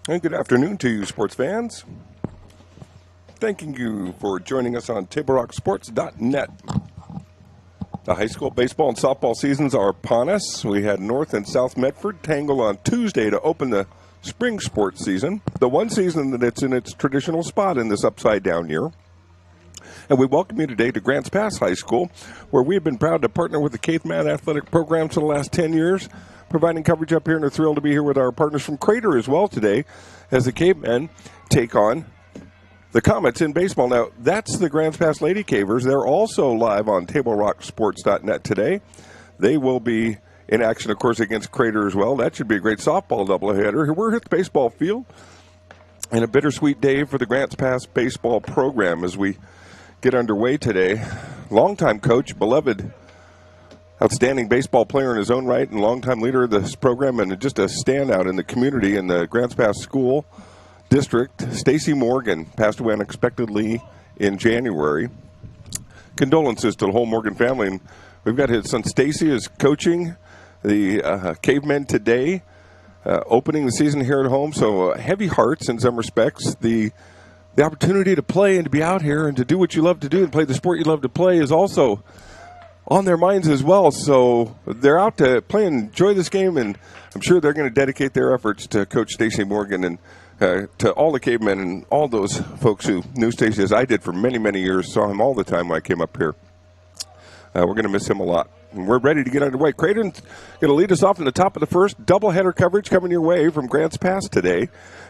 And good afternoon to you, sports fans. Thanking you for joining us on TableRockSports.net. The high school baseball and softball seasons are upon us. We had North and South Medford tangle on Tuesday to open the spring sports season, the one season that it's in its traditional spot in this upside-down year. And we welcome you today to Grants Pass High School, where we have been proud to partner with the Caveman Athletic Program for the last 10 years, providing coverage up here, and are thrilled to be here with our partners from Crater as well today as the Cavemen take on the Comets in baseball. Now, that's the Grants Pass Lady Cavers. They're also live on TableRockSports.net today. They will be in action, of course, against Crater as well. That should be a great softball doubleheader. We're at the baseball field, and a bittersweet day for the Grants Pass baseball program as we get underway today. Longtime coach, beloved, outstanding baseball player in his own right, and longtime leader of this program, and just a standout in the community in the Grants Pass School District. Stacy Morgan passed away unexpectedly in January. Condolences to the whole Morgan family. And we've got his son Stacy is coaching the Cavemen today, opening the season here at home. So heavy hearts in some respects. The opportunity to play and to be out here and to do what you love to do and play the sport you love to play is also on their minds as well. So they're out to play and enjoy this game, and I'm sure they're going to dedicate their efforts to Coach Stacy Morgan and to all the Cavemen and all those folks who knew Stacy as I did for many, many years, saw him all the time when I came up here. We're going to miss him a lot. And we're ready to get underway. Creighton's going to lead us off in the top of the first. Doubleheader coverage coming your way from Grants Pass today.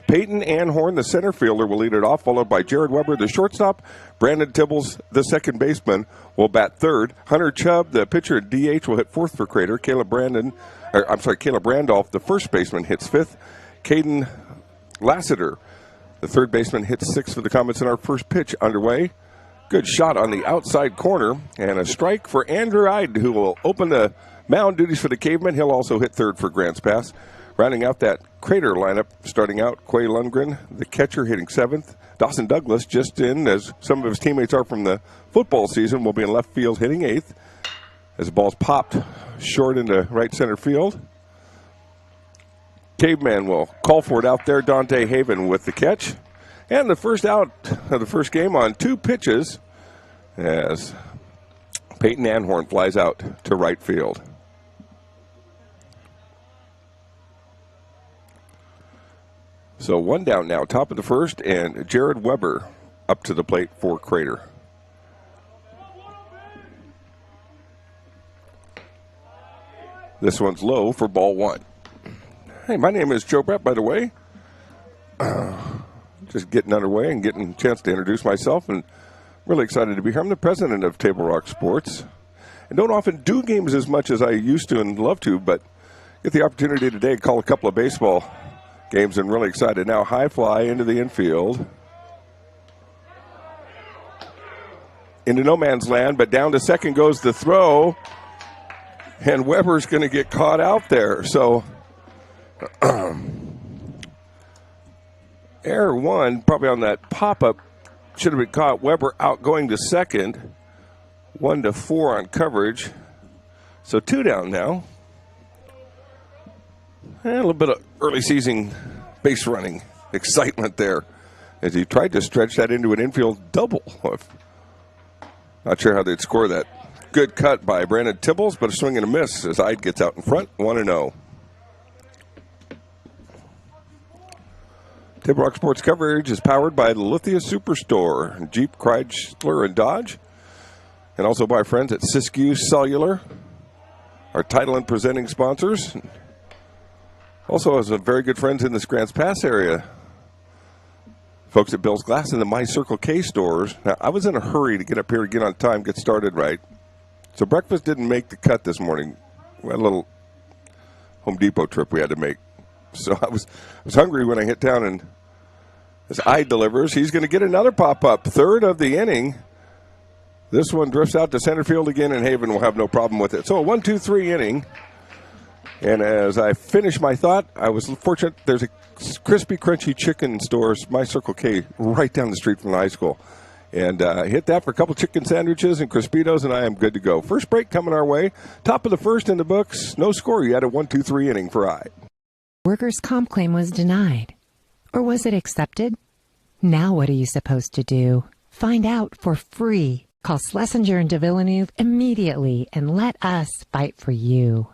Peyton Anhorn, the center fielder, will lead it off, followed by Jared Weber, the shortstop. Brandon Tibbles, the second baseman, will bat third. Hunter Chubb, the pitcher at DH, will hit fourth for Crater. Caleb Randolph, the first baseman, hits fifth. Caden Lassiter, the third baseman, hits sixth for the Comets in our first pitch underway. Good shot on the outside corner, and a strike for Andrew Ide, who will open the mound duties for the Cavemen. He'll also hit third for Grants Pass. Rounding out that Crater lineup, starting out, Quay Lundgren, the catcher, hitting seventh. Dawson Douglas, just in, as some of his teammates are from the football season, will be in left field, hitting eighth. As the ball's popped short into right center field. Caveman will call for it out there. Dante Haven with the catch. And the first out of the first game on two pitches as Peyton Anhorn flies out to right field. So one down now, top of the first, and Jared Weber up to the plate for Crater. This one's low for ball one. Hey, my name is Joe Brett, by the way. Just getting underway and getting a chance to introduce myself, and really excited to be here. I'm the president of Table Rock Sports, and don't often do games as much as I used to and love to, but get the opportunity today to call a couple of baseball games, and really excited. Now high fly into the infield. Into no man's land, but down to second goes the throw, and Weber's going to get caught out there. So error one, probably on that pop-up, should have been caught. Weber out going to second. 1-4 on coverage. So two down now. And a little bit of early season base running excitement there as he tried to stretch that into an infield double. Not sure how they'd score that. Good cut by Brandon Tibbles, but a swing and a miss as Ide gets out in front, 1-0. Table Rock Sports coverage is powered by the Lithia Superstore, Jeep, Chrysler, and Dodge, and also by our friends at Siskiyou Cellular, our title and presenting sponsors. Also has some very good friends in this Grants Pass area. Folks at Bill's Glass and the My Circle K stores. Now, I was in a hurry to get up here to get on time, get started right. So breakfast didn't make the cut this morning. We had a little Home Depot trip we had to make. So I was hungry when I hit town, and as Ide delivers, he's going to get another pop-up. Third of the inning. This one drifts out to center field again, and Haven will have no problem with it. So a 1-2-3 inning. And as I finish my thought, I was fortunate. There's a crispy, crunchy chicken store, My Circle K, right down the street from the high school. And I hit that for a couple chicken sandwiches and Crispitos, and I am good to go. First break coming our way. Top of the first in the books. No score yet. A 1-2-3 inning for Ide. Workers' comp claim was denied. Or was it accepted? Now what are you supposed to do? Find out for free. Call Schlesinger and de Villeneuve immediately and let us fight for you.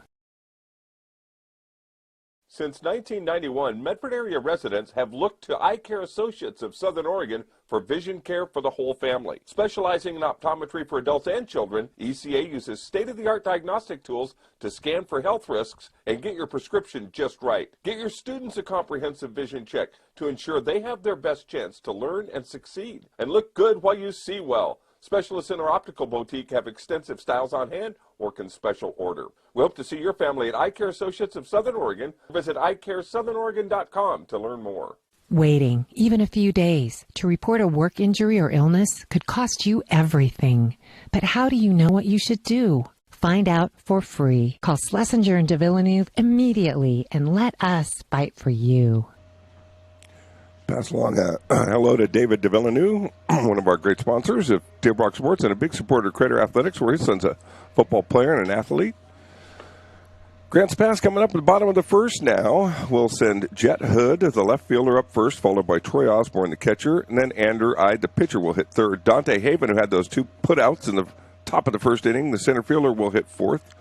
Since 1991, Medford area residents have looked to Eye Care Associates of Southern Oregon for vision care for the whole family. Specializing in optometry for adults and children, ECA uses state-of-the-art diagnostic tools to scan for health risks and get your prescription just right. Get your students a comprehensive vision check to ensure they have their best chance to learn and succeed. And look good while you see well. Specialists in our optical boutique have extensive styles on hand or can special order. We hope to see your family at Eye Care Associates of Southern Oregon. Visit eyecaresouthern.com to learn more. Waiting, even a few days, to report a work injury or illness could cost you everything. But how do you know what you should do? Find out for free. Call Schlesinger and de Villeneuve immediately and let us fight for you. Pass along a hello to David de Villeneuve, one of our great sponsors of Table Rock Sports and a big supporter of Crater Athletics, where his son's a football player and an athlete. Grants Pass coming up at the bottom of the first now. We'll send Jet Hood, the left fielder, up first, followed by Troy Osborne, the catcher, and then Andrew Ide, the pitcher, will hit third. Dante Haven, who had those two putouts in the top of the first inning, the center fielder, will hit fourth.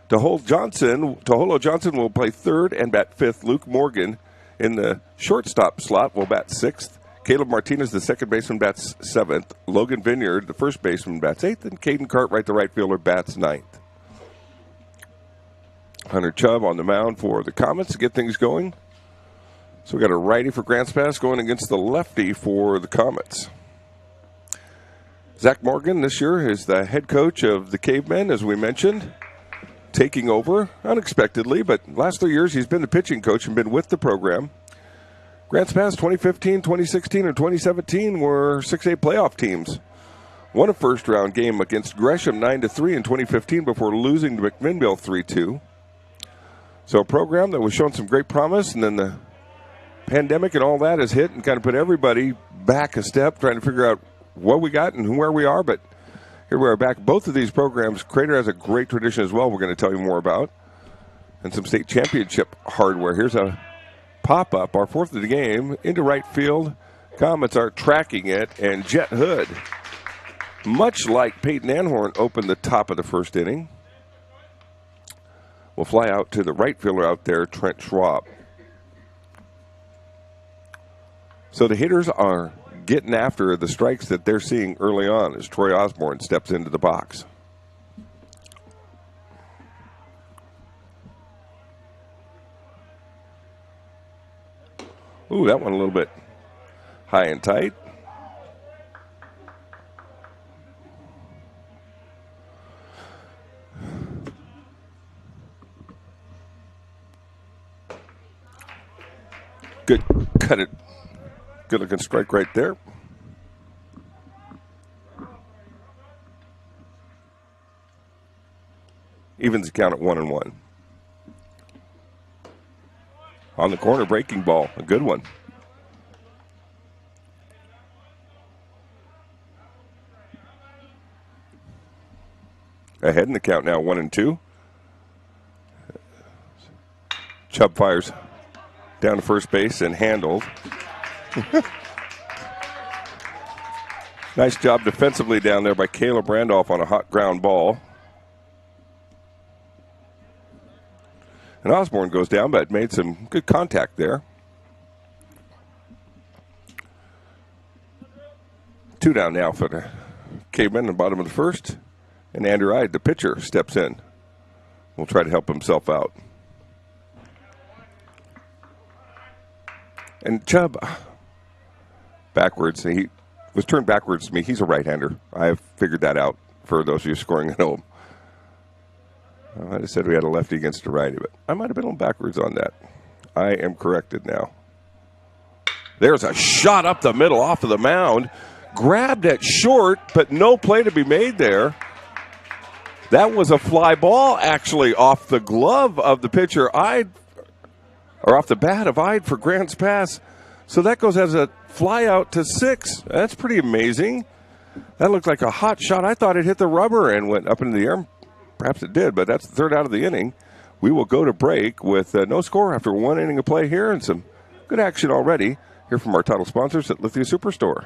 Taholo Johnson will play third and bat fifth. Luke Morgan in the shortstop slot will bat sixth. Caleb Martinez, the second baseman, bats seventh. Logan Vineyard, the first baseman, bats eighth. And Caden Cartwright, the right fielder, bats ninth. Hunter Chubb on the mound for the Comets to get things going. So we got a righty for Grants Pass going against the lefty for the Comets. Zach Morgan this year is the head coach of the Cavemen, as we mentioned, taking over unexpectedly, but last 3 years he's been the pitching coach and been with the program. Grants Pass 2015, 2016, and 2017 were 6A playoff teams. Won a first-round game against Gresham 9-3 in 2015 before losing to McMinnville 3-2. So a program that was showing some great promise, and then the pandemic and all that has hit and kind of put everybody back a step, trying to figure out what we got and where we are, but here we are back. Both of these programs, Crater has a great tradition as well we're going to tell you more about, and some state championship hardware. Here's a pop-up, our fourth of the game, into right field. Comets are tracking it, and Jet Hood, much like Peyton Anhorn opened the top of the first inning, will fly out to the right fielder out there, Trent Schwab. So the hitters are getting after the strikes that they're seeing early on as Troy Osborne steps into the box. Ooh, that one a little bit high and tight. Good, cut it. Good looking strike right there. Evens the count at 1-1. On the corner, breaking ball, a good one. Ahead in the count now, 1-2. Chubb fires down to first base and handled. Nice job defensively down there by Caleb Randolph on a hot ground ball. And Osborne goes down, but made some good contact there. 2 down now for the Cavemen in the bottom of the first. And Andrew Ide, the pitcher, steps in. Will try to help himself out. And Chubb, backwards. He was turned backwards to me. He's a right-hander. I've figured that out for those of you scoring at home. I might have said we had a lefty against a righty, but I might have been a little backwards on that. I am corrected now. There's a shot up the middle off of the mound. Grabbed at short, but no play to be made there. That was a fly ball, actually, off the glove of the pitcher, Ide, or off the bat of Ide for Grants Pass. So that goes as a fly out to 6. That's pretty amazing. That looked like a hot shot. I thought it hit the rubber and went up into the air. Perhaps it did, but that's the third out of the inning. We will go to break with no score after 1 inning of play here and some Good action already. Here from our title sponsors at Lithia Superstore.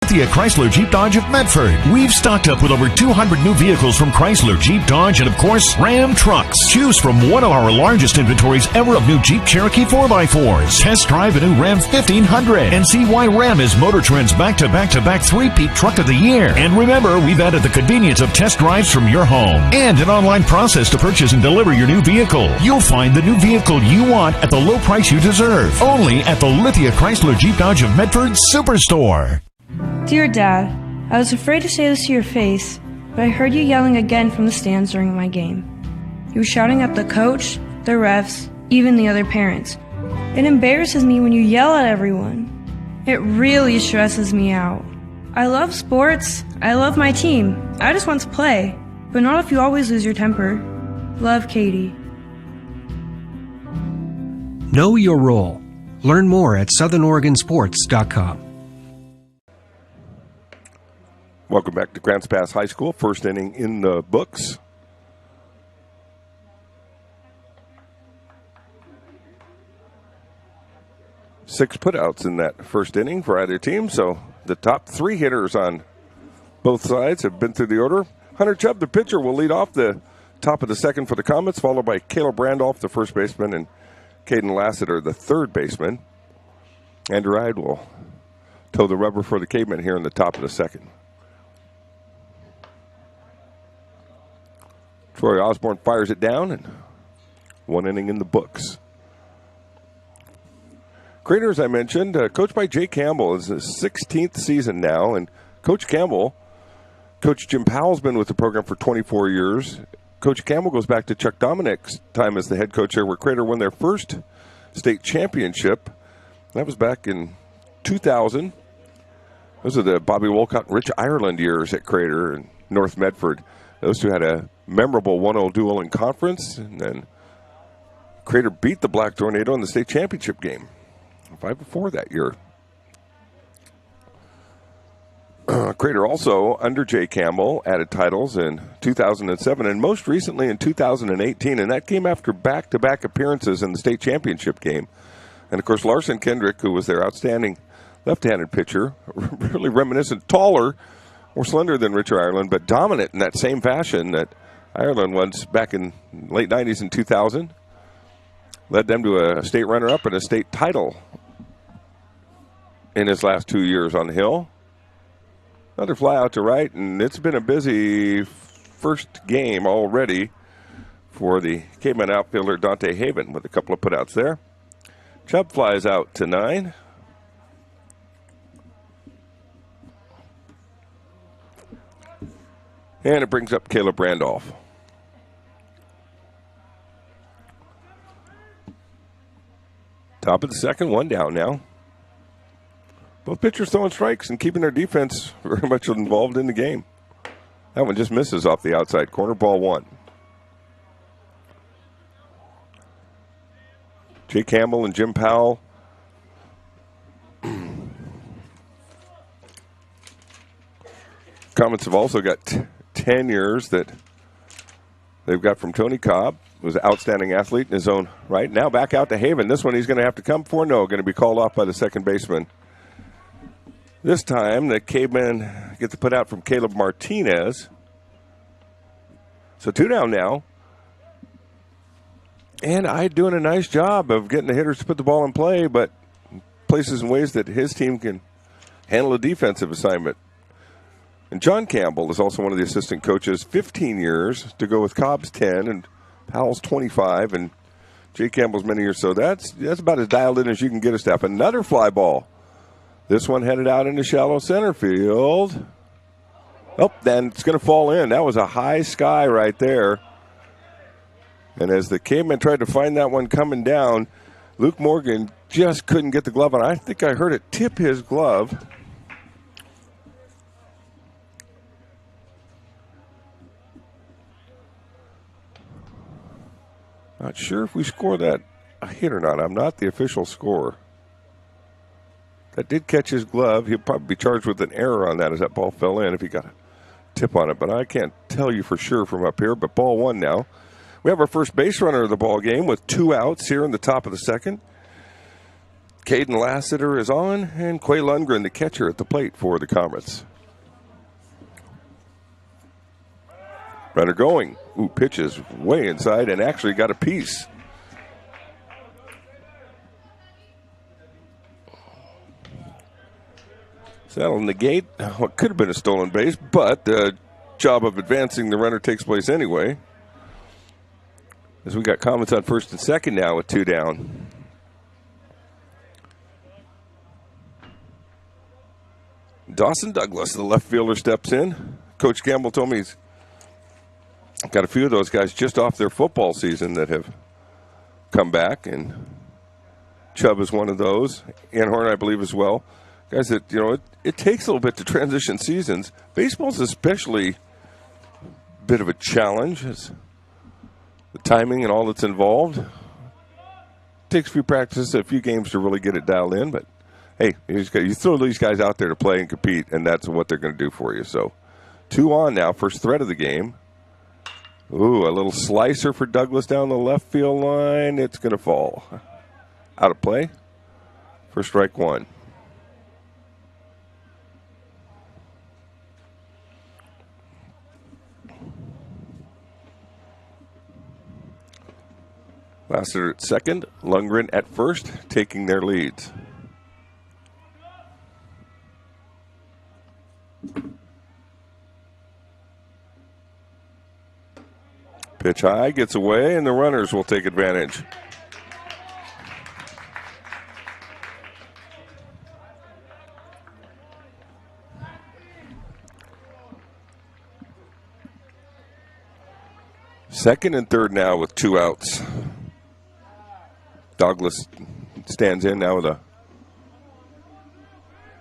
Lithia Chrysler Jeep Dodge of Medford. We've stocked up with over 200 new vehicles from Chrysler, Jeep, Dodge, and of course, Ram trucks. Choose from one of our largest inventories ever of new Jeep Cherokee 4x4s. Test drive a new Ram 1500 and see why Ram is Motor Trend's back-to-back-to-back three-peat truck of the year. And remember, we've added the convenience of test drives from your home and an online process to purchase and deliver your new vehicle. You'll find the new vehicle you want at the low price you deserve. Only at the Lithia Chrysler Jeep Dodge of Medford Superstore. Dear Dad, I was afraid to say this to your face, but I heard you yelling again from the stands during my game. You were shouting at the coach, the refs, even the other parents. It embarrasses me when you yell at everyone. It really stresses me out. I love sports. I love my team. I just want to play, but not if you always lose your temper. Love, Katie. Know your role. Learn more at southernoregonsports.com. Welcome back to Grants Pass High School. First inning in the books. Six putouts in that first inning for either team. So the top three hitters on both sides have been through the order. Hunter Chubb, the pitcher, will lead off the top of the second for the Comets, followed by Caleb Randolph, the first baseman, and Caden Lassiter, the third baseman. Andrew Hyde will toe the rubber for the Cavemen here in the top of the second. Troy Osborne fires it down, and one inning in the books. Crater, as I mentioned, coached by Jay Campbell, is his 16th season now, and Coach Campbell, Coach Jim Powell's been with the program for 24 years. Coach Campbell goes back to Chuck Dominick's time as the head coach there, where Crater won their first state championship. That was back in 2000. Those are the Bobby Wolcott and Rich Ireland years at Crater and North Medford. Those two had a memorable 1-0 duel in conference, and then Crater beat the Black Tornado in the state championship game 5-4 that year. Crater also, under Jay Campbell, added titles in 2007 and most recently in 2018, and that came after back-to-back appearances in the state championship game. And, of course, Larson Kendrick, who was their outstanding left-handed pitcher, really reminiscent, taller, more slender than Richard Ireland, but dominant in that same fashion that Ireland was back in late 90s and 2000. Led them to a state runner-up and a state title in his last 2 years on the hill. Another fly out to right, and it's been a busy first game already for the Caveman outfielder Dante Haven with a couple of putouts there. Chubb flies out to 9. And it brings up Caleb Randolph. Top of the second, one down now. Both pitchers throwing strikes and keeping their defense very much involved in the game. That one just misses off the outside corner, ball one. Jay Campbell and Jim Powell. Comets have also got 10 years that they've got from Tony Cobb, who was an outstanding athlete in his own right. Now back out to Haven. This one he's going to have to come for. No, going to be called off by the second baseman. This time the Cavemen get to put out from Caleb Martinez. So 2 down now. And Hyde doing a nice job of getting the hitters to put the ball in play, but places and ways that his team can handle a defensive assignment. And John Campbell is also one of the assistant coaches, 15 years to go with Cobb's 10 and Powell's 25 and Jay Campbell's many years. So that's about as dialed in as you can get a staff. Another fly ball. This one headed out into shallow center field. Oh, then it's going to fall in. That was a high sky right there. And as the Caveman tried to find that one coming down, Luke Morgan just couldn't get the glove on. I think I heard it tip his glove. Not sure if we score that a hit or not. I'm not the official scorer. That did catch his glove. He'll probably be charged with an error on that as that ball fell in if he got a tip on it. But I can't tell you for sure from up here. But ball one now. We have our first base runner of the ball game with 2 outs here in the top of the second. Caden Lassiter is on, and Quay Lundgren, the catcher, at the plate for the Comets. Runner going. Ooh, pitches way inside and actually got a piece. So that'll negate what could have been a stolen base, but the job of advancing the runner takes place anyway. As we got Comets on first and second now with 2 down. Dawson Douglas, the left fielder, steps in. Coach Campbell told me he's got a few of those guys just off their football season that have come back, and Chubb is one of those. Anhorn, I believe, as well. Guys that, it takes a little bit to transition seasons. Baseball's especially a bit of a challenge. It's the timing and all that's involved. Takes a few practices, a few games to really get it dialed in, but hey, you throw these guys out there to play and compete, and that's what they're going to do for you. So 2 on now, first threat of the game. Ooh, a little slicer for Douglas down the left field line. It's going to fall. Out of play for strike 1. Lassiter at second, Lundgren at first, taking their leads. Pitch high, gets away, and the runners will take advantage. Second and third now with 2 outs. Douglas stands in now with a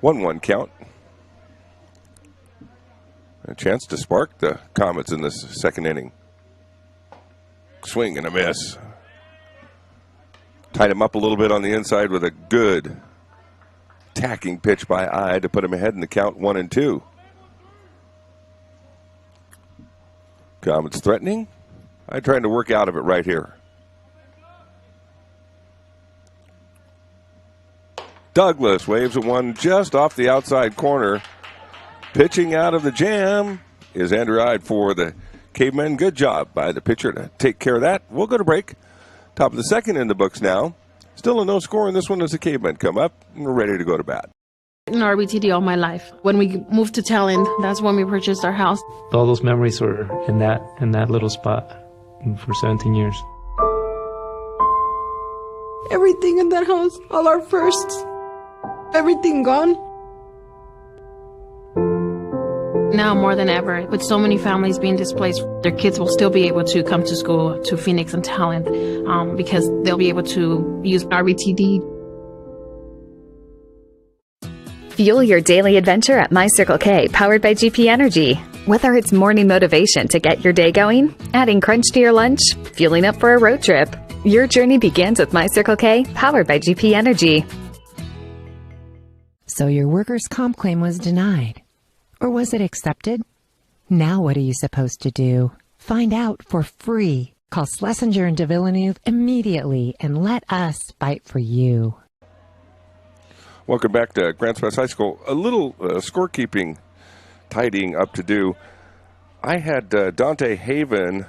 1-1 count. A chance to spark the Comets in this second inning. Swing and a miss. Tied him up a little bit on the inside with a good attacking pitch by I to put him ahead in the count 1-2. Comets threatening. I trying to work out of it right here. Douglas waves at one just off the outside corner. Pitching out of the jam is Andrew Ide for the Cavemen. Good job by the pitcher to take care of that. We'll go to break. Top of the second in the books now. Still a no score in this one as the Cavemen come up, and we're ready to go to bat. In RBTD all my life. When we moved to Talent, that's when we purchased our house. All those memories were in that little spot for 17 years. Everything in that house, all our firsts, everything gone. Now more than ever, with so many families being displaced, their kids will still be able to come to school to Phoenix and Talent because they'll be able to use RBTD. Fuel your daily adventure at My Circle K, powered by GP Energy. Whether it's morning motivation to get your day going, adding crunch to your lunch, fueling up for a road trip, your journey begins with My Circle K, powered by GP Energy. So your workers' comp claim was denied. Or was it accepted? Now what are you supposed to do? Find out for free. Call Schlesinger and de Villeneuve immediately and let us fight for you. Welcome back to Grants Pass High School. A little scorekeeping, tidying up to do. I had Dante Haven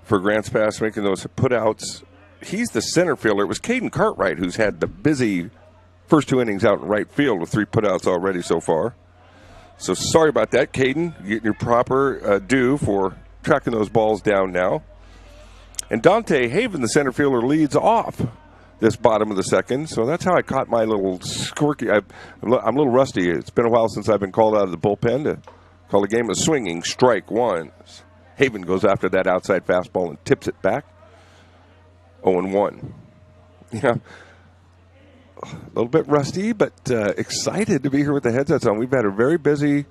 for Grants Pass making those putouts. He's the center fielder. It was Caden Cartwright who's had the busy first 2 innings out in right field with 3 putouts already so far. So sorry about that, Caden. You get your proper due for tracking those balls down now. And Dante Haven, the center fielder, leads off this bottom of the second. So that's how I caught my little scorky. I'm a little rusty. It's been a while since I've been called out of the bullpen to call a game of swinging strike 1. Haven goes after that outside fastball and tips it back. 0-1. Yeah. A little bit rusty, but excited to be here with the headsets on. We've had a very busy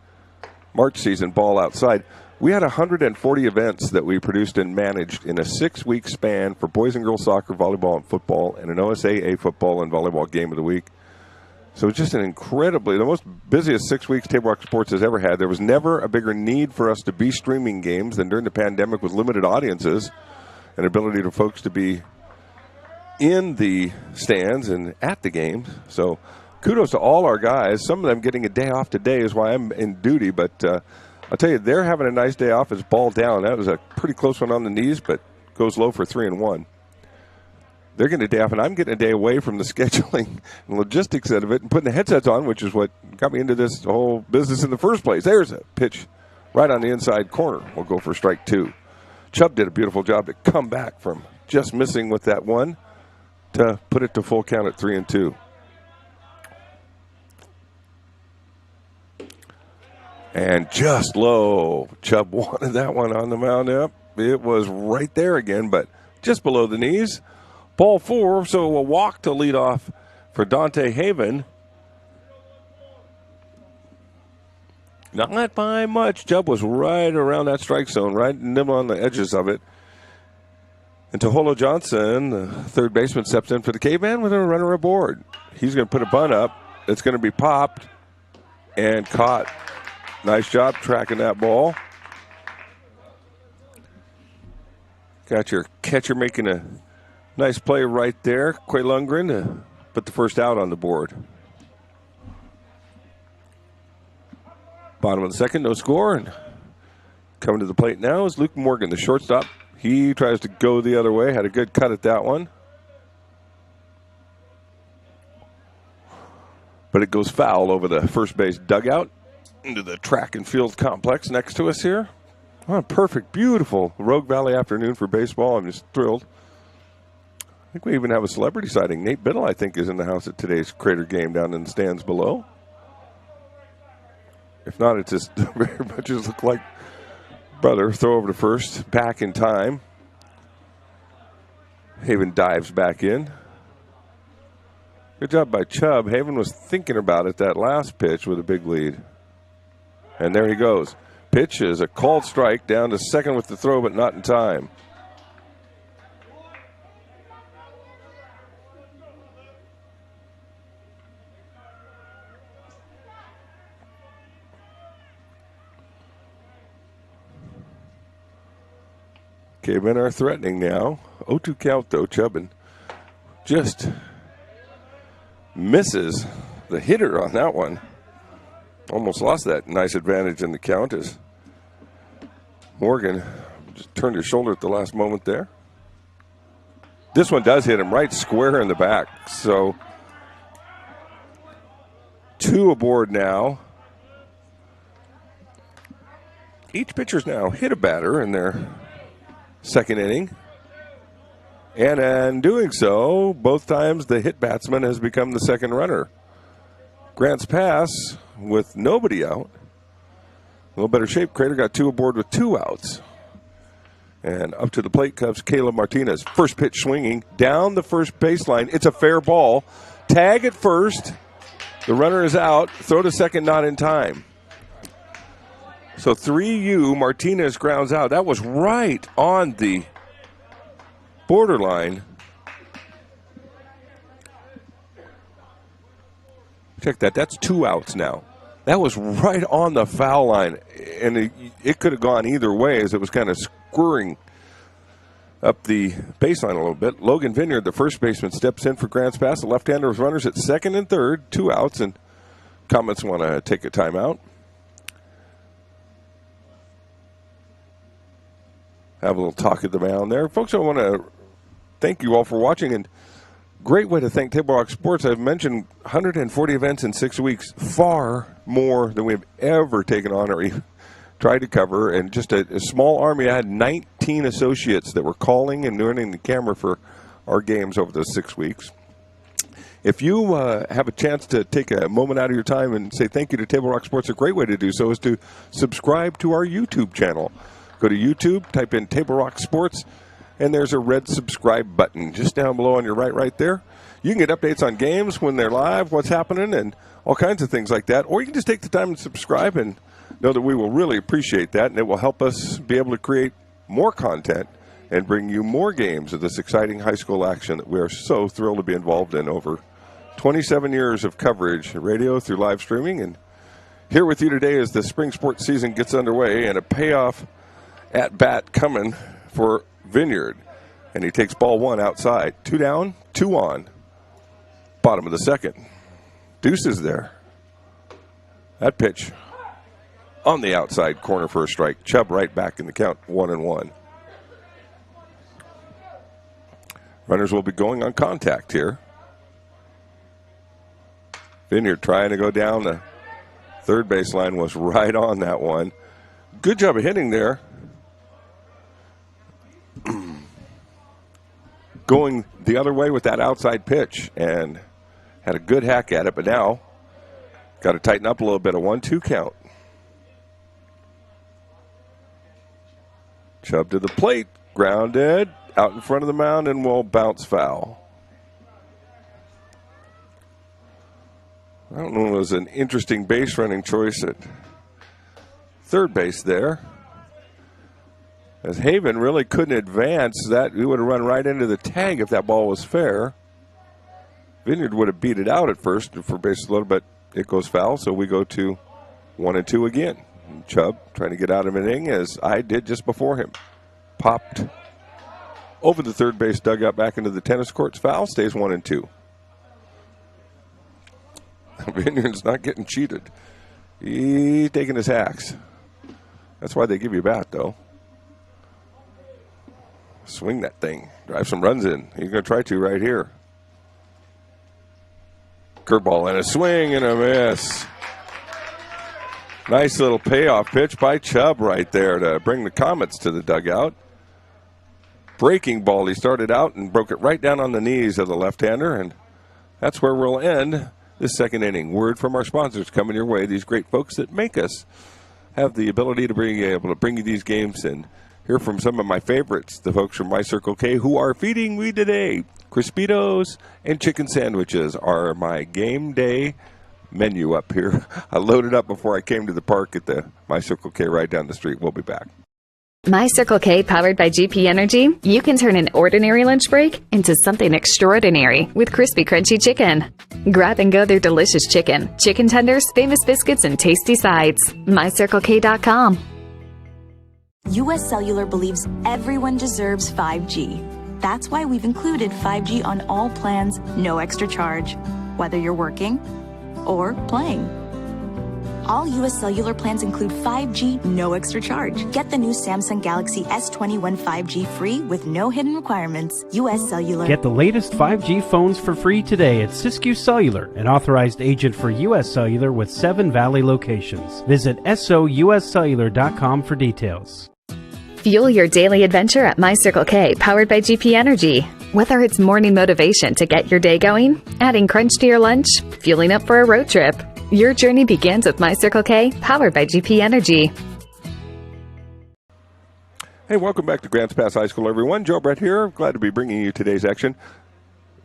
March season ball outside. We had 140 events that we produced and managed in a 6-week span for boys and girls soccer, volleyball, and football, and an OSAA football and volleyball game of the week. So it's just the most busiest 6 weeks Table Rock Sports has ever had. There was never a bigger need for us to be streaming games than during the pandemic with limited audiences. and ability to folks to be in the stands and at the games. So kudos to all our guys. Some of them getting a day off today is why I'm in duty, but I'll tell you, they're having a nice day off. It's ball down. That was a pretty close one on the knees, but goes low for 3-1. They're getting a day off, and I'm getting a day away from the scheduling and logistics out of it and putting the headsets on, which is what got me into this whole business in the first place. There's a pitch right on the inside corner. We'll go for strike 2. Chubb did a beautiful job to come back from just missing with that one to put it to full count at 3-2. And just low. Chubb wanted that one on the mound up. It was right there again, but just below the knees. Ball 4, so a walk to lead off for Dante Haven. Not by much. Chubb was right around that strike zone, right nibble on the edges of it. And Taholo Johnson, the third baseman, steps in for the Caveman with a runner aboard. He's going to put a bunt up. It's going to be popped and caught. Nice job tracking that ball. Got your catcher making a nice play right there. Quay Lundgren to put the first out on the board. Bottom of the second, no score. And coming to the plate now is Luke Morgan, the shortstop. He tries to go the other way. Had a good cut at that one. But it goes foul over the first base dugout into the track and field complex next to us here. What a perfect, beautiful Rogue Valley afternoon for baseball. I'm just thrilled. I think we even have a celebrity sighting. Nate Biddle, I think, is in the house at today's Crater game down in the stands below. If not, it just very much just look like brother. Throw over to first. Back in time. Haven dives back in. Good job by Chubb. Haven was thinking about it that last pitch with a big lead. And there he goes. Pitch is a called strike down to second with the throw, but not in time. Cavemen are threatening now. 0-2 count, though. Chubbin just misses the hitter on that one. Almost lost that nice advantage in the count as Morgan just turned his shoulder at the last moment there. This one does hit him right square in the back. So 2 aboard now. Each pitcher's now hit a batter in their second inning. And in doing so, both times the hit batsman has become the second runner. Grant's pass with nobody out. A little better shape. Crater got 2 aboard with 2 outs. And up to the plate comes Caleb Martinez. First pitch swinging down the first baseline. It's a fair ball. Tag at first. The runner is out. Throw to second, not in time. So 3-U, Martinez grounds out. That was right on the borderline. Check that. That's 2 outs now. That was right on the foul line. And it could have gone either way as it was kind of squirring up the baseline a little bit. Logan Vineyard, the first baseman, steps in for Grant's pass. The left-hander with runners at second and third. 2 outs. And Comets want to take a timeout. Have a little talk at the mound there. Folks, I want to thank you all for watching. And great way to thank Table Rock Sports. I've mentioned 140 events in 6 weeks, far more than we've ever taken on or even tried to cover. And just a small army. I had 19 associates that were calling and running the camera for our games over the 6 weeks. If you have a chance to take a moment out of your time and say thank you to Table Rock Sports, a great way to do so is to subscribe to our YouTube channel. Go to YouTube, type in Table Rock Sports, and there's a red subscribe button just down below on your right there. You can get updates on games when they're live, what's happening, and all kinds of things like that. Or you can just take the time and subscribe and know that we will really appreciate that, and it will help us be able to create more content and bring you more games of this exciting high school action that we are so thrilled to be involved in over 27 years of coverage, radio through live streaming. And here with you today as the spring sports season gets underway and a payoff at bat coming for Vineyard. And he takes ball one outside. 2 down, 2 on. Bottom of the second. Deuce is there. That pitch on the outside corner for a strike. Chubb right back in the count, 1-1. Runners will be going on contact here. Vineyard trying to go down the third baseline, was right on that one. Good job of hitting there. Going the other way with that outside pitch and had a good hack at it, but now got to tighten up a little bit. A 1-2 count. Chubb to the plate, grounded, out in front of the mound, and will bounce foul. I don't know, it was an interesting base running choice at third base there. As Haven really couldn't advance, that he would have run right into the tag if that ball was fair. Vineyard would have beat it out at first for bases loaded, but it goes foul, so we go to 1-2 again. And Chubb trying to get out of an inning, as I did just before him. Popped over the third base dugout back into the tennis courts. Foul, stays 1-2. Vineyard's not getting cheated. He's taking his hacks. That's why they give you a bat, though. Swing that thing. Drive some runs in. He's going to try to right here. Curveball and a swing and a miss. Nice little payoff pitch by Chubb right there to bring the Comets to the dugout. Breaking ball. He started out and broke it right down on the knees of the left-hander, and that's where we'll end this second inning. Word from our sponsors coming your way. These great folks that make us have the ability to bring you these games and hear from some of my favorites, the folks from My Circle K, who are feeding me today. Crispitos and chicken sandwiches are my game day menu up here. I loaded up before I came to the park at the My Circle K right down the street. We'll be back. My Circle K, powered by GP Energy, you can turn an ordinary lunch break into something extraordinary with crispy, crunchy chicken. Grab and go their delicious chicken, chicken tenders, famous biscuits, and tasty sides. MyCircleK.com. US Cellular believes everyone deserves 5G. That's why we've included 5G on all plans, no extra charge, whether you're working or playing. All US Cellular plans include 5G, no extra charge. Get the new Samsung Galaxy S21 5G free with no hidden requirements. US Cellular. Get the latest 5G phones for free today at Siskiyou Cellular, an authorized agent for US Cellular with 7 Valley locations. Visit souscellular.com for details. Fuel your daily adventure at My Circle K, powered by GP Energy. Whether it's morning motivation to get your day going, adding crunch to your lunch, fueling up for a road trip, your journey begins with My Circle K, powered by GP Energy. Hey, welcome back to Grants Pass High School, everyone. Joe Brett here. Glad to be bringing you today's action.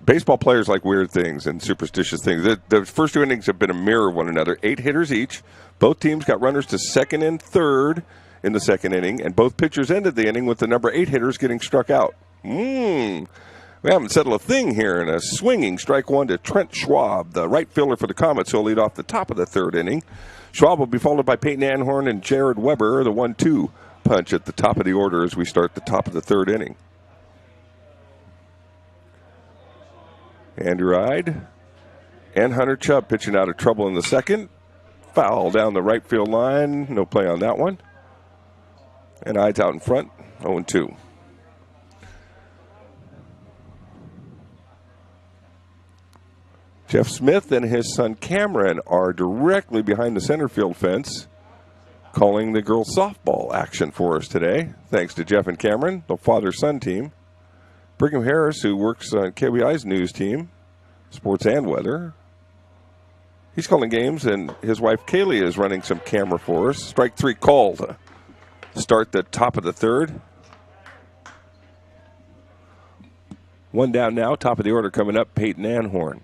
Baseball players like weird things and superstitious things. The first 2 innings have been a mirror of one another. 8 hitters each. Both teams got runners to second and third in the second inning, and both pitchers ended the inning with the number 8 hitters getting struck out. We haven't settled a thing here, in a swinging strike one to Trent Schwab, the right fielder for the Comets, who'll lead off the top of the third inning. Schwab will be followed by Peyton Anhorn and Jared Weber, the 1-2 punch at the top of the order as we start the top of the third inning. Andy Ride and Hunter Chubb pitching out of trouble in the second. Foul down the right field line. No play on that one. And Ides out in front, 0-2. Jeff Smith and his son Cameron are directly behind the center field fence, calling the girls softball action for us today. Thanks to Jeff and Cameron, the father-son team. Brigham Harris, who works on KBI's news team, sports and weather. He's calling games, and his wife Kaylee is running some camera for us. Strike 3 called. Start the top of the third. 1 down now, top of the order coming up, Peyton Anhorn.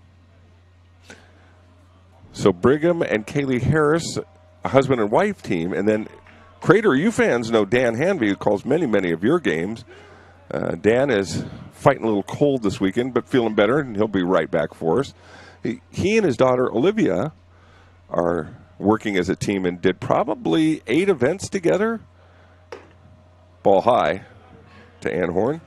So Brigham and Kaylee Harris, a husband and wife team, and then Crater, you fans know Dan Hanby, who calls many of your games. Dan is fighting a little cold this weekend, but feeling better, and he'll be right back for us. He and his daughter Olivia are working as a team and did probably 8 events together. Ball high to Anhorn.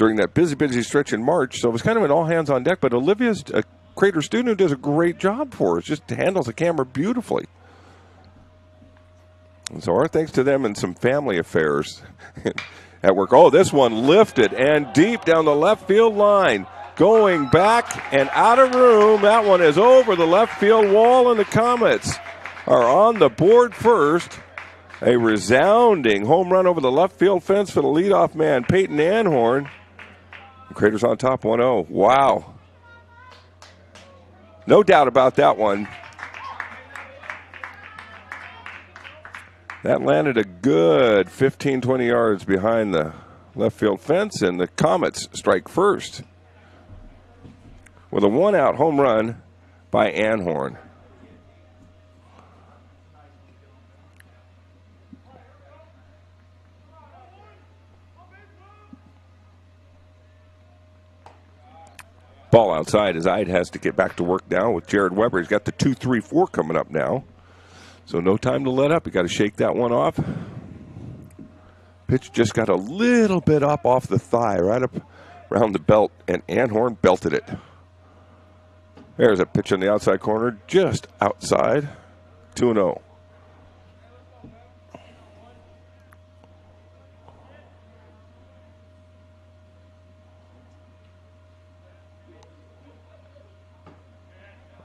during that busy stretch in March. So it was kind of an all hands on deck. But Olivia's a Crater student who does a great job for us, just handles the camera beautifully. And so our thanks to them and some family affairs at work. Oh, this one lifted and deep down the left field line. Going back and out of room. That one is over the left field wall, and the Comets are on the board first. A resounding home run over the left field fence for the leadoff man, Peyton Anhorn. Crater's on top 1-0. Wow. No doubt about that one. That landed a good 15-20 yards behind the left field fence, and the Comets strike first with a one-out home run by Anhorn. Ball outside as Ide has to get back to work now with Jared Weber. He's got the 2-3-4 coming up now. So no time to let up. You got to shake that one off. Pitch just got a little bit up off the thigh, right up around the belt, and Anhorn belted it. There's a pitch on the outside corner, just outside. 2-0.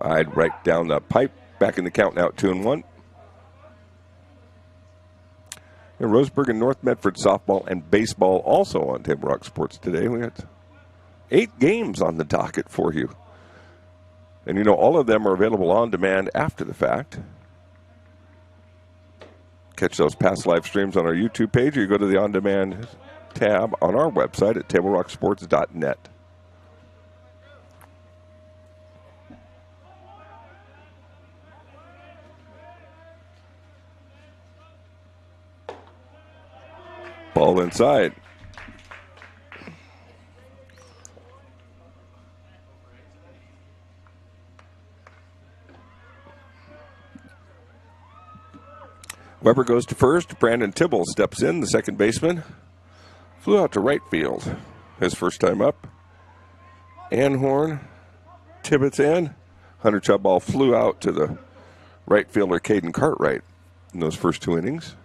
I'd right down the pipe. Back in the count now at 2-1. And Roseburg and North Medford softball and baseball also on Table Rock Sports today. We got 8 games on the docket for you. And you know, all of them are available on demand after the fact. Catch those past live streams on our YouTube page, or you go to the on demand tab on our website at tablerocksports.net. Ball inside. Weber goes to first. Brandon Tibble steps in, the second baseman. Flew out to right field his first time up. Anhorn, Tibbetts in. Hunter Chubb ball flew out to the right fielder Caden Cartwright in those first 2 innings.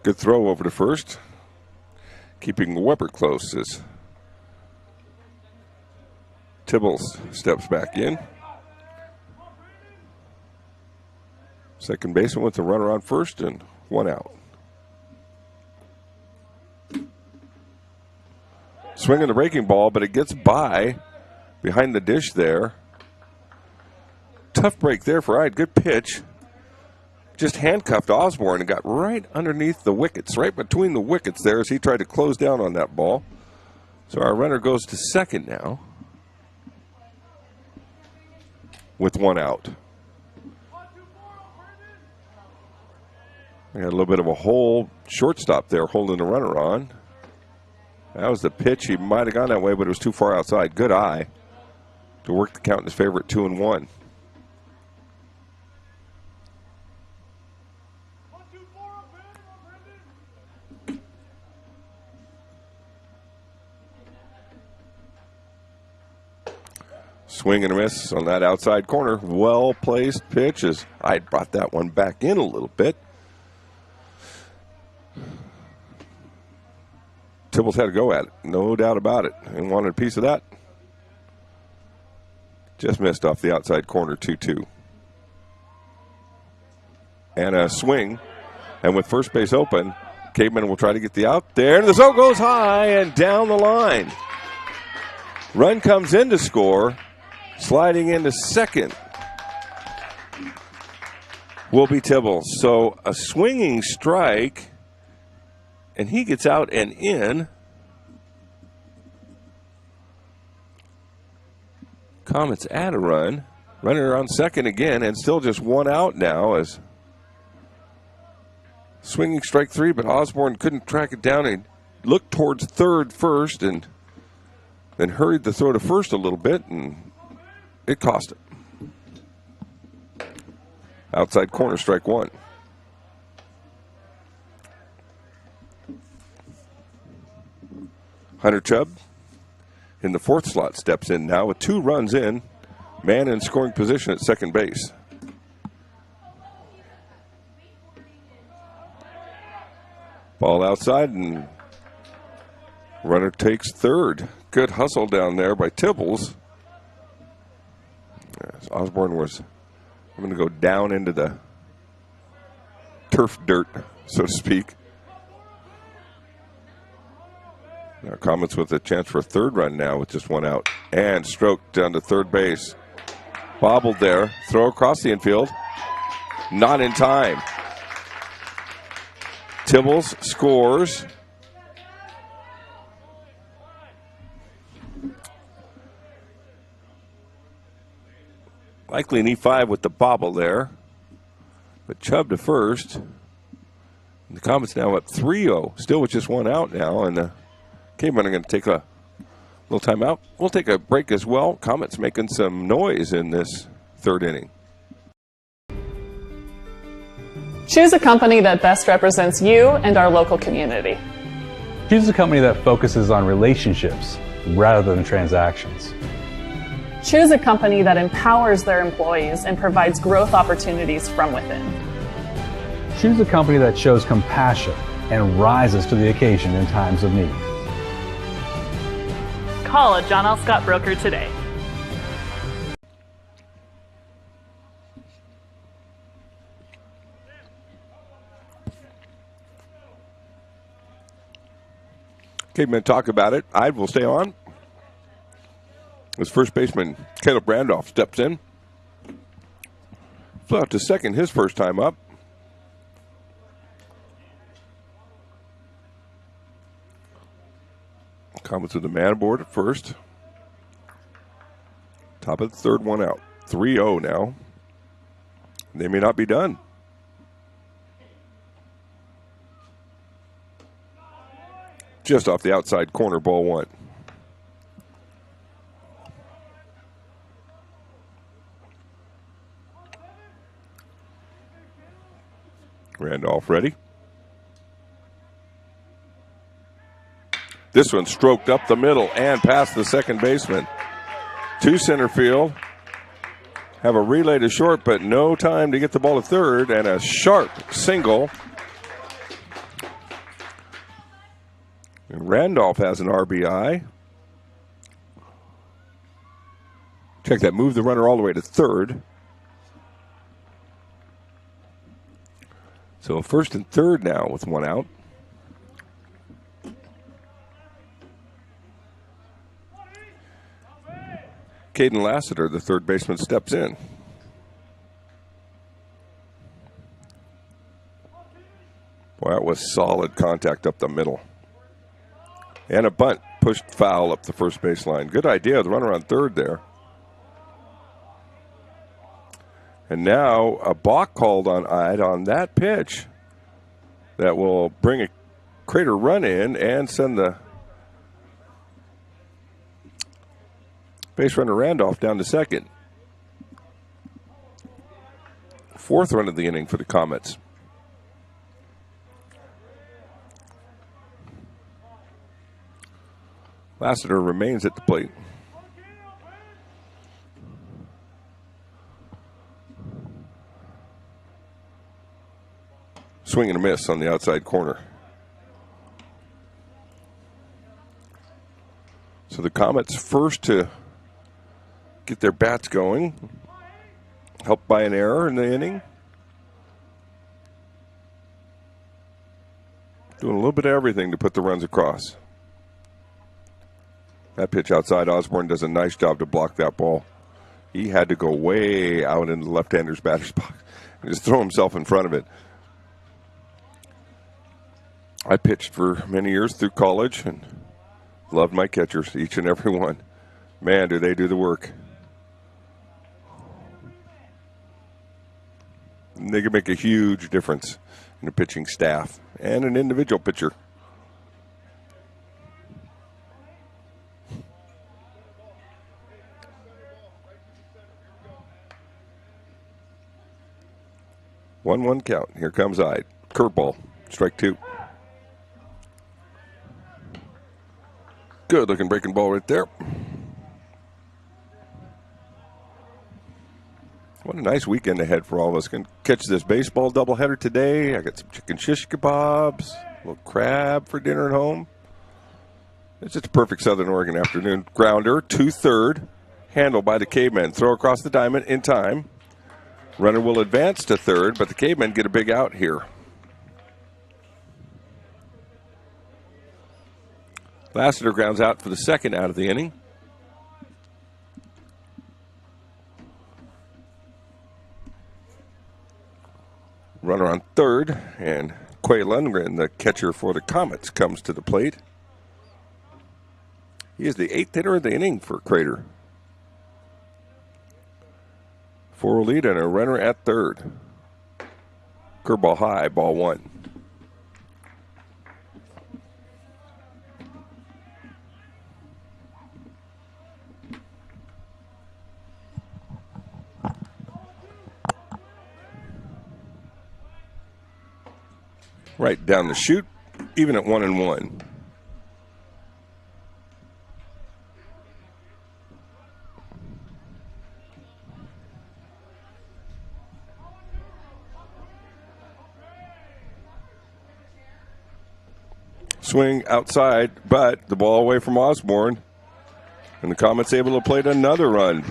Good throw over to first. Keeping Weber close as Tibbles steps back in. Second baseman with the runner on first and 1 out. Swinging the breaking ball, but it gets by behind the dish there. Tough break there for Ide. Good pitch. Just handcuffed Osborne and got right underneath the wickets, right between the wickets there as he tried to close down on that ball. So our runner goes to second now with 1 out. We had a little bit of a hole. Shortstop there holding the runner on. That was the pitch. He might have gone that way, but it was too far outside. Good eye to work the count in his favor at 2-1. Swing and a miss on that outside corner. Well-placed pitch as I brought that one back in a little bit. Tibbles had to go at it, no doubt about it, and wanted a piece of that. Just missed off the outside corner, 2-2. And a swing, and with first base open, Caveman will try to get the out there, and the zone goes high and down the line. Run comes in to score. Sliding into second will be Tibbles. So a swinging strike, and he gets out and in. Comets add a run. Runner on second again, and still just 1 out now as swinging strike 3, but Osborne couldn't track it down. He looked towards third first and then hurried the throw to first a little bit, and it cost him. Outside corner, strike one. Hunter Chubb in the fourth slot steps in now with 2 runs in. Man in scoring position at second base. Ball outside and runner takes third. Good hustle down there by Tibbles. Yes, Osborne was, I'm going to go down into the turf dirt, so to speak. Now Comets with a chance for a third run now with just 1 out. And stroked down to third base. Bobbled there. Throw across the infield. Not in time. Tibbles scores. Likely an E5 with the bobble there. But Chubb to first. And the Comets now up 3-0. Still with just 1 out now. And the Cavemen are going to take a little timeout. We'll take a break as well. Comets making some noise in this third inning. Choose a company that best represents you and our local community. Choose a company that focuses on relationships rather than transactions. Choose a company that empowers their employees and provides growth opportunities from within. Choose a company that shows compassion and rises to the occasion in times of need. Call a John L. Scott broker today. Cavemen talk about it. Ide will stay on. As first baseman Caleb Randolph steps in. Flew out to second his first time up. Comets with the man aboard at first. Top of the third, 1 out. 3-0 now. They may not be done. Just off the outside corner, ball 1. Randolph ready. This one stroked up the middle and past the second baseman. To center field. Have a relay to short, but no time to get the ball to third, and a sharp single. And Randolph has an RBI. Check that, move the runner all the way to third. So first and third now with 1 out. Caden Lassiter, the third baseman, steps in. Boy, that was solid contact up the middle. And a bunt pushed foul up the first baseline. Good idea, the runner on third there. And now a balk called on Ide on that pitch that will bring a Crater run in and send the base runner Randolph down to second. 4th run of the inning for the Comets. Lassiter remains at the plate. Swing and a miss on the outside corner. So the Comets first to get their bats going. Helped by an error in the inning. Doing a little bit of everything to put the runs across. That pitch outside, Osborne does a nice job to block that ball. He had to go way out in the left-hander's batter's box and just throw himself in front of it. I pitched for many years through college and loved my catchers, each and every one. Man, do they do the work. And they can make a huge difference in a pitching staff and an individual pitcher. 1-1 count. Here comes Ide. Curveball. Strike 2. Good looking breaking ball right there. What a nice weekend ahead for all of us. Can catch this baseball doubleheader today. I got some chicken shish kebabs, a little crab for dinner at home. It's just a perfect Southern Oregon afternoon. Grounder to third. Handled by the Cavemen. Throw across the diamond in time. Runner will advance to third, but the Cavemen get a big out here. Lassiter grounds out for the second out of the inning. Runner on third, and Quay Lundgren, the catcher for the Comets, comes to the plate. He is the 8th hitter of the inning for Crater. 4 lead and a runner at third. Curveball high, ball 1. Right down the chute, even at 1-1. Swing outside, but the ball away from Osborne. And the Comets able to plate another run.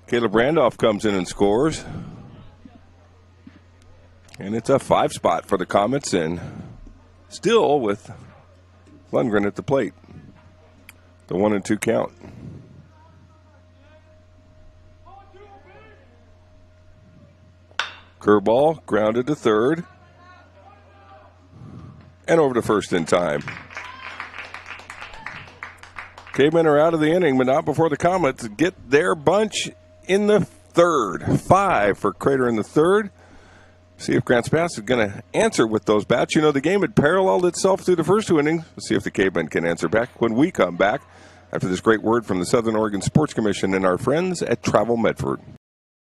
Caleb Randolph comes in and scores. And it's a 5 spot for the Comets, and still with Lundgren at the plate. The 1-2 count. Curveball grounded to third. And over to first in time. Cavemen are out of the inning, but not before the Comets get their bunch in the third. 5 for Crater in the third. See if Grants Pass is going to answer with those bats. You know, the game had paralleled itself through the first 2 innings. Let's see if the Cavemen can answer back when we come back after this great word from the Southern Oregon Sports Commission and our friends at Travel Medford.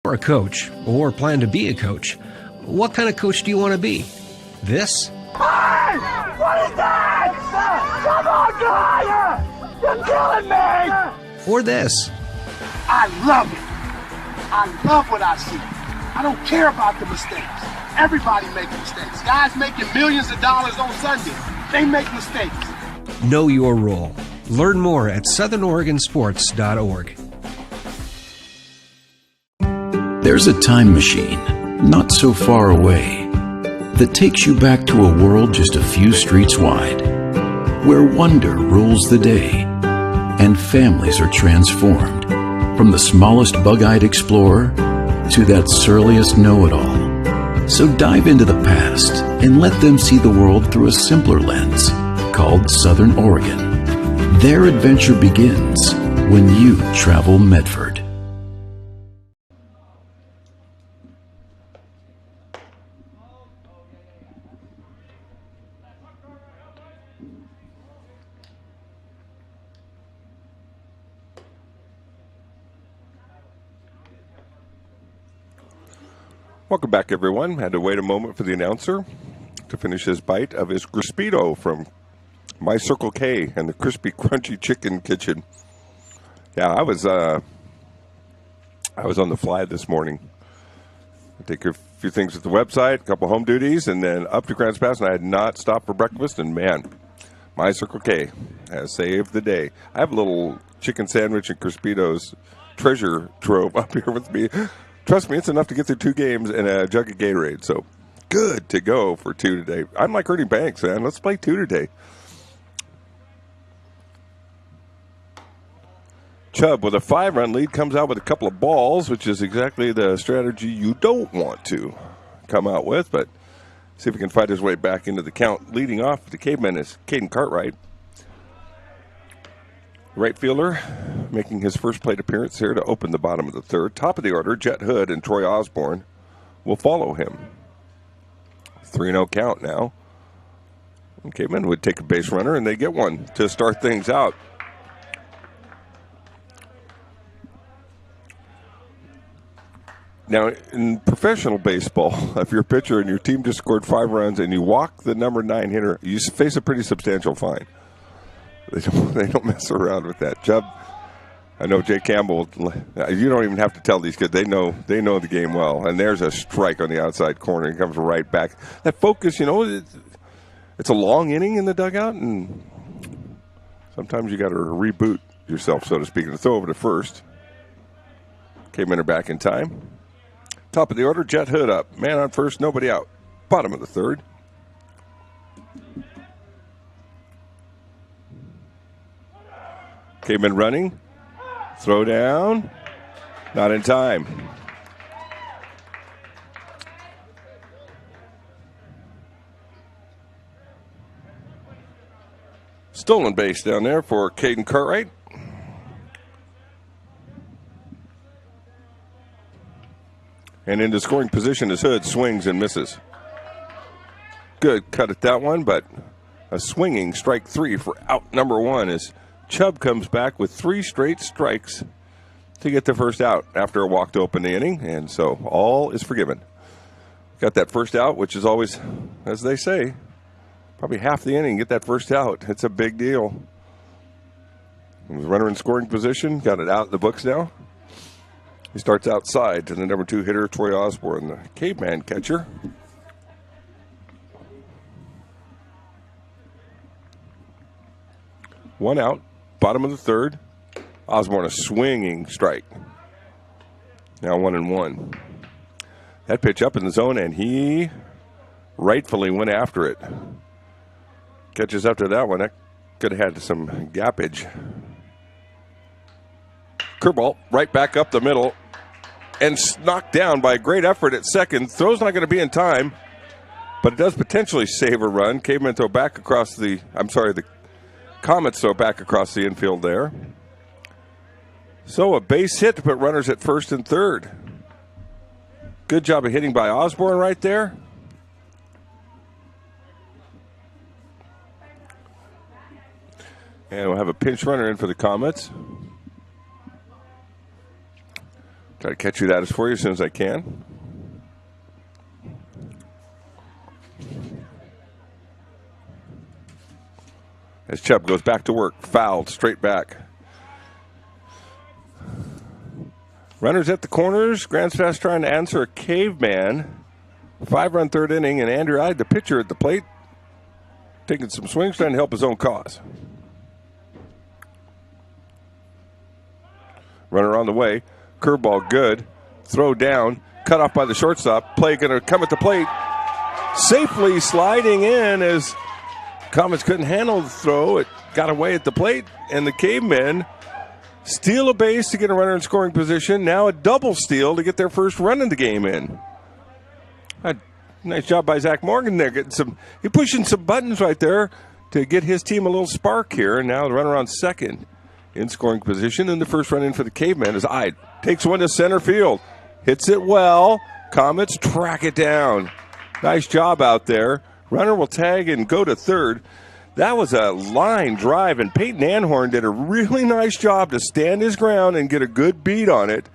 Or a coach, or plan to be a coach. What kind of coach do you want to be? This? Hey! What is that? Come on, guy! You're killing me! Or this? I love it. I love what I see. I don't care about the mistakes. Everybody makes mistakes. Guys making millions of dollars on Sunday, they make mistakes. Know your role. Learn more at southernoregonsports.org. There's a time machine, not so far away, that takes you back to a world just a few streets wide, where wonder rules the day, and families are transformed, from the smallest bug-eyed explorer to that surliest know-it-all. So dive into the past and let them see the world through a simpler lens, called Southern Oregon. Their adventure begins when you travel Medford. Welcome back, everyone. Had to wait a moment for the announcer to finish his bite of his Crispito from My Circle K and the Crispy Crunchy Chicken Kitchen. Yeah, I was on the fly this morning. I take a few things at the website, a couple home duties, and then up to Grants Pass, and I had not stopped for breakfast, and man, My Circle K has saved the day. I have a little chicken sandwich and Crispitos treasure trove up here with me. Trust me, it's enough to get through 2 games and a jug of Gatorade. So good to go for 2 today. I'm like Ernie Banks, man. Let's play 2 today. Chubb with a 5-run lead comes out with a couple of balls, which is exactly the strategy you don't want to come out with. But see if he can fight his way back into the count. Leading off the Cavemen is Caden Cartwright. Right fielder making his first plate appearance here to open the bottom of the third. Top of the order, Jet Hood and Troy Osborne will follow him. 3-0 count now. And Cavemen would take a base runner, and they get one to start things out. Now, in professional baseball, if you're a pitcher and your team just scored 5 runs and you walk the number 9 hitter, you face a pretty substantial fine. They don't mess around with that. Chubb, I know Jay Campbell, you don't even have to tell these kids. They know the game well. And there's a strike on the outside corner. He comes right back. That focus, it's a long inning in the dugout, and sometimes you got to reboot yourself, so to speak, and throw over to first. Cavemen are back in time. Top of the order, Jet Hood up. Man on first, nobody out. Bottom of the third. Cavemen running. Throw down. Not in time. Stolen base down there for Caden Cartwright. And into scoring position is Hood. Swings and misses. Good cut at that one, but a swinging strike 3 for out number 1 as Chubb comes back with 3 straight strikes to get the first out after a walk to open the inning, and so all is forgiven. Got that first out, which is always, as they say, probably half the inning, get that first out. It's a big deal. Runner in scoring position, got it out in the books now. He starts outside to the number 2 hitter, Troy Osborne, the caveman catcher. One out, bottom of the third. Osborne a swinging strike. Now 1-1. That pitch up in the zone, and he rightfully went after it. Catches up to that one. That could have had some gappage. Curveball right back up the middle and knocked down by a great effort at second. Throw's not going to be in time, but it does potentially save a run. Cavemen throw back across the Comets throw back across the infield there. So a base hit to put runners at first and third. Good job of hitting by Osborne right there. And we'll have a pinch runner in for the Comets. Try to catch you that for you as soon as I can. As Chubb goes back to work, fouled straight back. Runners at the corners. Grants Pass trying to answer a caveman. 5-run third inning, and Andrew Ide, the pitcher at the plate, taking some swings, trying to help his own cause. Runner on the way. Curveball good. Throw down. Cut off by the shortstop. Play going to come at the plate. Safely sliding in as Comets couldn't handle the throw. It got away at the plate, and the cavemen steal a base to get a runner in scoring position. Now a double steal to get their first run in the game in. Nice job by Zach Morgan there. He's pushing some buttons right there to get his team a little spark here. And now the runner on second in scoring position. And the first run in for the caveman is Ide. Takes one to center field. Hits it well. Comets track it down. Nice job out there. Runner will tag and go to third. That was a line drive, and Peyton Anhorn did a really nice job to stand his ground and get a good beat on it.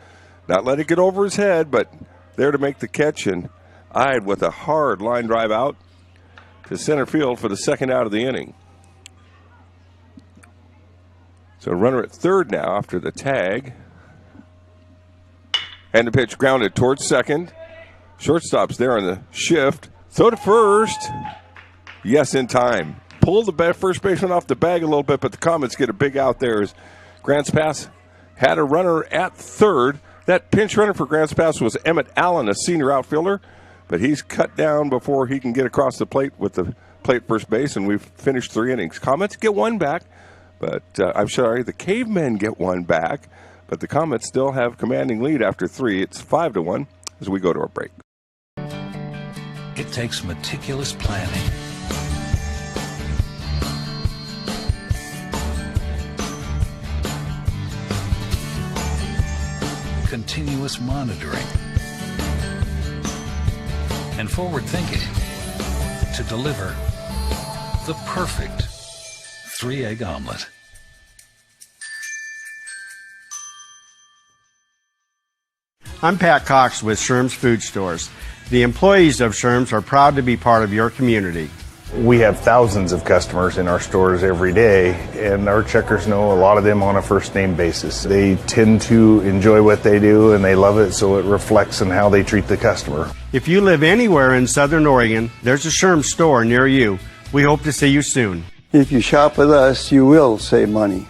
Not let it get over his head, but there to make the catch, and Ide with a hard line drive out to center field for the second out of the inning. So runner at third now after the tag. And the pitch grounded towards second. Shortstop's there on the shift. Throw to first. Yes, in time. Pull the first baseman off the bag a little bit, but the Comets get a big out there as Grants Pass had a runner at third. That pinch runner for Grants Pass was Emmett Allen, a senior outfielder, but he's cut down before he can get across the plate with the plate first base, and we've finished 3 innings. Comets get one back, but I'm sorry, the Cavemen get one back, but the Comets still have commanding lead after 3. It's 5-1 as we go to our break. It takes meticulous planning, continuous monitoring, and forward thinking to deliver the perfect 3-egg omelet. I'm Pat Cox with Sherm's Food Stores. The employees of Sherm's are proud to be part of your community. We have thousands of customers in our stores every day, and our checkers know a lot of them on a first-name basis. They tend to enjoy what they do, and they love it, so it reflects in how they treat the customer. If you live anywhere in Southern Oregon, there's a Sherm's store near you. We hope to see you soon. If you shop with us, you will save money.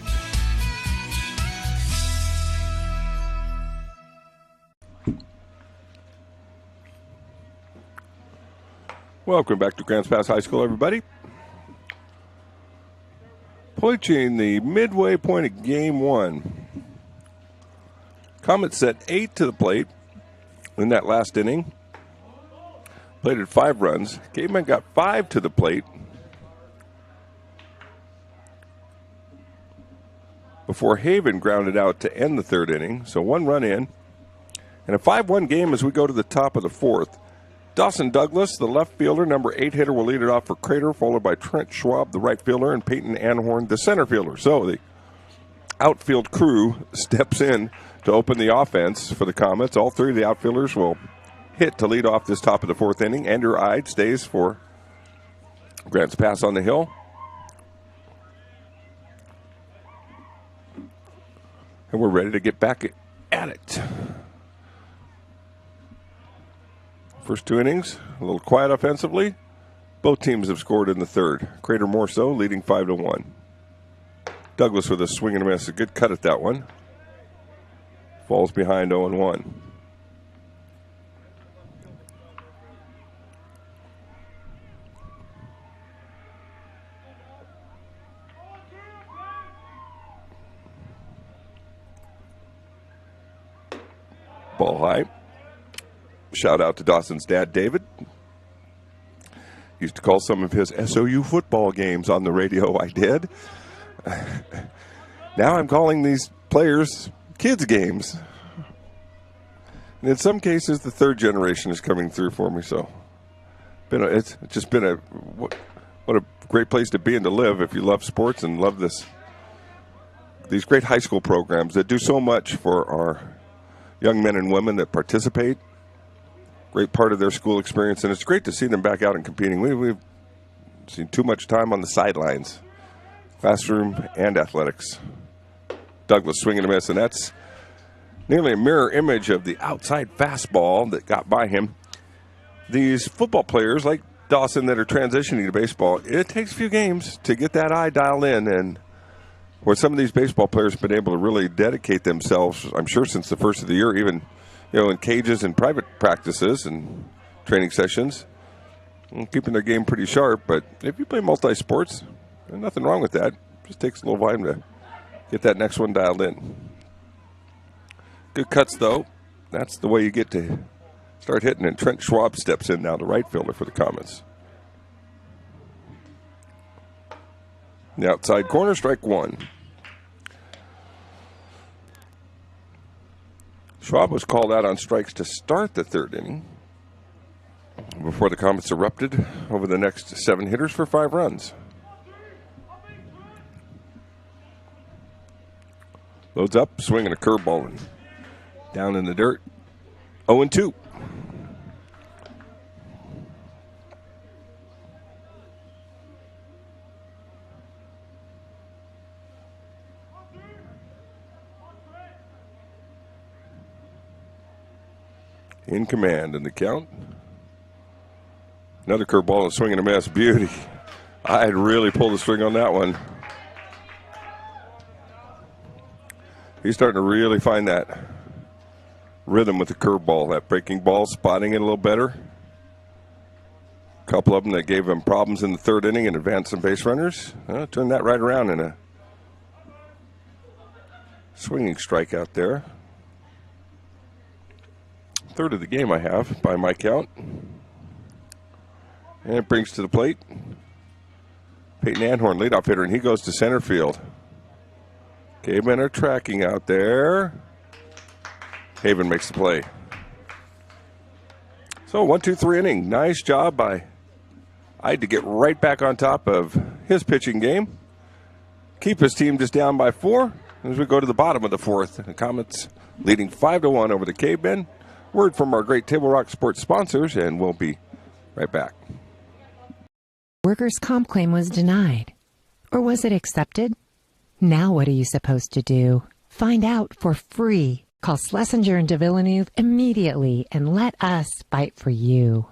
Welcome back to Grants Pass High School, everybody. Approaching the midway point of Game 1. Comets set 8 to the plate in that last inning. Plated 5 runs. Cavemen got 5 to the plate before Haven grounded out to end the third inning. So 1 run in. And a 5-1 game as we go to the top of the fourth. Dawson Douglas, the left fielder, number 8 hitter, will lead it off for Crater, followed by Trent Schwab, the right fielder, and Peyton Anhorn, the center fielder. So the outfield crew steps in to open the offense for the Comets. All 3 of the outfielders will hit to lead off this top of the fourth inning. Andrew Ide stays for Grants Pass on the hill. And we're ready to get back at it. First 2 innings, a little quiet offensively. Both teams have scored in the third. Crater more so, leading 5-1. Douglas with a swing and a miss. A good cut at that one. Falls behind 0-1. Ball high. Shout out to Dawson's dad, David. Used to call some of his SOU football games on the radio. I did. Now I'm calling these players kids' games. And in some cases, the third generation is coming through for me. So it's just been what a great place to be and to live if you love sports and love these great high school programs that do so much for our young men and women that participate. Great part of their school experience, and it's great to see them back out and competing. We've seen too much time on the sidelines, classroom and athletics. Douglas swinging a miss, and that's nearly a mirror image of the outside fastball that got by him. These football players like Dawson that are transitioning to baseball, it takes a few games to get that eye dialed in, and where some of these baseball players have been able to really dedicate themselves, I'm sure since the first of the year, even in cages and private practices and training sessions, keeping their game pretty sharp. But if you play multi-sports, there's nothing wrong with that. Just takes a little time to get that next one dialed in. Good cuts, though. That's the way you get to start hitting. And Trent Schwab steps in now, the right fielder for the Comets. The outside corner, strike 1. Schwab was called out on strikes to start the third inning before the Comets erupted over the next 7 hitters for 5 runs. Loads up, swinging a curveball and down in the dirt. 0-2. In command in the count. Another curveball and swing and a miss. Beauty. I had really pulled the string on that one. He's starting to really find that rhythm with the curveball, that breaking ball, spotting it a little better. A couple of them that gave him problems in the third inning and advanced some base runners. Turned that right around in a swinging strikeout there. Third of the game I have, by my count. And it brings to the plate Peyton Anhorn, leadoff hitter, and he goes to center field. Cavemen are tracking out there. Haven makes the play. So 1-2-3 inning. Nice job by Ide to get right back on top of his pitching game. Keep his team just down by 4 as we go to the bottom of the fourth. The Comets leading 5-1 over the Cavemen. word from our great Table Rock Sports sponsors, and we'll be right back. Workers' comp claim was denied. Or was it accepted? Now what are you supposed to do? Find out for free. Call Schlesinger and de Villeneuve immediately and let us fight for you.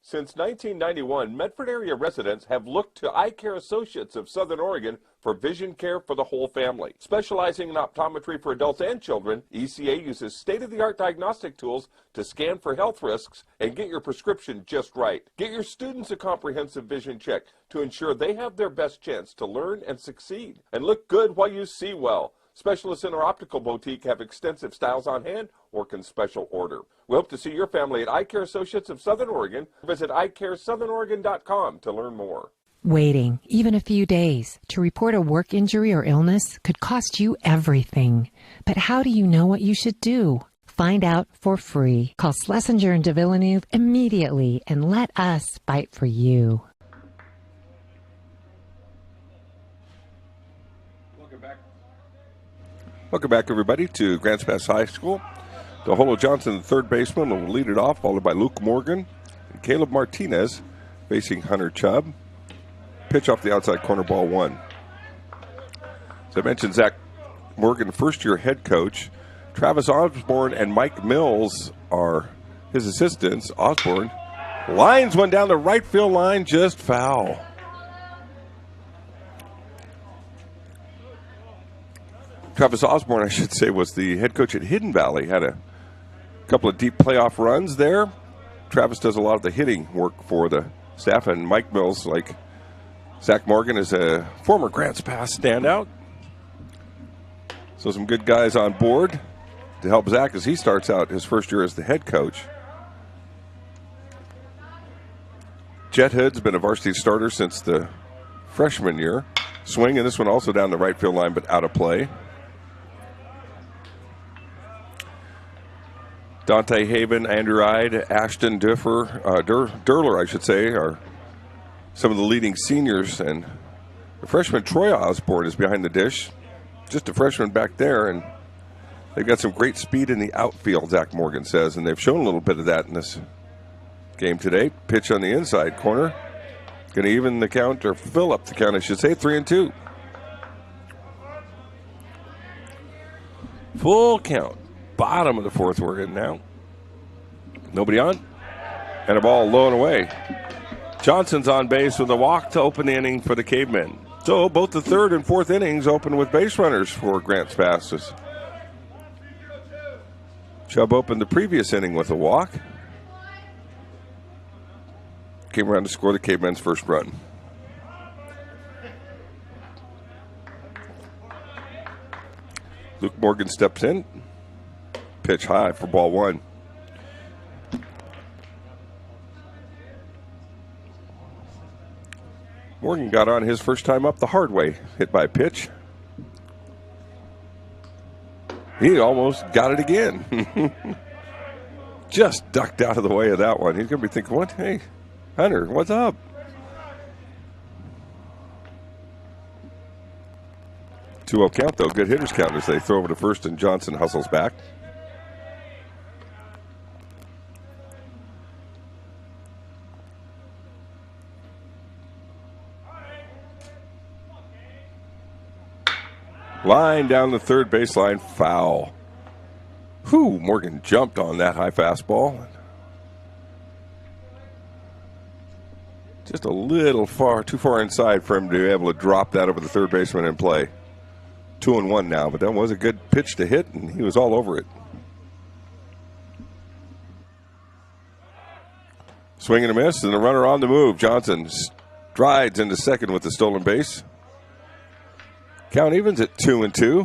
Since 1991, Medford area residents have looked to Eye Care Associates of Southern Oregon for vision care for the whole family. Specializing in optometry for adults and children, ECA uses state-of-the-art diagnostic tools to scan for health risks and get your prescription just right. Get your students a comprehensive vision check to ensure they have their best chance to learn and succeed. And look good while you see well. Specialists in our optical boutique have extensive styles on hand or can special order. We hope to see your family at Eye Care Associates of Southern Oregon. Visit eyecaresouthern.com to learn more. Waiting, even a few days, to report a work injury or illness could cost you everything. But how do you know what you should do? Find out for free. Call Schlesinger and de Villeneuve immediately and let us fight for you. Welcome back, everybody, to Grants Pass High School. DeHolo Johnson, the third baseman, will lead it off, followed by Luke Morgan and Caleb Martinez facing Hunter Chubb. Pitch off the outside corner, ball one. As I mentioned, Zach Morgan, first-year head coach. Travis Osborne and Mike Mills are his assistants. Osborne lines one down the right field line, just foul. Travis Osborne, I should say, was the head coach at Hidden Valley. Had a couple of deep playoff runs there. Travis does a lot of the hitting work for the staff, and Mike Mills, like Zach Morgan, is a former Grants Pass standout. So some good guys on board to help Zach as he starts out his first year as the head coach. Jet Hood's been a varsity starter since the freshman year. Swing, and this one also down the right field line, but out of play. Dante Haven, Andrew Ide, Ashton Durler, I should say, are some of the leading seniors. And the freshman Troy Osborne is behind the dish. Just a freshman back there, and they've got some great speed in the outfield, Zach Morgan says, and they've shown a little bit of that in this game today. Pitch on the inside corner. Going to even the count, or fill up the count, I should say, 3-2. Full count. Bottom of the fourth we're in now. Nobody on. And a ball low and away. Johnson's on base with a walk to open the inning for the Cavemen. So both the third and fourth innings open with base runners for Grants Pass. Chubb opened the previous inning with a walk. Came around to score the Cavemen's first run. Luke Morgan steps in. Pitch high for ball one. Morgan got on his first time up the hard way. Hit by pitch. He almost got it again. Just ducked out of the way of that one. He's going to be thinking, what? Hey, Hunter, what's up? Two-0 count, though. Good hitters count as they throw over to first, and Johnson hustles back. Line down the third baseline, foul. Whew, Morgan jumped on that high fastball. Just a little too far inside for him to be able to drop that over the third baseman and play. 2-1 now, but that was a good pitch to hit, and he was all over it. Swing and a miss, and the runner on the move. Johnson strides into second with the stolen base. Count evens at 2-2.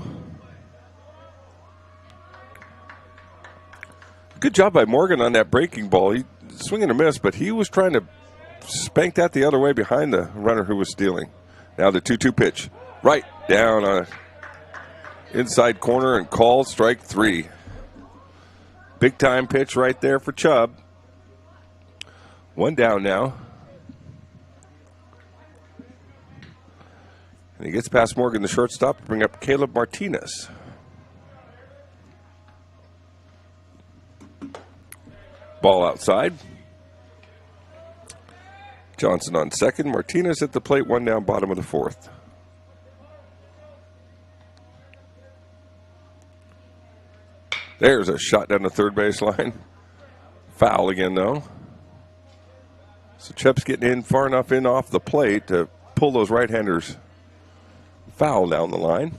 Good job by Morgan on that breaking ball. He swing and a miss, but he was trying to spank that the other way behind the runner who was stealing. Now the 2-2 pitch. Right down on inside corner and called strike three. Big time pitch right there for Chubb. One down now. And he gets past Morgan, the shortstop, to bring up Caleb Martinez. Ball outside. Johnson on second. Martinez at the plate, one down, bottom of the fourth. There's a shot down the third base line. Foul again, though. So Chubb's getting in far enough in off the plate to pull those right-handers foul down the line.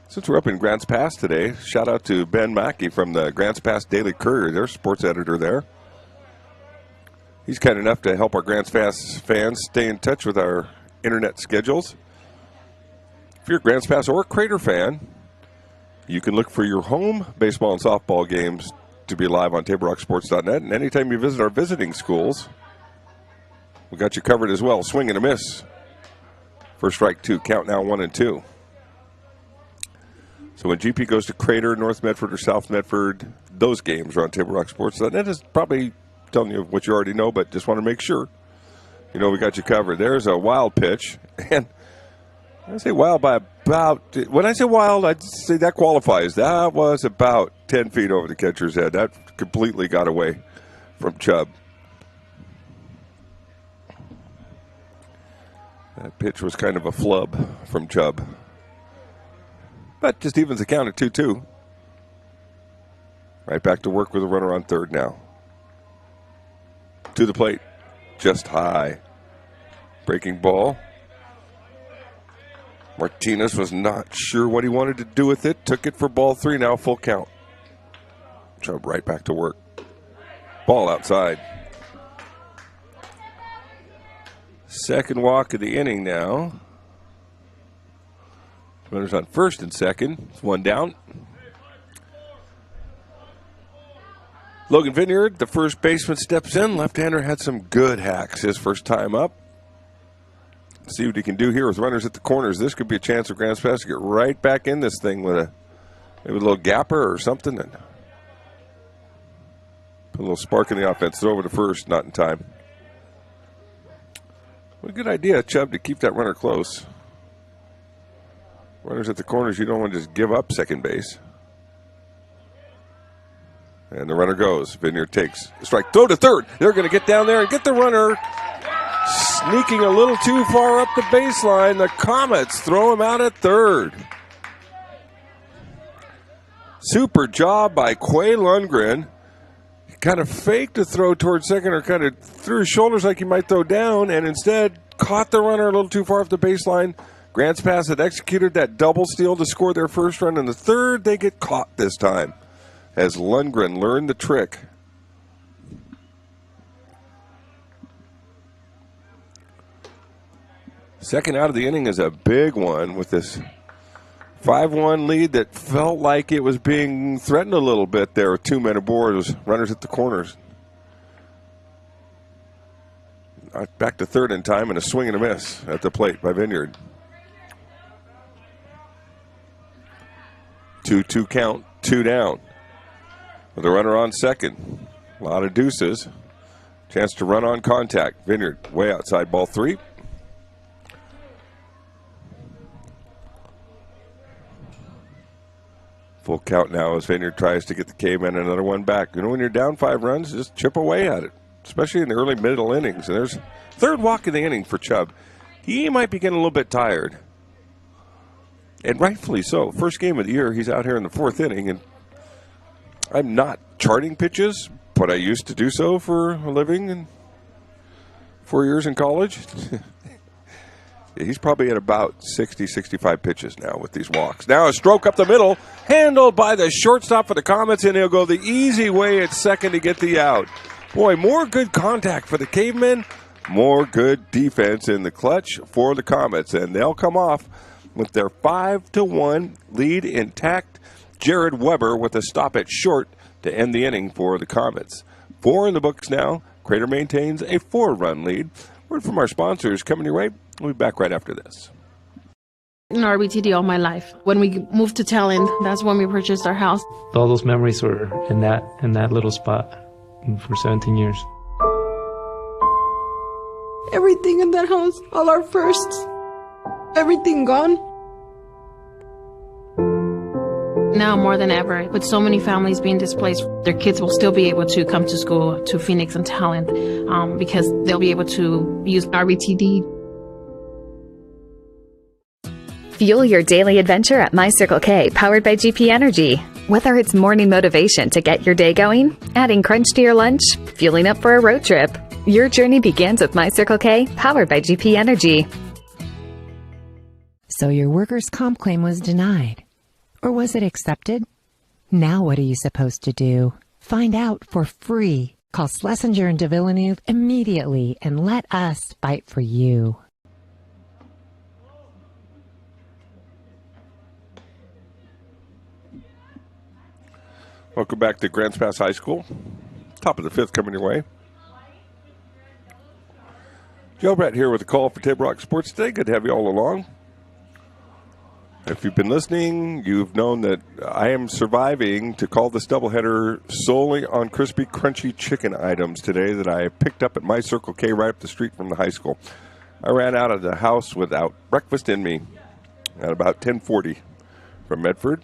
Since we're up in Grants Pass today, shout out to Ben Mackey from the Grants Pass Daily Courier, their sports editor there. He's kind enough to help our Grants Pass fans stay in touch with our internet schedules. If you're a Grants Pass or Crater fan, you can look for your home baseball and softball games to be live on TableRockSports.net. And anytime you visit our visiting schools, we got you covered as well. Swing and a miss. First strike two. Count now 1-2. So when GP goes to Crater, North Medford, or South Medford, those games are on TableRockSports.net. Is probably telling you what you already know, but just want to make sure. You know we got you covered. There's a wild pitch. And I say wild by about, when I say wild, I'd say that qualifies. That was about 10 feet over the catcher's head. That completely got away from Chubb. That pitch was kind of a flub from Chubb. But just evens the count at 2-2. Right back to work with a runner on third now. To the plate. Just high. Breaking ball. Martinez was not sure what he wanted to do with it. Took it for ball three, now full count. Chubb right back to work. Ball outside. Second walk of the inning now. Runners on first and second. It's one down. Logan Vineyard, the first baseman, steps in. Left-hander had some good hacks his first time up. See what he can do here with runners at the corners. This could be a chance for Grants Pass to get right back in this thing with maybe a little gapper or something. And put a little spark in the offense. Throw over to first, not in time. What a good idea, Chubb, to keep that runner close. Runners at the corners, you don't want to just give up second base. And the runner goes. Vineyard takes a strike. Throw to third. They're going to get down there and get the runner. Sneaking a little too far up the baseline. The Comets throw him out at third. Super job by Quay Lundgren. He kind of faked a throw towards second, or kind of threw his shoulders like he might throw down, and instead caught the runner a little too far off the baseline. Grants Pass had executed that double steal to score their first run. In the third, they get caught this time as Lundgren learned the trick. Second out of the inning is a big one with this 5-1 lead that felt like it was being threatened a little bit there with 2 men aboard. It was runners at the corners. Back to third in time, and a swing and a miss at the plate by Vineyard. 2-2 count, 2 down. With a runner on second. A lot of deuces. Chance to run on contact. Vineyard way outside, ball 3. Full count now as Vineyard tries to get the Caveman another one back. You know, when you're down 5 runs, just chip away at it, especially in the early middle innings. And there's third walk of the inning for Chubb. He might be getting a little bit tired, and rightfully so. First game of the year, he's out here in the 4th inning, and I'm not charting pitches, but I used to do so for a living and 4 years in college. He's probably at about 60, 65 pitches now with these walks. Now a stroke up the middle, handled by the shortstop for the Comets, and he'll go the easy way at second to get the out. Boy, more good contact for the Cavemen, more good defense in the clutch for the Comets, and they'll come off with their 5-1 lead intact. Jared Weber with a stop at short to end the inning for the Comets. 4 in the books now. Crater maintains a 4-run lead. Word from our sponsors coming your way. We'll be back right after this. In RBTD all my life. When we moved to Talent, that's when we purchased our house. All those memories were in that little spot for 17 years. Everything in that house, all our firsts, everything gone. Now more than ever, with so many families being displaced, their kids will still be able to come to school to Phoenix and Talent because they'll be able to use RBTD. Fuel your daily adventure at My Circle K, powered by GP Energy. Whether it's morning motivation to get your day going, adding crunch to your lunch, fueling up for a road trip, your journey begins with My Circle K, powered by GP Energy. So your workers' comp claim was denied. Or was it accepted? Now what are you supposed to do? Find out for free. Call Schlesinger and de Villeneuve immediately and let us fight for you. Welcome back to Grants Pass High School. Top of the fifth coming your way. Joe Brett here with a call for Table Rock Sports today. Good to have you all along. If you've been listening, you've known that I am surviving to call this doubleheader solely on crispy, crunchy chicken items today that I picked up at My Circle K right up the street from the high school. I ran out of the house without breakfast in me at about 10:40 from Medford.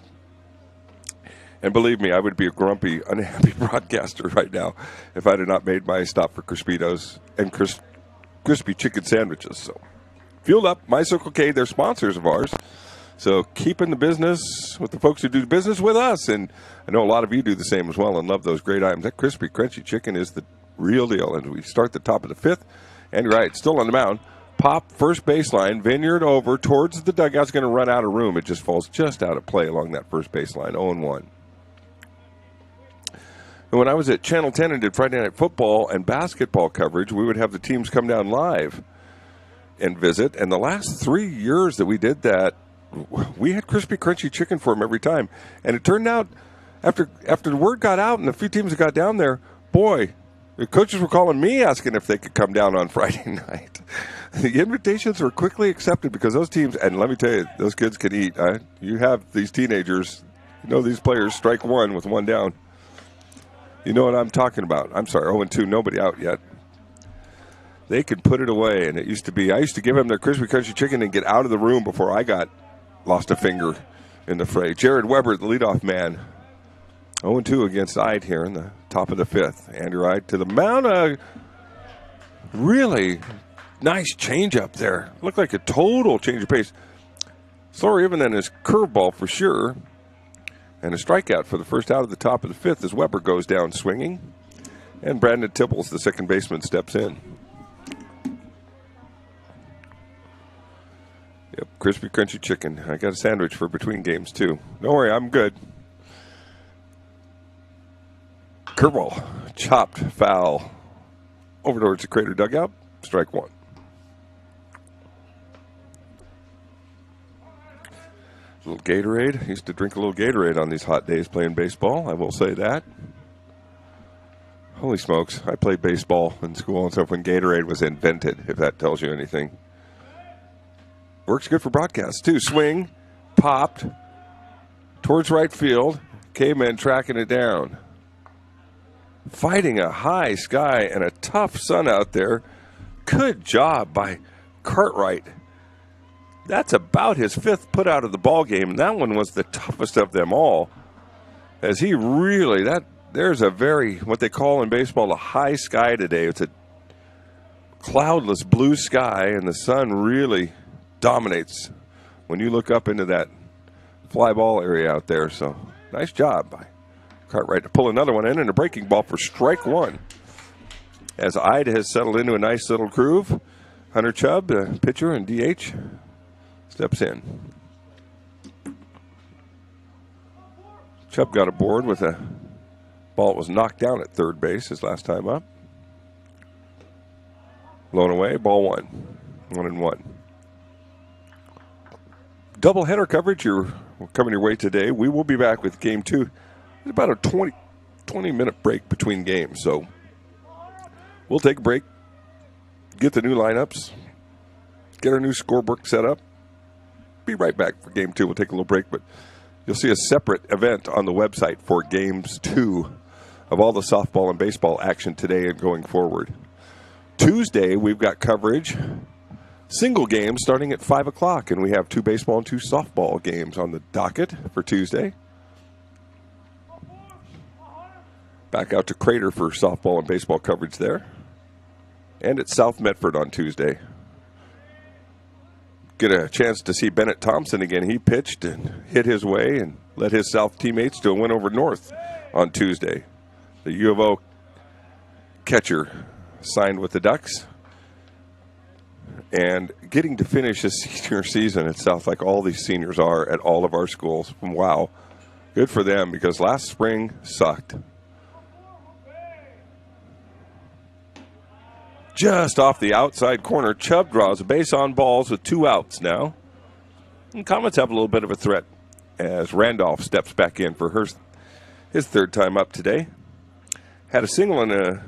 And believe me, I would be a grumpy, unhappy broadcaster right now if I had not made my stop for Crispitos and crispy chicken sandwiches. So, fueled up, My Circle K, they're sponsors of ours. So keeping the business with the folks who do business with us. And I know a lot of you do the same as well and love those great items. That crispy, crunchy chicken is the real deal. And we start the top of the fifth. And you're right, still on the mound. Pop, first baseline, Vineyard over towards the dugout's going to run out of room. It just falls just out of play along that first baseline, 0-1. And when I was at Channel 10 and did Friday Night Football and basketball coverage, we would have the teams come down live and visit. And the last 3 years that we did that, we had crispy, crunchy chicken for them every time. And it turned out, after the word got out and a few teams that got down there, boy, the coaches were calling me asking if they could come down on Friday night. The invitations were quickly accepted because those teams, and let me tell you, those kids can eat. You have these teenagers, you know these players strike one with one down. You know what I'm talking about. I'm sorry, 0-2, nobody out yet. They could put it away, and it used to be, I used to give them their crispy, crunchy chicken and get out of the room before I lost a finger in the fray. Jared Weber, the leadoff man, 0-2 against Ide here in the top of the fifth. Andrew Ide to the mound. Really nice changeup there. Looked like a total change of pace. Slower even than his curveball for sure. And a strikeout for the first out of the top of the fifth as Weber goes down swinging. And Brandon Tibbles, the second baseman, steps in. Yep, crispy, crunchy chicken. I got a sandwich for between games, too. Don't worry, I'm good. Curveball, chopped, foul. Over towards the Crater dugout, strike one. A little Gatorade. Used to drink a little Gatorade on these hot days playing baseball. I will say that. Holy smokes. I played baseball in school and stuff when Gatorade was invented, if that tells you anything. Works good for broadcasts, too. Swing, popped, towards right field. Caveman tracking it down. Fighting a high sky and a tough sun out there. Good job by Cartwright. That's about his fifth put out of the ball game. That one was the toughest of them all. As he really, there's a very, what they call in baseball, a high sky today. It's a cloudless blue sky, and the sun really dominates when you look up into that fly ball area out there. So nice job by Cartwright to pull another one in, and a breaking ball for strike one. As Ida has settled into a nice little groove, Hunter Chubb, the pitcher and DH, steps in. Chubb got aboard with a ball that was knocked down at third base his last time up. Blown away, ball one. 1-1. Doubleheader coverage coming your way today. We will be back with game two. It's about a 20-minute break between games. So we'll take a break, get the new lineups, get our new scorebook set up. Be right back for game two. We'll take a little break, but you'll see a separate event on the website for games two of all the softball and baseball action today and going forward. Tuesday, we've got coverage, single games starting at 5 o'clock, and we have 2 baseball and 2 softball games on the docket for Tuesday. Back out to Crater for softball and baseball coverage there. And at South Medford on Tuesday. Get a chance to see Bennett Thompson again. He pitched and hit his way and led his South teammates to a win over North on Tuesday. The U of O catcher signed with the Ducks. And getting to finish his senior season at South like all these seniors are at all of our schools. Wow. Good for them because last spring sucked. Just off the outside corner, Chubb draws a base on balls with 2 outs now. And Comets have a little bit of a threat as Randolph steps back in for his third time up today. Had a single and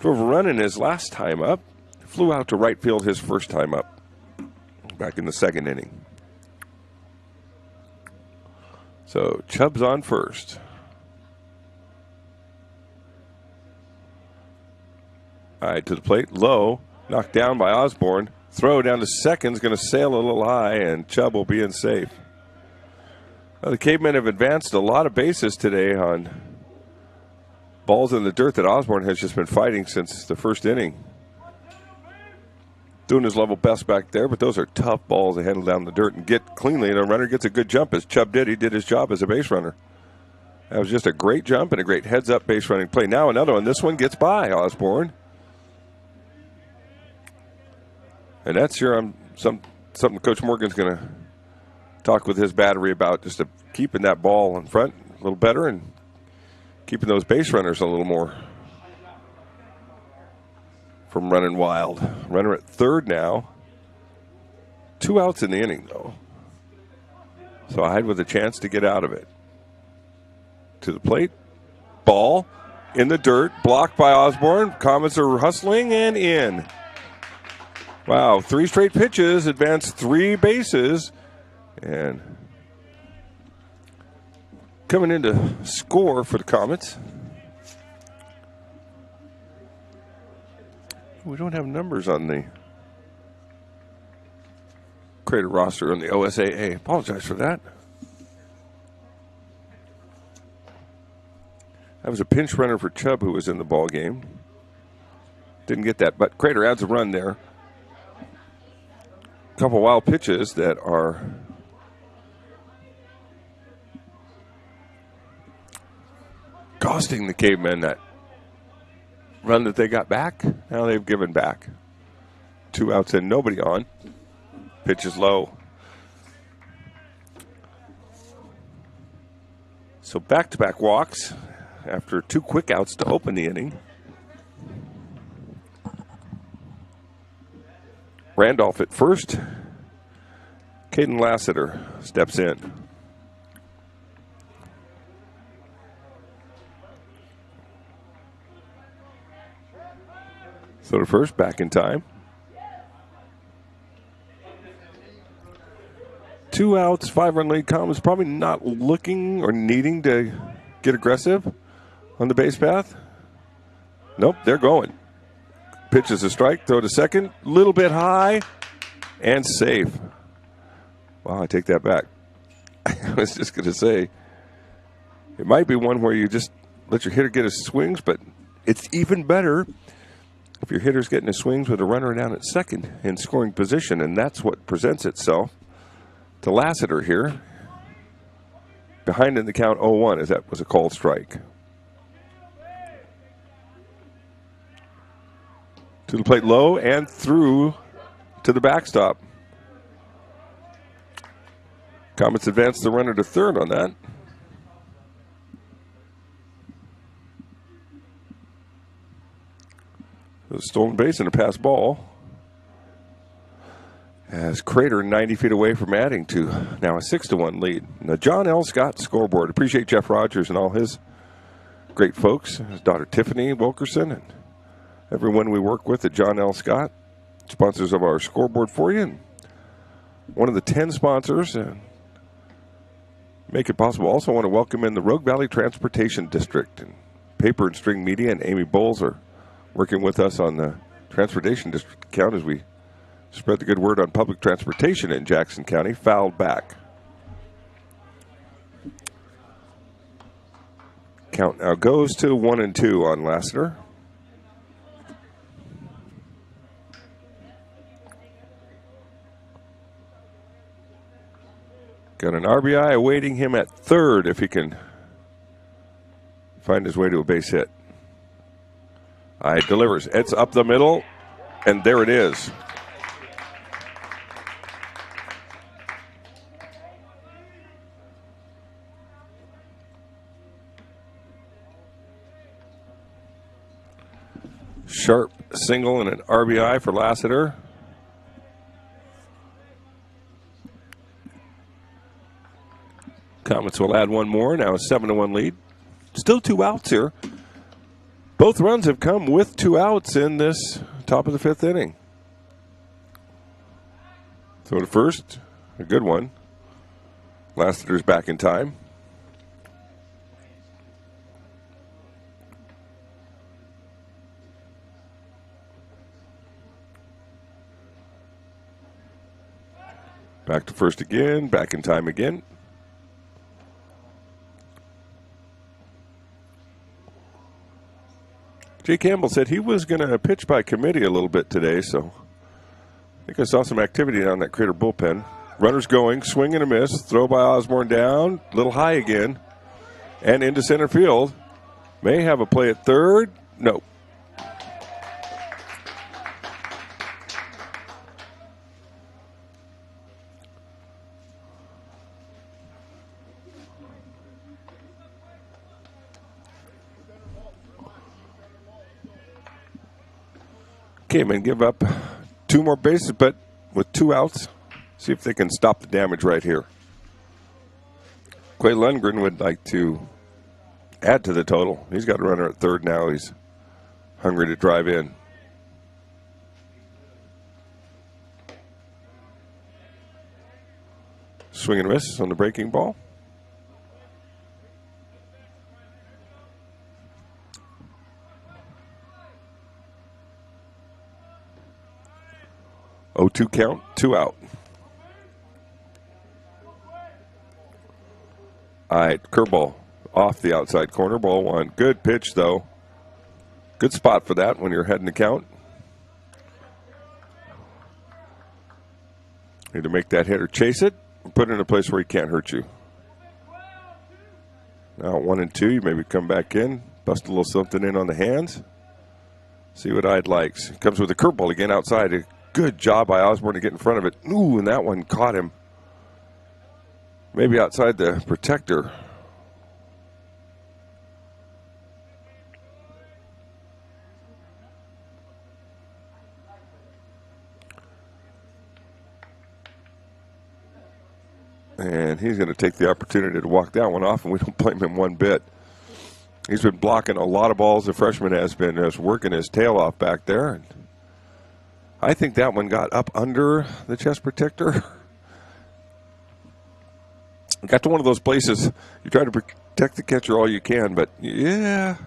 drove a run in his last time up. Flew out to right field his first time up back in the second inning. So Chubb's on first. All right, to the plate, low, knocked down by Osborne. Throw down to second's going to sail a little high, and Chubb will be in safe. The Cavemen have advanced a lot of bases today on balls in the dirt that Osborne has just been fighting since the first inning. Doing his level best back there, but those are tough balls to handle down the dirt and get cleanly, and a runner gets a good jump as Chubb did. He did his job as a base runner. That was just a great jump and a great heads-up base running play. Now another one. This one gets by Osborne. And that's here something Coach Morgan's going to talk with his battery about, just keeping that ball in front a little better and keeping those base runners a little more from running wild. Runner at third now. 2 outs in the inning, though. So Hyde with a chance to get out of it. To the plate. Ball in the dirt. Blocked by Osborne. Comets are hustling and in. Wow, 3 straight pitches, advanced 3 bases, and coming in to score for the Comets. We don't have numbers on the Crater roster on the OSAA. Apologize for that. That was a pinch runner for Chubb who was in the ball game. Didn't get that, but Crater adds a run there. Couple wild pitches that are costing the Cavemen that run that they got back. Now they've given back. 2 outs and nobody on. Pitch is low. So back-to-back walks after 2 quick outs to open the inning. Randolph at first. Caden Lassiter steps in. So to first, back in time. 2 outs, 5-run lead. Comets probably not looking or needing to get aggressive on the base path. Nope, they're going. Pitch is a strike, throw to second, little bit high, and safe. Wow, I take that back. I was just going to say, it might be one where you just let your hitter get his swings, but it's even better if your hitter's getting his swings with a runner down at second in scoring position, and that's what presents itself to Lassiter here. Behind in the count 0-1 as that was a called strike. To the plate low and through to the backstop. Comets advance the runner to third on that. A stolen base and a pass ball. As Crater 90 feet away from adding to now a 6-1 lead. Now John L. Scott scoreboard. Appreciate Jeff Rogers and all his great folks. His daughter Tiffany Wilkerson and everyone we work with at John L. Scott, sponsors of our scoreboard for you. And one of the 10 sponsors make it possible. Also want to welcome in the Rogue Valley Transportation District. And Paper and String Media and Amy Bowles are working with us on the Transportation District account as we spread the good word on public transportation in Jackson County. Fouled back. Count now goes to 1-2 on Lassiter. Got an RBI awaiting him at third if he can find his way to a base hit. Delivers. It's up the middle, and there it is. Sharp single and an RBI for Lassiter. Comets will add one more. Now a 7-1 lead. Still 2 outs here. Both runs have come with 2 outs in this top of the 5th inning. Throw to first. A good one. Lassiter's back in time. Back to first again. Back in time again. Jay Campbell said he was going to pitch by committee a little bit today, so I think I saw some activity down that Crater bullpen. Runners going, swing and a miss, throw by Osborne down, a little high again, and into center field. May have a play at third. No. Okay, man, give up 2 more bases, but with 2 outs, see if they can stop the damage right here. Quay Lundgren would like to add to the total. He's got a runner at third now. He's hungry to drive in. Swing and miss on the breaking ball. Oh, 2 count, 2 out. All right, curveball off the outside corner, ball 1. Good pitch, though. Good spot for that when you're heading to count. Either make that hit or chase it, or put it in a place where he can't hurt you. Now 1-2, you maybe come back in, bust a little something in on the hands. See what I'd likes. Comes with a curveball again outside. A good job by Osborne to get in front of it. Ooh, and that one caught him. Maybe outside the protector. And he's going to take the opportunity to walk that one off, and we don't blame him one bit. He's been blocking a lot of balls. The freshman has been working his tail off back there. And I think that one got up under the chest protector. Got to one of those places you try to protect the catcher all you can, but yeah,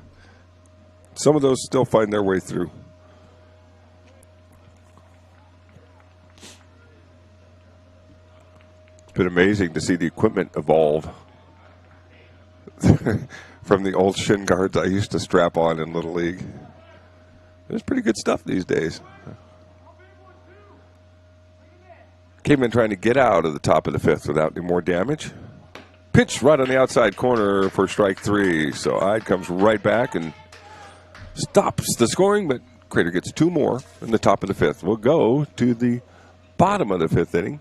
some of those still find their way through. It's been amazing to see the equipment evolve from the old shin guards I used to strap on in Little League. There's pretty good stuff these days. Came in trying to get out of the top of the 5th without any more damage. Pitch right on the outside corner for strike 3. So Ide comes right back and stops the scoring, but Crater gets 2 more in the top of the 5th. We'll go to the bottom of the 5th inning.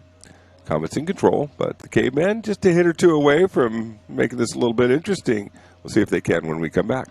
Comets in control, but the Cavemen just a hit or 2 away from making this a little bit interesting. We'll see if they can when we come back.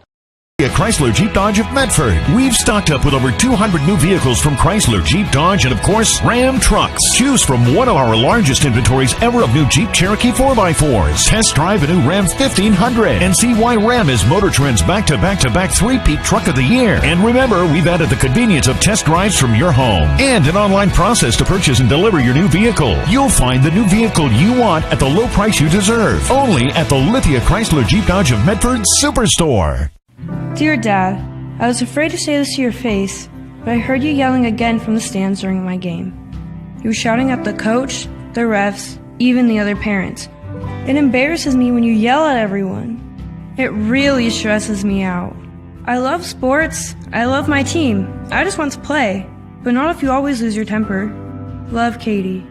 At Chrysler Jeep Dodge of Medford, we've stocked up with over 200 new vehicles from Chrysler, Jeep Dodge, and of course, Ram trucks. Choose from one of our largest inventories ever of new Jeep Cherokee 4x4s. Test drive a new Ram 1500 and see why Ram is Motor Trend's back-to-back-to-back 3-peat truck of the year. And remember, we've added the convenience of test drives from your home and an online process to purchase and deliver your new vehicle. You'll find the new vehicle you want at the low price you deserve. Only at the Lithia Chrysler Jeep Dodge of Medford Superstore. Dear Dad, I was afraid to say this to your face, but I heard you yelling again from the stands during my game. You were shouting at the coach, the refs, even the other parents. It embarrasses me when you yell at everyone. It really stresses me out. I love sports. I love my team. I just want to play, but not if you always lose your temper. Love, Katie.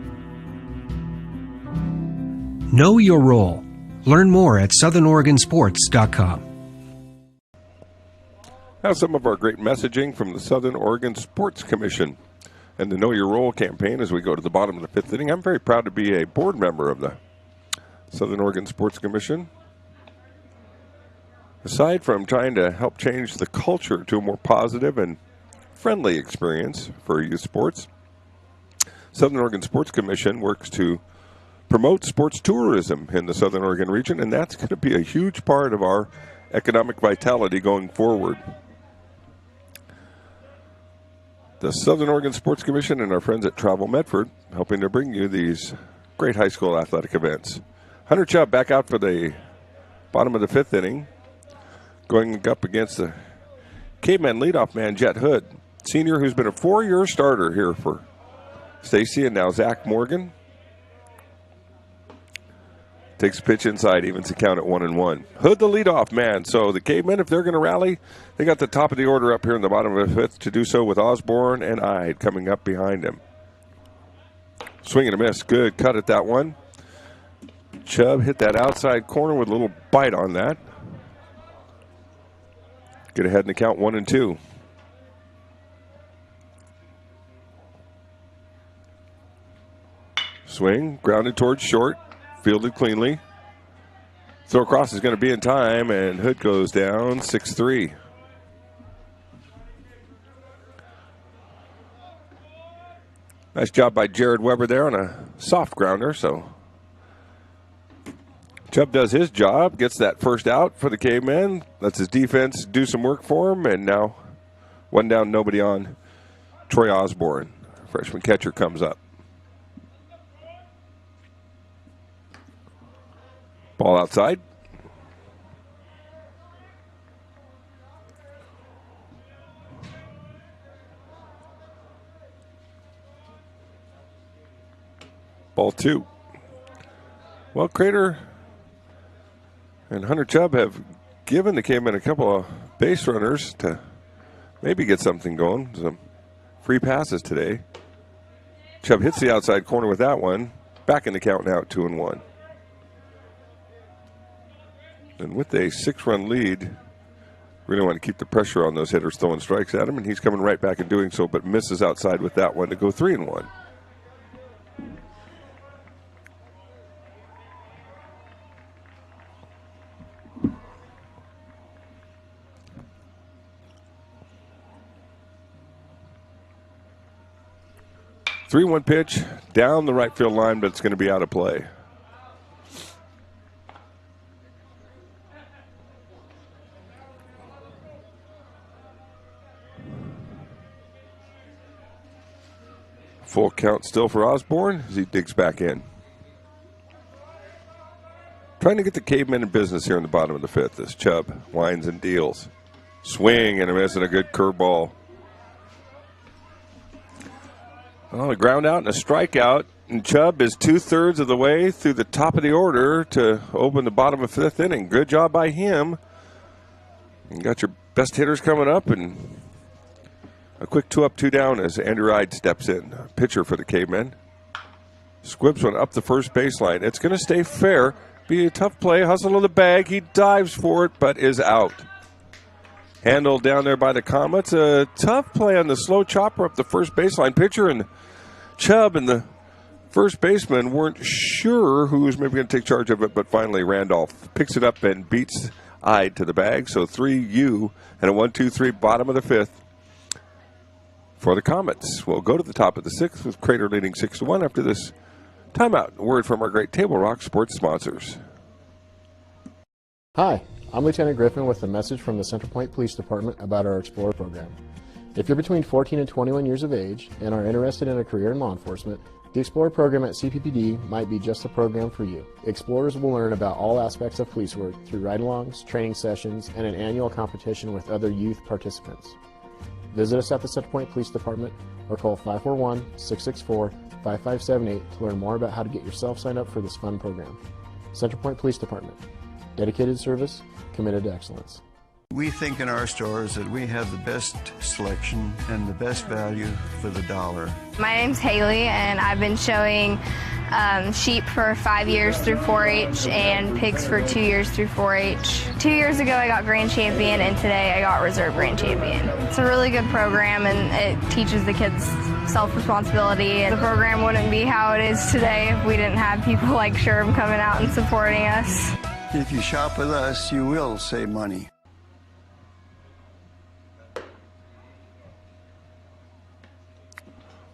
Know your role. Learn more at southernoregonsports.com. Now some of our great messaging from the Southern Oregon Sports Commission and the Know Your Role campaign as we go to the bottom of the fifth inning. I'm very proud to be a board member of the Southern Oregon Sports Commission. Aside from trying to help change the culture to a more positive and friendly experience for youth sports, Southern Oregon Sports Commission works to promote sports tourism in the Southern Oregon region, and that's going to be a huge part of our economic vitality going forward. The Southern Oregon Sports Commission and our friends at Travel Medford helping to bring you these great high school athletic events. Hunter Chubb back out for the bottom of the fifth inning, going up against the caveman leadoff man, Jet Hood, senior, who's been a 4-year starter here for Stacy and now Zach Morgan. Takes a pitch inside, evens the count at 1-1. Hood, the leadoff man. So the cavemen, if they're going to rally, they got the top of the order up here in the bottom of the fifth to do so with Osborne and Ide coming up behind him. Swing and a miss. Good cut at that one. Chubb hit that outside corner with a little bite on that. Get ahead in the count 1-2. Swing, grounded towards short, fielded cleanly. Throw across is going to be in time, and Hood goes down 6-3. Nice job by Jared Weber there on a soft grounder. So Chubb does his job, gets that first out for the Cavemen, lets his defense do some work for him, and now one down, nobody on. Troy Osborne, freshman catcher, comes up. Ball outside. Ball 2. Well, Crater and Hunter Chubb have given the Cavemen a couple of base runners to maybe get something going. Some free passes today. Chubb hits the outside corner with that one. Back in the count now at 2-1. And with a 6-run lead, really want to keep the pressure on those hitters throwing strikes at him, and he's coming right back and doing so, but misses outside with that one to go 3-1. Three-one pitch down the right field line, but it's going to be out of play. Full count still for Osborne as he digs back in. Trying to get the Cavemen in business here in the bottom of the fifth as Chubb winds and deals. Swing and a miss and a good curveball. Well, a ground out and a strikeout, and Chubb is 2/3 of the way through the top of the order to open the bottom of fifth inning. Good job by him. You got your best hitters coming up, and a quick 2-up, 2-down as Andrew Ide steps in. Pitcher for the Cavemen. Squibs one up the first baseline. It's going to stay fair. Be a tough play. Hustle of the bag. He dives for it, but is out. Handled down there by the Comets. A tough play on the slow chopper up the first baseline. Pitcher and Chubb and the first baseman weren't sure who was maybe going to take charge of it, but finally Randolph picks it up and beats Ide to the bag. So 3-U and a 1-2-3 bottom of the fifth for the Comets. We'll go to the top of the sixth with Crater leading 6-1 after this timeout. A word from our great Table Rock sports sponsors. Hi, I'm Lieutenant Griffin with a message from the Centerpoint Police Department about our Explorer program. If you're between 14 and 21 years of age and are interested in a career in law enforcement, the Explorer program at CPPD might be just the program for you. Explorers will learn about all aspects of police work through ride-alongs, training sessions, and an annual competition with other youth participants. Visit us at the Centerpoint Police Department or call 541-664-5578 to learn more about how to get yourself signed up for this fun program. Centerpoint Police Department. Dedicated service, committed to excellence. We think in our stores that we have the best selection and the best value for the dollar. My name's Haley, and I've been showing sheep for 5 years through 4-H and pigs for 2 years through 4-H. 2 years ago I got Grand Champion, and today I got Reserve Grand Champion. It's a really good program, and it teaches the kids self-responsibility. The program wouldn't be how it is today if we didn't have people like Sherm coming out and supporting us. If you shop with us, you will save money.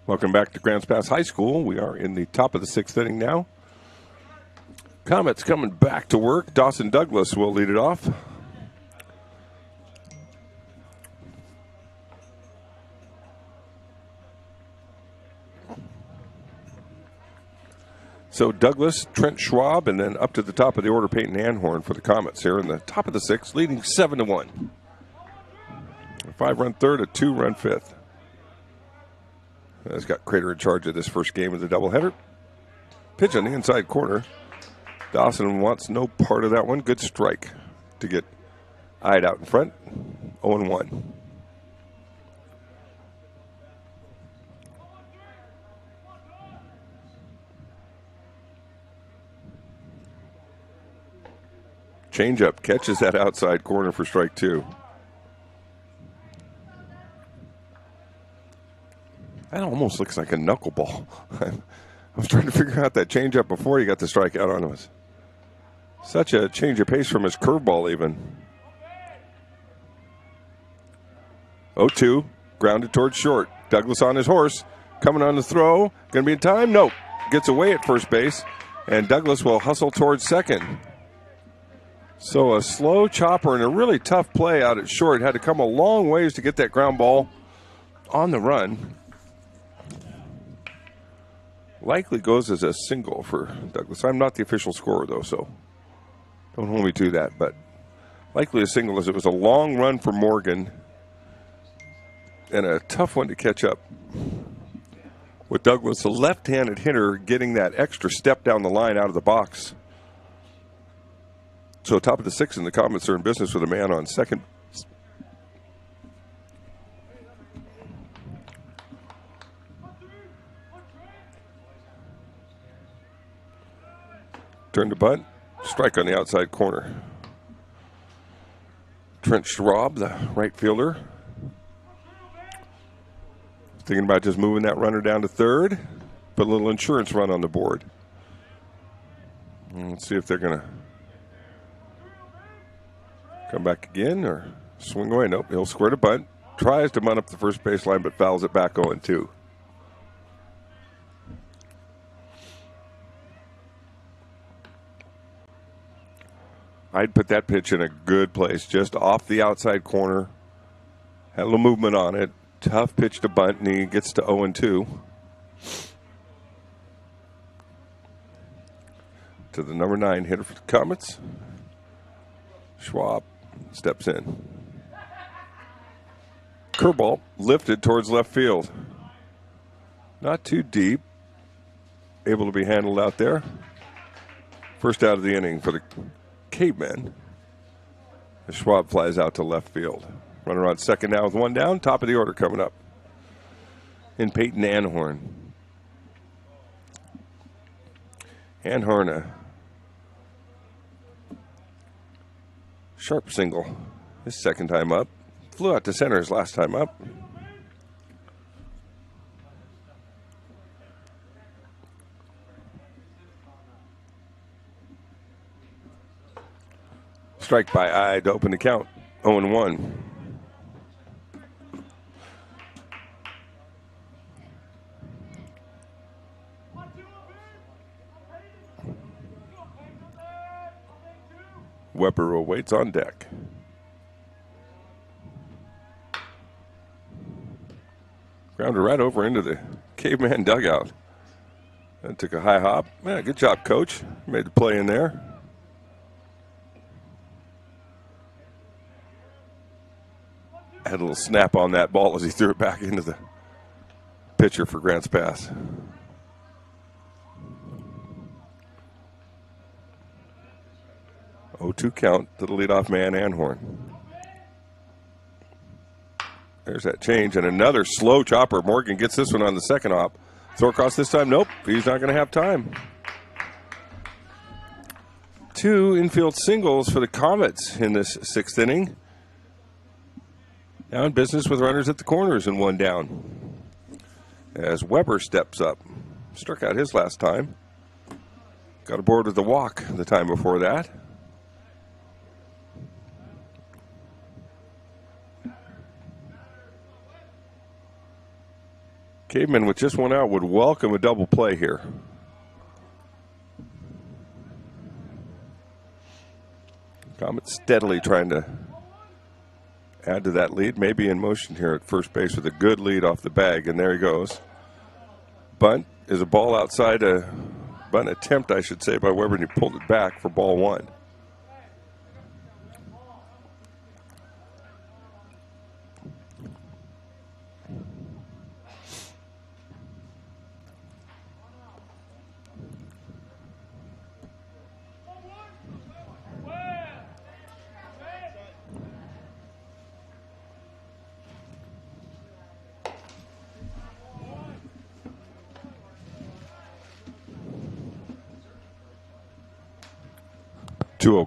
Welcome back to Grants Pass High School. We are in the top of the 6th inning now. Comets coming back to work. Dawson Douglas will lead it off. So Douglas, Trent Schwab, and then up to the top of the order, Peyton Anhorn for the Comets here in the top of the 6th, leading 7-1. A 5-run third, a 2-run fifth. Has got Crater in charge of this first game of the doubleheader. Pitch on the inside corner. Dawson wants no part of that one. Good strike to get eyed out in front. 0-1. Changeup catches that outside corner for strike 2. That almost looks like a knuckleball. I was trying to figure out that changeup before he got the strikeout on us. Such a change of pace from his curveball even. 0-2, grounded towards short. Douglas on his horse, coming on the throw. Going to be in time? Nope. Gets away at first base, and Douglas will hustle towards second. So a slow chopper and a really tough play out at short. Had to come a long ways to get that ground ball on the run. Likely goes as a single for Douglas. I'm not the official scorer, though, so don't hold me to that. But likely a single, as it was a long run for Morgan and a tough one to catch up with Douglas, a left-handed hitter, getting that extra step down the line out of the box. So top of the 6th, and the Comets are in business with a man on second. Turn to bunt. Strike on the outside corner. Trent Schwab, the right fielder. Thinking about just moving that runner down to third. Put a little insurance run on the board. Let's see if they're going to come back again or swing away. Nope, he'll square to bunt. Tries to bunt up the first baseline, but fouls it back 0-2. I'd put that pitch in a good place, just off the outside corner. Had a little movement on it. Tough pitch to bunt, and he gets to 0-2. To the number 9 hitter for the Comets. Schwab steps in. Curveball lifted towards left field. Not too deep. Able to be handled out there. First out of the inning for the Cavemen. Schwab flies out to left field. Runner on second now with one down. Top of the order coming up in Peyton Anhorn. Anhorn, a sharp single. His second time up. Flew out to center his last time up. Strike by eye to open the count. 0-1. Weber awaits on deck. Grounder right over into the Caveman dugout. And took a high hop. Yeah, good job, coach. Made the play in there. Had a little snap on that ball as he threw it back into the pitcher for Grants Pass. 0-2 count to the leadoff man, Anhorn. There's that change, and another slow chopper. Morgan gets this one on the second hop. Throw across this time. Nope, he's not going to have time. 2 infield singles for the Comets in this 6th inning. Now in business with runners at the corners and 1 down. As Weber steps up. Struck out his last time. Got aboard with the walk the time before that. Caveman with just 1 out would welcome a double play here. Comet steadily trying to add to that lead. Maybe in motion here at first base with a good lead off the bag, and there he goes. Bunt is a ball outside, a bunt attempt, I should say, by Weber, and he pulled it back for ball 1.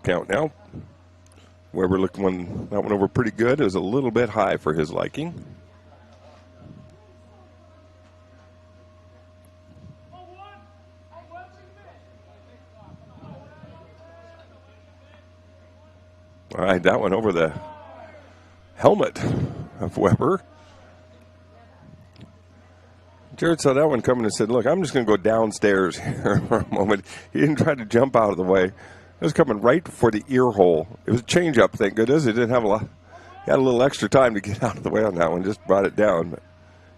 Count now. Weber looked that one over pretty good. It was a little bit high for his liking. All right, that one over the helmet of Weber. Jared saw that one coming and said, look, I'm just going to go downstairs here for a moment. He didn't try to jump out of the way. It was coming right for the ear hole. It was a changeup, thank goodness. He didn't have a lot. He had a little extra time to get out of the way on that one. Just brought it down.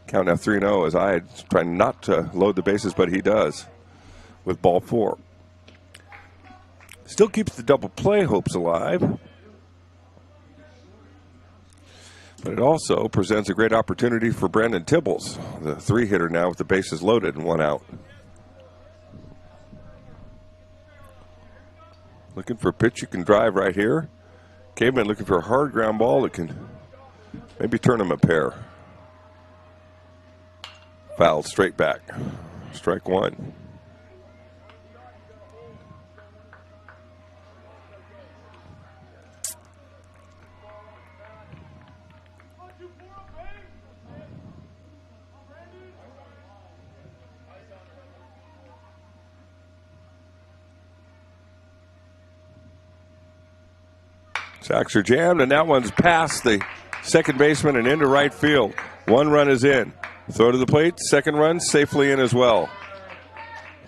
Count now 3-0 as I trying not to load the bases, but he does with ball 4. Still keeps the double play hopes alive. But it also presents a great opportunity for Brandon Tibbles, the 3-hitter now with the bases loaded and 1 out. Looking for a pitch you can drive right here. Caveman looking for a hard ground ball that can maybe turn him a pair. Fouled straight back. Strike 1. Sacks are jammed, and that one's past the second baseman and into right field. 1 run is in. Throw to the plate, second run safely in as well.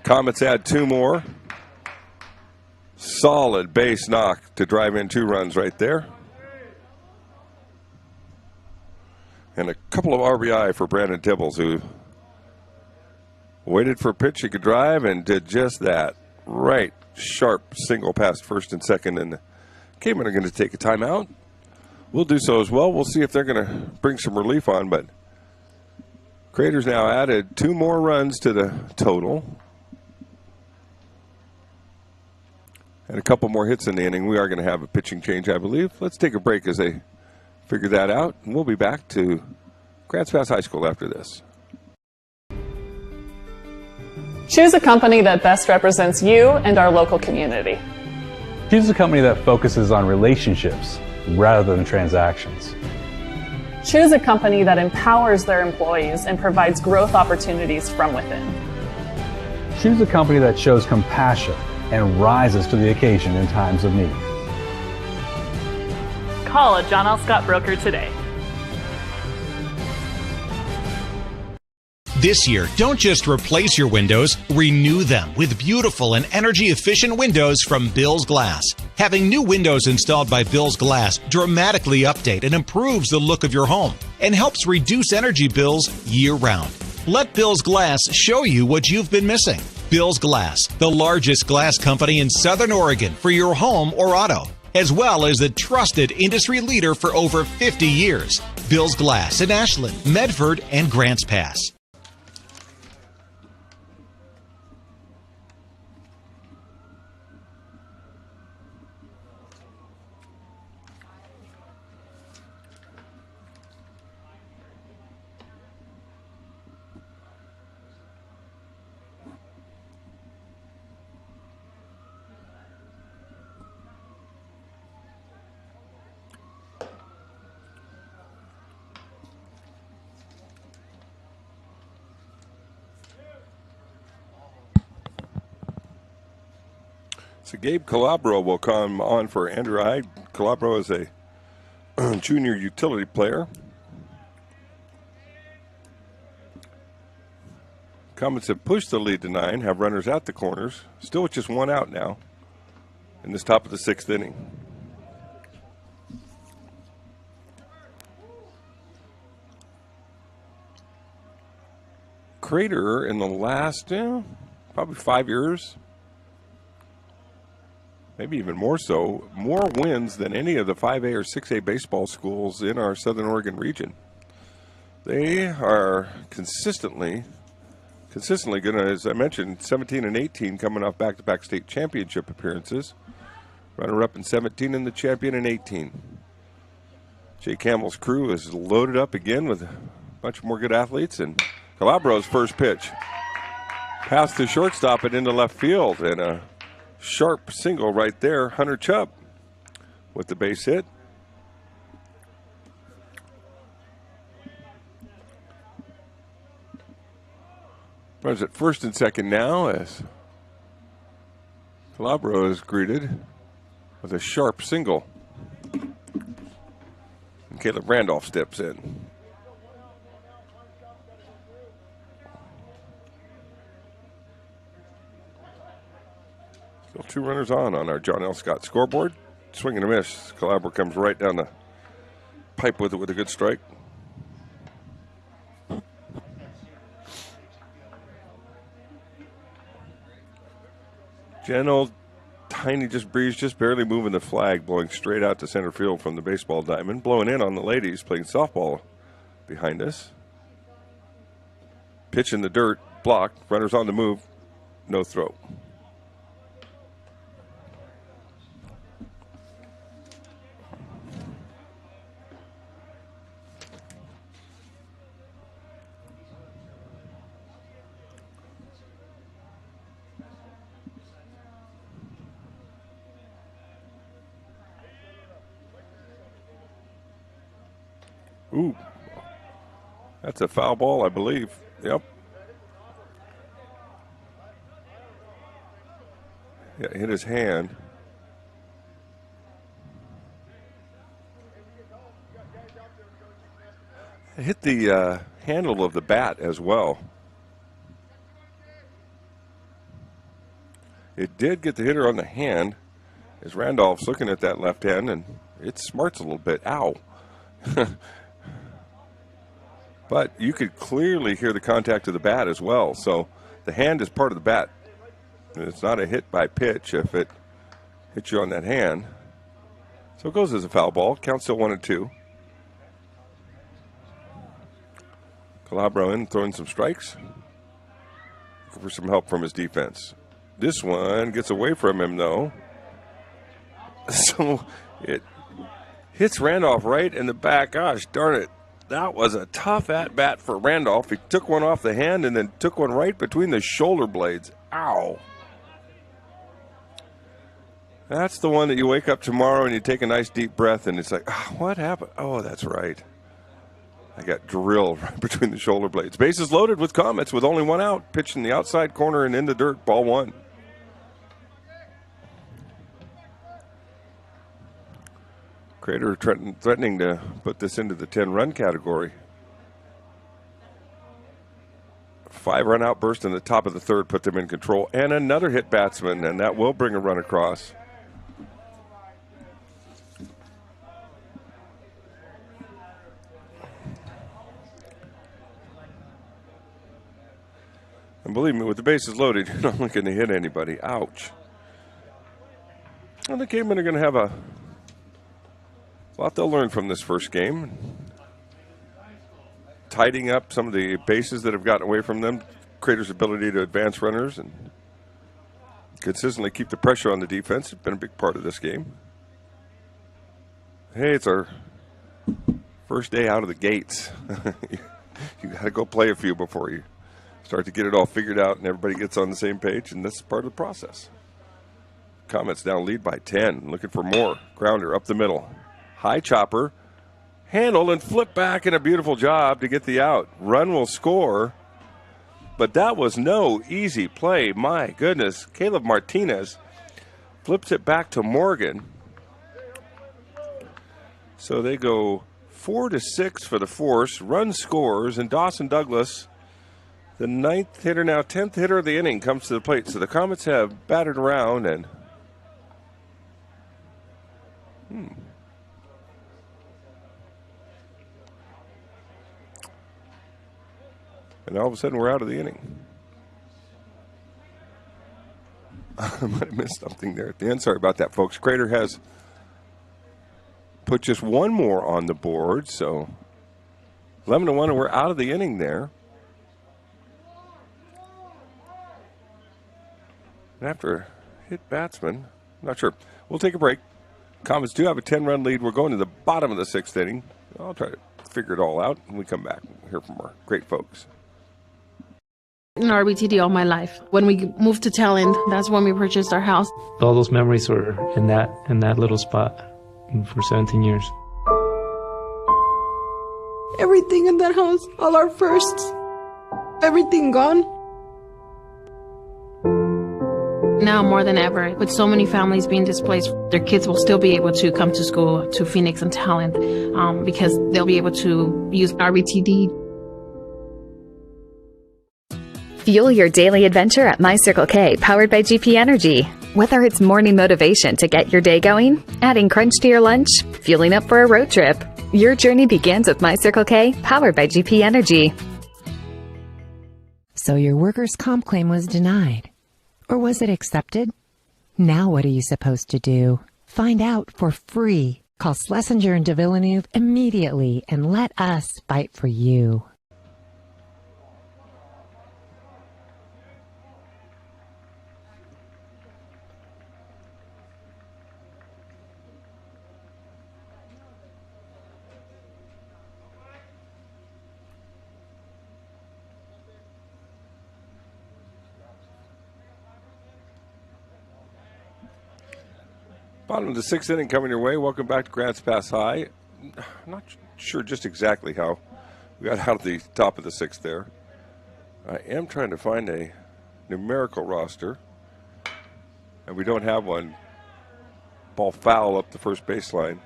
Comets add 2 more. Solid base knock to drive in 2 runs right there. And a couple of RBI for Brandon Tibbles, who waited for a pitch he could drive and did just that. Right, sharp single past first and second, and Cavemen are going to take a timeout. We'll do so as well. We'll see if they're going to bring some relief on, but Crater's now added 2 more runs to the total. And a couple more hits in the inning. We are going to have a pitching change, I believe. Let's take a break as they figure that out, and we'll be back to Grants Pass High School after this. Choose a company that best represents you and our local community. Choose a company that focuses on relationships rather than transactions. Choose a company that empowers their employees and provides growth opportunities from within. Choose a company that shows compassion and rises to the occasion in times of need. Call a John L. Scott broker today. This year, don't just replace your windows, renew them with beautiful and energy-efficient windows from Bill's Glass. Having new windows installed by Bill's Glass dramatically update and improves the look of your home and helps reduce energy bills year-round. Let Bill's Glass show you what you've been missing. Bill's Glass, the largest glass company in Southern Oregon for your home or auto, as well as the trusted industry leader for over 50 years. Bill's Glass in Ashland, Medford, and Grants Pass. So Gabe Calabro will come on for Andrew Hyde. Calabro is a junior utility player. Comets have pushed the lead to 9, have runners at the corners. Still with just 1 out now in this top of the 6th inning. Crater in the last, probably 5 years, maybe even more so, more wins than any of the 5A or 6A baseball schools in our Southern Oregon region. They are consistently going to, as I mentioned, 17 and 18 coming off back-to-back state championship appearances. Runner-up in 17 and the champion in 18. Jay Campbell's crew is loaded up again with a bunch more good athletes, and Calabro's first pitch. Past the shortstop and into left field, and a sharp single right there. Hunter Chubb with the base hit. Runs at first and second now as Calabro is greeted with a sharp single. And Caleb Randolph steps in. Still 2 runners on our John L. Scott scoreboard. Swing and a miss. Calabro comes right down the pipe with it with a good strike. Gentle, tiny, just breeze, just barely moving the flag, blowing straight out to center field from the baseball diamond. Blowing in on the ladies playing softball behind us. Pitch in the dirt, blocked. Runners on the move, no throw. Ooh, that's a foul ball, I believe. Yep. Yeah, hit his hand. It hit the handle of the bat as well. It did get the hitter on the hand as Randolph's looking at that left hand, and it smarts a little bit. Ow. But you could clearly hear the contact of the bat as well. So the hand is part of the bat. It's not a hit by pitch if it hits you on that hand. So it goes as a foul ball. Count still 1-2. Calabro in, throwing some strikes. Looking for some help from his defense. This one gets away from him, though. So it hits Randolph right in the back. Gosh darn it. That was a tough at-bat for Randolph. He took one off the hand and then took one right between the shoulder blades. Ow. That's the one that you wake up tomorrow and you take a nice deep breath and it's like, oh, what happened? Oh, that's right. I got drilled right between the shoulder blades. Bases loaded with Comets with only 1 out. Pitched in the outside corner and in the dirt. Ball 1. Crater threatening to put this into the 10-run category. 5-run outburst in the top of the 3rd put them in control. And another hit batsman, and that will bring a run across. And believe me, with the bases loaded, you're not looking to hit anybody. Ouch. And the Cavemen are going to have a lot they'll learn from this first game. Tidying up some of the bases that have gotten away from them. Crater's ability to advance runners and consistently keep the pressure on the defense has been a big part of this game. Hey, it's our first day out of the gates. You got to go play a few before you start to get it all figured out and everybody gets on the same page, and that's part of the process. Comets now lead by 10, looking for more. Grounder up the middle. High chopper, handle and flip back, and a beautiful job to get the out. Run will score, but that was no easy play. My goodness, Caleb Martinez flips it back to Morgan. So they go 4-6 for the force. Run scores, and Dawson Douglas, the 9th hitter, now 10th hitter of the inning, comes to the plate. So the Comets have batted around and and all of a sudden we're out of the inning. I might have missed something there at the end. Sorry about that, folks. Crater has put just one more on the board, so 11-1, and we're out of the inning there. And after a hit batsman, not sure. We'll take a break. Comets do have a 10-run lead. We're going to the bottom of the 6th inning. I'll try to figure it all out when we come back and hear from our great folks. In RBTD all my life. When we moved to Talent, that's when we purchased our house. All those memories were in that little spot for 17 years. Everything in that house, all our firsts, everything gone. Now more than ever, with so many families being displaced, their kids will still be able to come to school to Phoenix and Talent because they'll be able to use RBTD. Fuel your daily adventure at My Circle K, powered by GP Energy. Whether it's morning motivation to get your day going, adding crunch to your lunch, fueling up for a road trip, your journey begins with My Circle K, powered by GP Energy. So your workers' comp claim was denied. Or was it accepted? Now what are you supposed to do? Find out for free. Call Schlesinger and de Villeneuve immediately and let us fight for you. Bottom of the 6th inning coming your way. Welcome back to Grants Pass High. I'm not sure just exactly how we got out of the top of the 6th there. I am trying to find a numerical roster, and we don't have one. Ball foul up the first baseline.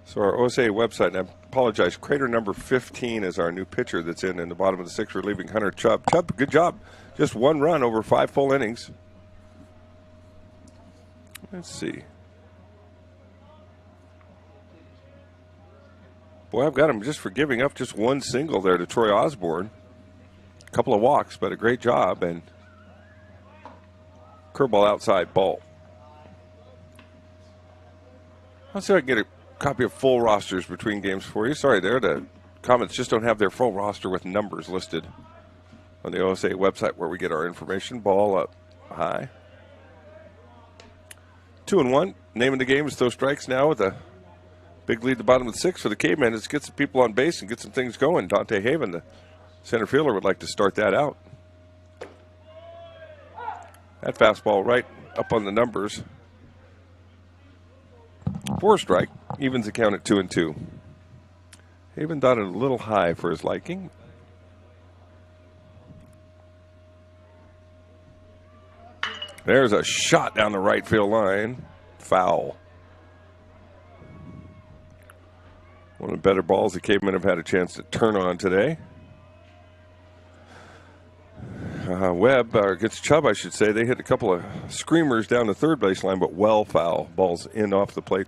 So our OSA website, and I apologize, Crater number 15 is our new pitcher that's in the bottom of the 6th, relieving Hunter Chubb. Chubb, good job. Just one run over 5 full innings. Let's see. Boy, I've got him just for giving up just one single there to Troy Osborne. A couple of walks, but a great job. And curveball outside, ball. I'll see if I can get a copy of full rosters between games for you. Sorry there, the Comets just don't have their full roster with numbers listed on the OSA website where we get our information. Ball up high. 2-1. Name of the game is throw strikes now with a big lead at the bottom of the 6th for the Cavemen. Let's get some people on base and get some things going. Dante Haven, the center fielder, would like to start that out. That fastball right up on the numbers. 4 strike. Evens the count at 2-2. Haven dotted a little high for his liking. There's a shot down the right field line. Foul. One of the better balls the Cavemen have had a chance to turn on today. Webb, against Chubb, I should say, they hit a couple of screamers down the third baseline, but well foul. Balls in off the plate.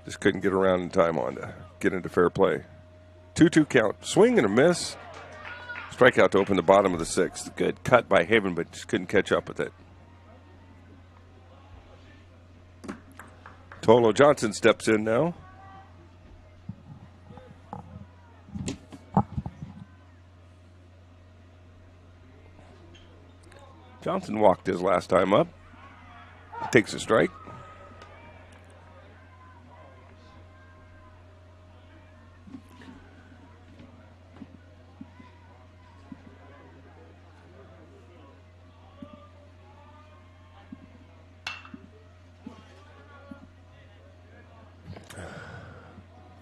Just couldn't get around in time on to get into fair play. 2-2 count. Swing and a miss. Strikeout to open the bottom of the 6th. Good cut by Haven, but just couldn't catch up with it. Tolo Johnson steps in now. Johnson walked his last time up. Takes a strike.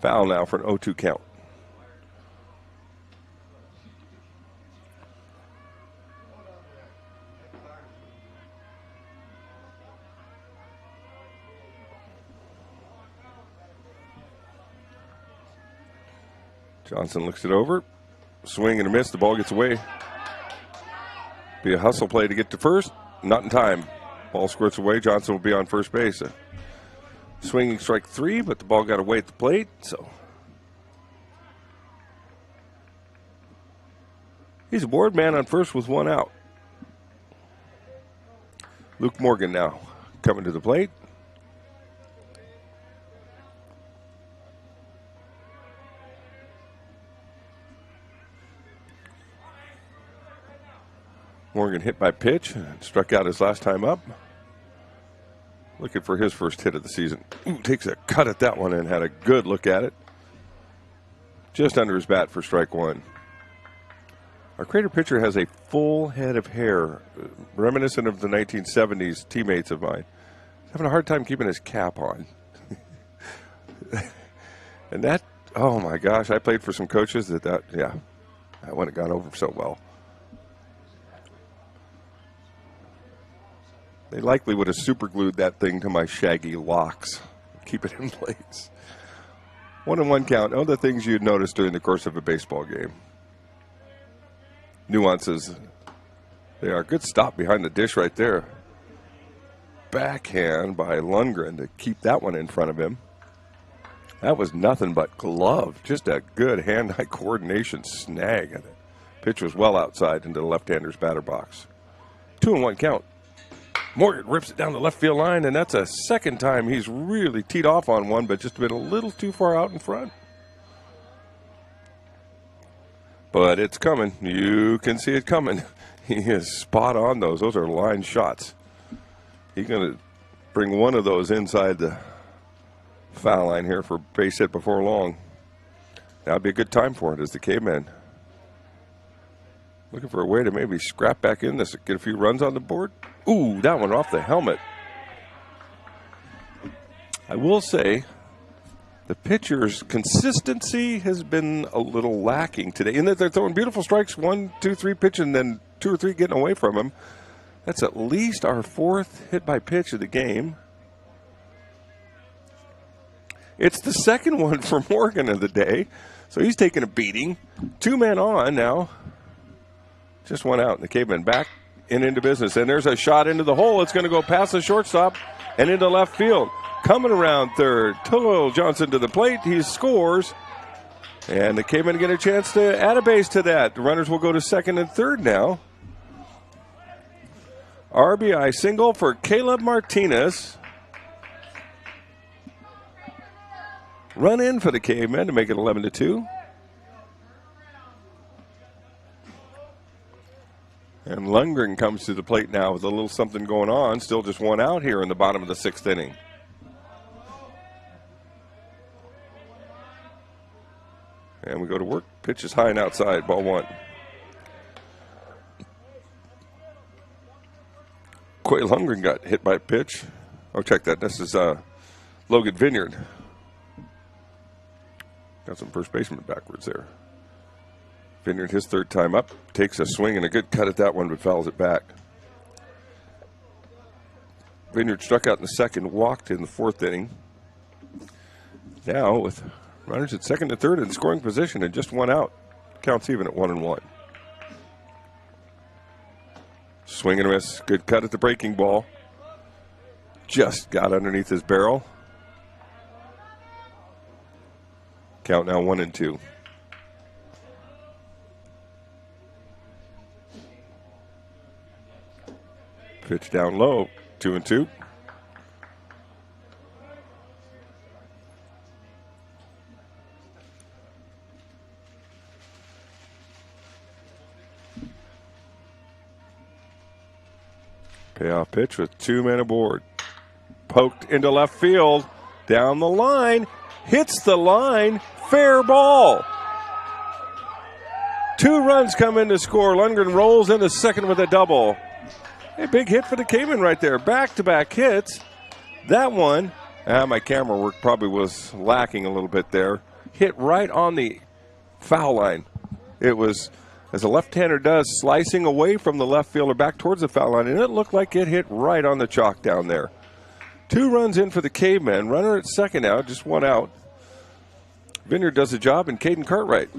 Foul now for an 0-2 count. Johnson looks it over. Swing and a miss. The ball gets away. Be a hustle play to get to first. Not in time. Ball squirts away. Johnson will be on first base. Swinging strike 3, but the ball got away at the plate. So he's a board man on first with 1 out. Luke Morgan now coming to the plate. Morgan hit by pitch, struck out his last time up. Looking for his first hit of the season. Ooh, takes a cut at that one and had a good look at it. Just under his bat for strike 1. Our Crater pitcher has a full head of hair, reminiscent of the 1970s teammates of mine. He's having a hard time keeping his cap on. And that, oh my gosh, I played for some coaches that wouldn't have gone over so well. They likely would have superglued that thing to my shaggy locks. Keep it in place. 1-1 count. Oh, the things you'd notice during the course of a baseball game. Nuances. They are. Good stop behind the dish right there. Backhand by Lundgren to keep that one in front of him. That was nothing but glove. Just a good hand-eye coordination snag. And the pitch was well outside into the left-hander's batter box. 2-1 count. Morgan rips it down the left field line, and that's a second time he's really teed off on one, but just been a little too far out in front. But it's coming. You can see it coming. He is spot on those. Those are line shots. He's going to bring one of those inside the foul line here for base hit before long. That would be a good time for it as the Caveman looking for a way to maybe scrap back in this, get a few runs on the board. Ooh, that one off the helmet. I will say the pitcher's consistency has been a little lacking today. In that they're throwing beautiful strikes, 1, 2, 3 pitch, and then 2 or 3 getting away from him. That's at least our 4th hit by pitch of the game. It's the second one for Morgan of the day, so he's taking a beating. 2 men on now. Just 1 out, and the Caveman back and into business. And there's a shot into the hole. It's going to go past the shortstop and into left field. Coming around third, Tullo Johnson to the plate. He scores. And the Cavemen get a chance to add a base to that. The runners will go to second and third now. RBI single for Caleb Martinez. Run in for the Cavemen to make it 11-2. And Lundgren comes to the plate now with a little something going on. Still just 1 out here in the bottom of the 6th inning. And we go to work. Pitch is high and outside. Ball 1. Quay Lundgren got hit by a pitch. Oh, check that. This is Logan Vineyard. Got some first baseman backwards there. Vineyard, his 3rd time up, takes a swing and a good cut at that one, but fouls it back. Vineyard struck out in the 2nd, walked in the 4th inning. Now with runners at 2nd and 3rd in scoring position and just 1 out. Counts even at 1-1. Swing and a miss. Good cut at the breaking ball. Just got underneath his barrel. Count now 1-2. Pitch down low, 2-2. Payoff pitch with 2 men aboard. Poked into left field, down the line, hits the line, fair ball. 2 runs come in to score. Lundgren rolls into second with a double. A big hit for the Caveman right there. Back-to-back hits. That one, my camera work probably was lacking a little bit there. Hit right on the foul line. It was, as a left-hander does, slicing away from the left fielder back towards the foul line, and it looked like it hit right on the chalk down there. 2 runs in for the Cavemen. Runner at second now, just 1 out. Vineyard does the job, and Caden Cartwright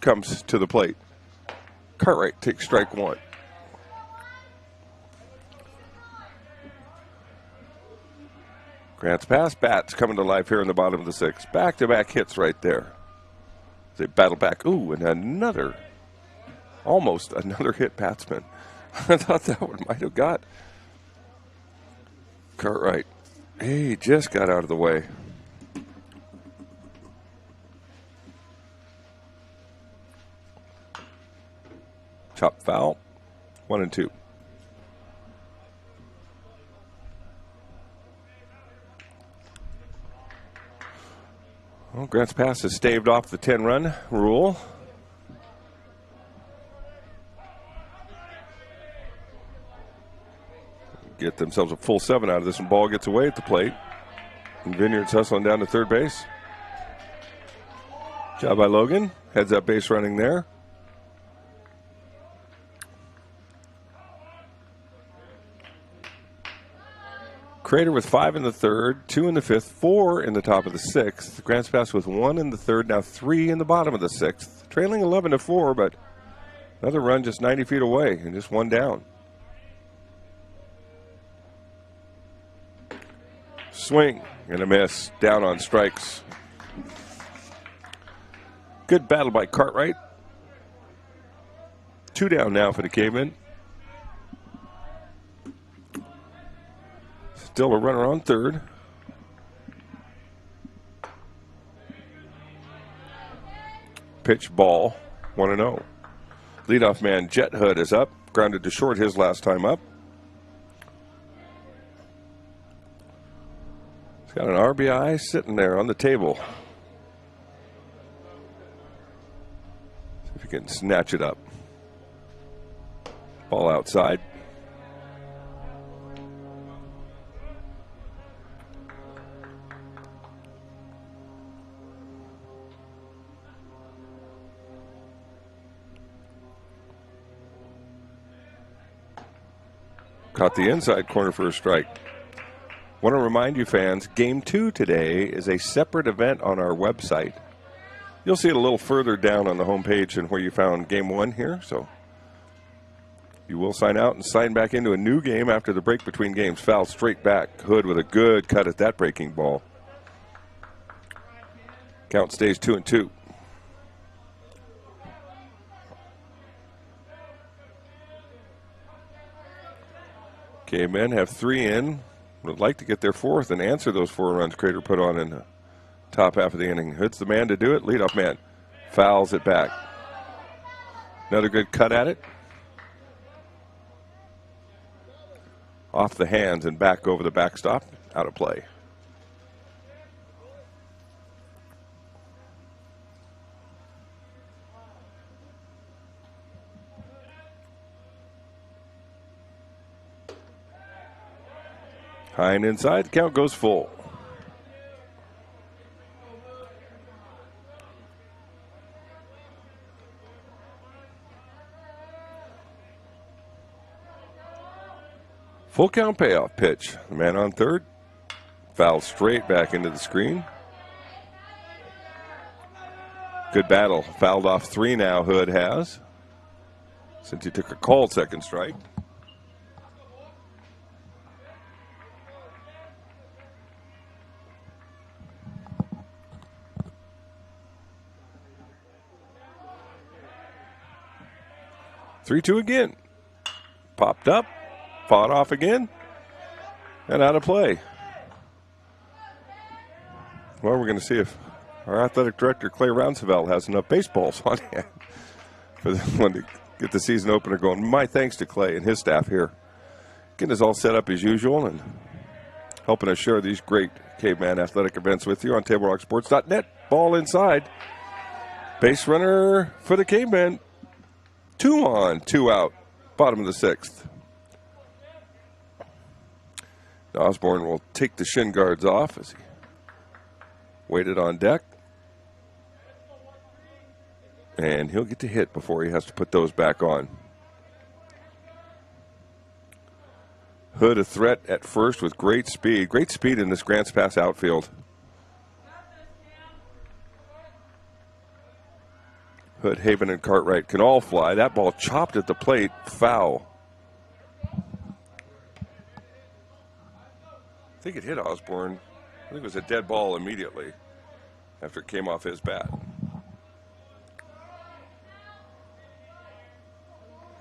comes to the plate. Cartwright takes strike one. Grant's pass, bats coming to life here in the bottom of the sixth. Back-to-back hits right there. They battle back. Ooh, and almost another hit batsman. I thought that one might have got Cartwright. He just got out of the way. Chop foul. 1-2. Well, Grant's pass has staved off the 10-run rule. Get themselves a full 7 out of this, and ball gets away at the plate. And Vineyard's hustling down to third base. Job by Logan. Heads up base running there. Crater with 5 in the third, 2 in the fifth, 4 in the top of the sixth. Grant's pass with 1 in the third, now 3 in the bottom of the sixth. Trailing 11-4, but another run just 90 feet away and just one down. Swing and a miss. Down on strikes. Good battle by Cartwright. 2 down now for the Cavemen. Still a runner on third. Pitch ball, 1-0. Leadoff man Jet Hood is up. Grounded to short his last time up. He's got an RBI sitting there on the table. See if he can snatch it up. Ball outside. Caught the inside corner for a strike. Want to remind you fans, Game 2 today is a separate event on our website. You'll see it a little further down on the homepage than where you found Game 1 here. So you will sign out and sign back into a new game after the break between games. Foul straight back. Hood with a good cut at that breaking ball. Count stays 2-2. Cavemen have 3 in. Would like to get their 4th and answer those 4 runs Crater put on in the top half of the inning. Hood's the man to do it. Leadoff man fouls it back. Another good cut at it. Off the hands and back over the backstop. Out of play. High and inside, the count goes full. Full count payoff pitch. The man on third. Foul straight back into the screen. Good battle. Fouled off 3 now, Hood has. Since he took a called second strike. Three-two again. Popped up, fought off again, and out of play. Well, we're going to see if our athletic director, Clay Rounsevelt, has enough baseballs on hand for this one to get the season opener going. My thanks to Clay and his staff here. Getting us all set up as usual and helping us share these great Caveman athletic events with you on TableRockSports.net. Ball inside. Base runner for the Cavemen. 2 on, 2 out. Bottom of the 6th. Osborne will take the shin guards off as he waited on deck. And he'll get to hit before he has to put those back on. Hood a threat at first with great speed. Great speed in this Grants Pass outfield. Hood, Haven, and Cartwright can all fly. That ball chopped at the plate, foul. I think it hit Osborne. I think it was a dead ball immediately after it came off his bat.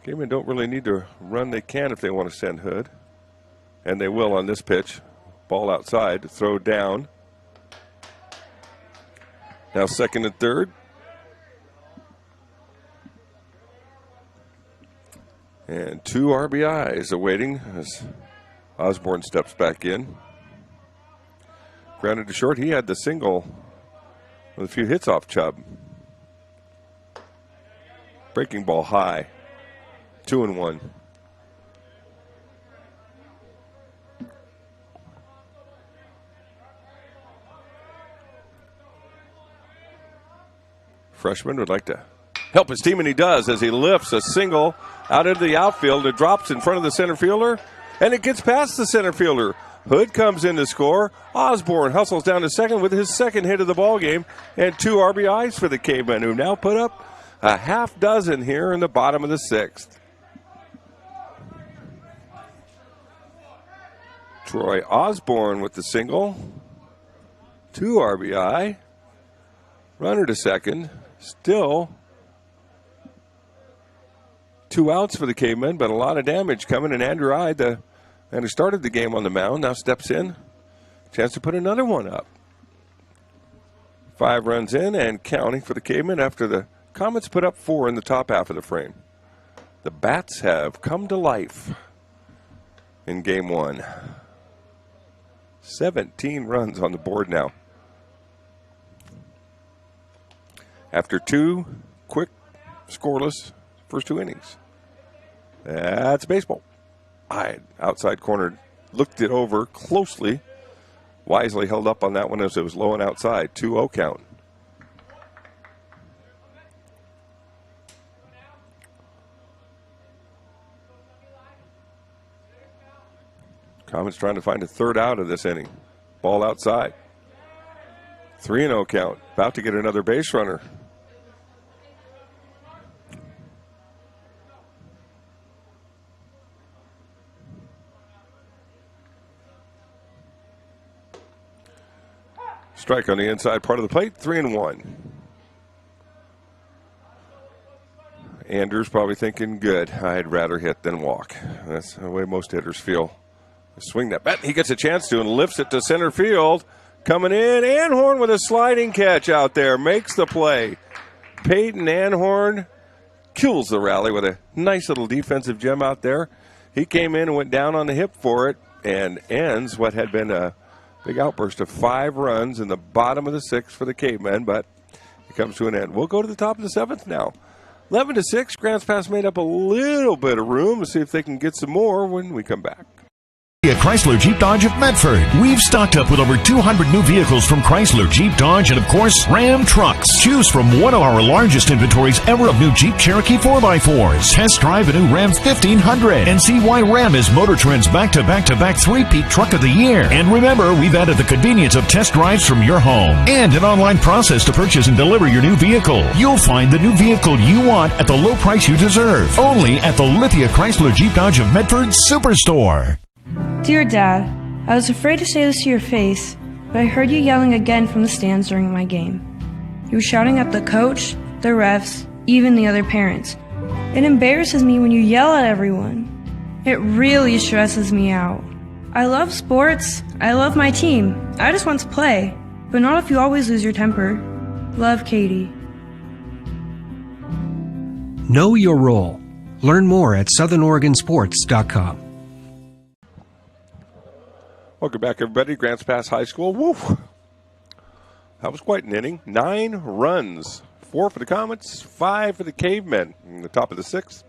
Cayman don't really need to run. They can if they want to send Hood. And they will on this pitch. Ball outside, throw down. Now second and third. And 2 RBIs awaiting as Osborne steps back in. Grounded to short. He had the single with a few hits off Chubb. Breaking ball high. 2-1. Freshman would like to help his team, and he does as he lifts a single out into the outfield. It drops in front of the center fielder, and it gets past the center fielder. Hood comes in to score. Osborne hustles down to second with his second hit of the ball game, and 2 RBIs for the Cavemen, who now put up a half dozen here in the bottom of the 6th. Troy Osborne with the single. 2 RBI. Runner to second. Still 2 outs for the Cavemen, but a lot of damage coming. And Andrew Ide, the man who started the game on the mound, now steps in. Chance to put another one up. 5 runs in and counting for the Cavemen after the Comets put up 4 in the top half of the frame. The Bats have come to life in game 1. 17 runs on the board now. After 2 quick, scoreless first 2 innings. That's baseball. Outside corner, looked it over closely. Wisely held up on that one as it was low and outside. 2-0 count. Comets trying to find a third out of this inning. Ball outside. 3-0 count. About to get another base runner. Strike on the inside part of the plate. 3-1. Andrews probably thinking, good. I'd rather hit than walk. That's the way most hitters feel. Swing that bat. He gets a chance to and lifts it to center field. Coming in, Anhorn with a sliding catch out there. Makes the play. Peyton Anhorn kills the rally with a nice little defensive gem out there. He came in and went down on the hip for it and ends what had been a big outburst of 5 runs in the bottom of the 6th for the Cavemen, but it comes to an end. We'll go to the top of the 7th now. 11-6, Grants Pass made up a little bit of room to see if they can get some more when we come back. At Chrysler Jeep Dodge of Medford, we've stocked up with over 200 new vehicles from Chrysler, Jeep Dodge, and of course, Ram trucks. Choose from one of our largest inventories ever of new Jeep Cherokee 4x4s. Test drive a new Ram 1500 and see why Ram is Motor Trend's back-to-back-to-back 3-peat truck of the year. And remember, we've added the convenience of test drives from your home and an online process to purchase and deliver your new vehicle. You'll find the new vehicle you want at the low price you deserve. Only at the Lithia Chrysler Jeep Dodge of Medford Superstore. Dear Dad, I was afraid to say this to your face, but I heard you yelling again from the stands during my game. You were shouting at the coach, the refs, even the other parents. It embarrasses me when you yell at everyone. It really stresses me out. I love sports. I love my team. I just want to play, but not if you always lose your temper. Love, Katie. Know your role. Learn more at southernoregonsports.com. Welcome back, everybody. Grants Pass High School. Woo! That was quite an inning. 9 runs. 4 for the Comets, 5 for the Cavemen. In the top of the 6th.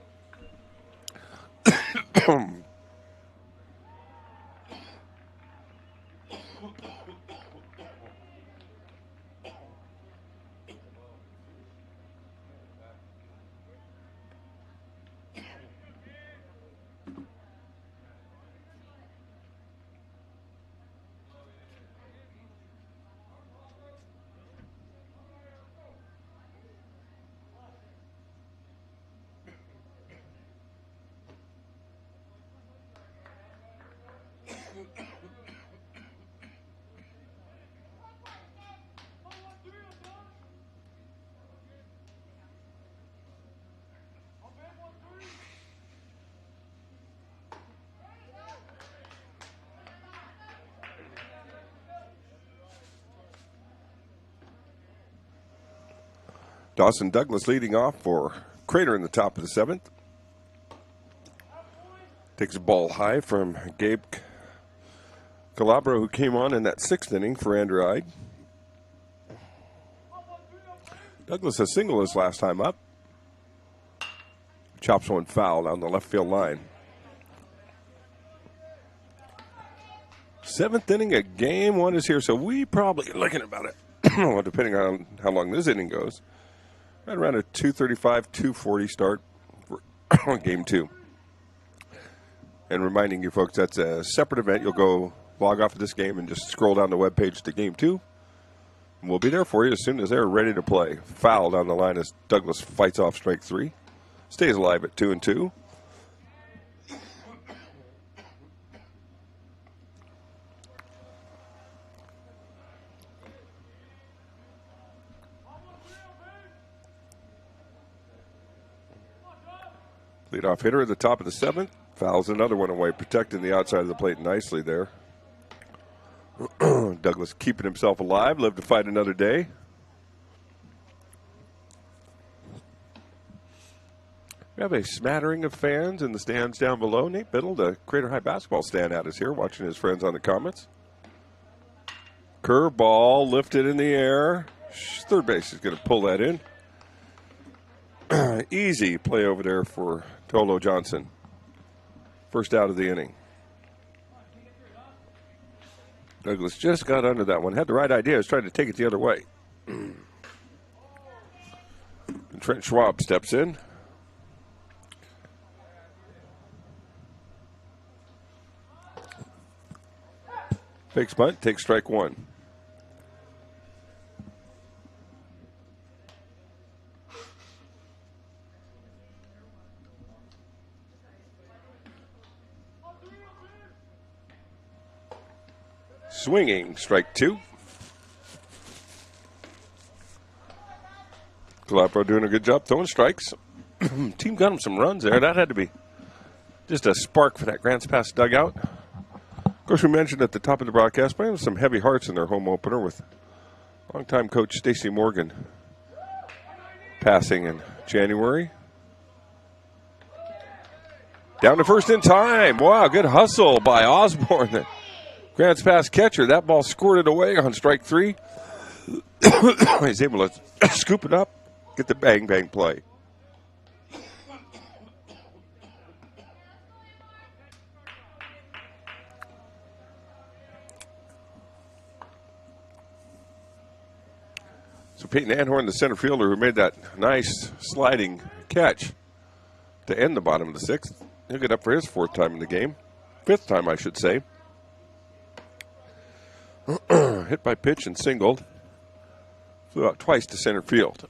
Dawson Douglas leading off for Crater in the top of the 7th. Takes a ball high from Gabe Calabro, who came on in that 6th inning for Andrew Ide. Douglas a single his last time up. Chops one foul down the left field line. 7th inning of game 1 is here, so we probably looking about it, well, depending on how long this inning goes, right around a 2:35, 2:40 start for game 2. And reminding you folks, that's a separate event. You'll go log off of this game and just scroll down the webpage to game 2. And we'll be there for you as soon as they're ready to play. Foul down the line as Douglas fights off strike 3. Stays alive at 2-2. Leadoff hitter at the top of the 7th. Fouls another one away, protecting the outside of the plate nicely there. Douglas keeping himself alive, live to fight another day. We have a smattering of fans in the stands down below. Nate Biddle, the Crater High basketball standout, is here watching his friends on the comments. Curveball lifted in the air. Third base is going to pull that in. Easy play over there for Tolo Johnson. First out of the inning. Douglas just got under that one. Had the right idea. Was trying to take it the other way. And Trent Schwab steps in. Fakes bunt, takes strike 1. Swinging, strike 2. Calabro doing a good job throwing strikes. Team got him some runs there. That had to be just a spark for that Grants Pass dugout. Of course, we mentioned at the top of the broadcast, playing with some heavy hearts in their home opener with longtime coach Stacy Morgan passing in January. Down to first in time. Wow, good hustle by Osborne. The Grants Pass catcher. That ball squirted away on strike 3. He's able to scoop it up, get the bang-bang play. So Peyton Anhorn, the center fielder, who made that nice sliding catch to end the bottom of the 6th. He'll get up for his 4th time in the game. 5th time, I should say. Hit by pitch and singled. Flew out twice to center field.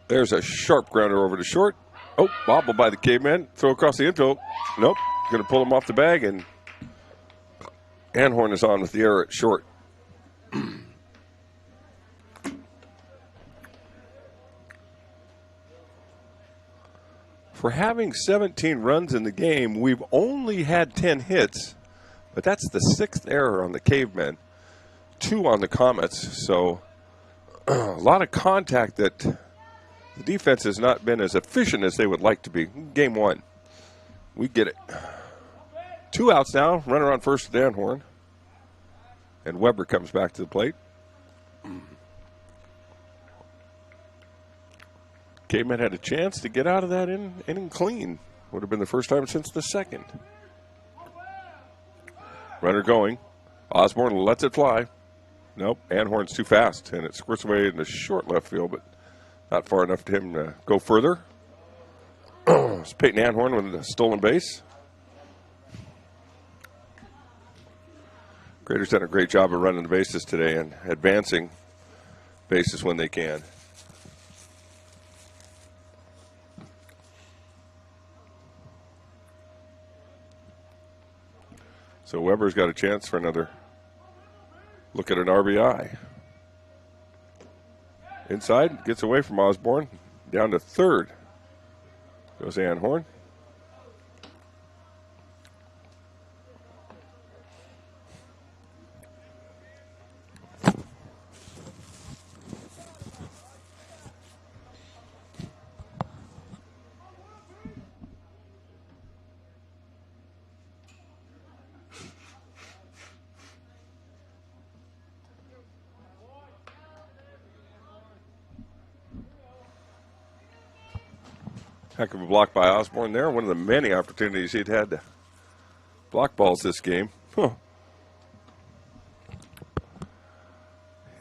There's a sharp grounder over to short. Oh, bobble by the caveman. Throw across the infield. Nope. Going to pull him off the bag, and Anhorn is on with the error at short. For having 17 runs in the game, we've only had 10 hits, but that's the 6th error on the Cavemen, 2 on the Comets. So a lot of contact that the defense has not been as efficient as they would like to be. Game 1, we get it. 2 outs now, runner on first to Anhorn, and Weber comes back to the plate. Caveman had a chance to get out of that inning clean. Would have been the first time since the 2nd. Runner going. Osborne lets it fly. Nope, Anhorn's too fast, and it squirts away in the short left field, but not far enough to him to go further. It's Peyton Anhorn with a stolen base. Crater's done a great job of running the bases today and advancing bases when they can. So Weber's got a chance for another look at an RBI. Inside, gets away from Osborne. Down to third goes Anhorn. Heck of a block by Osborne there. One of the many opportunities he'd had to block balls this game.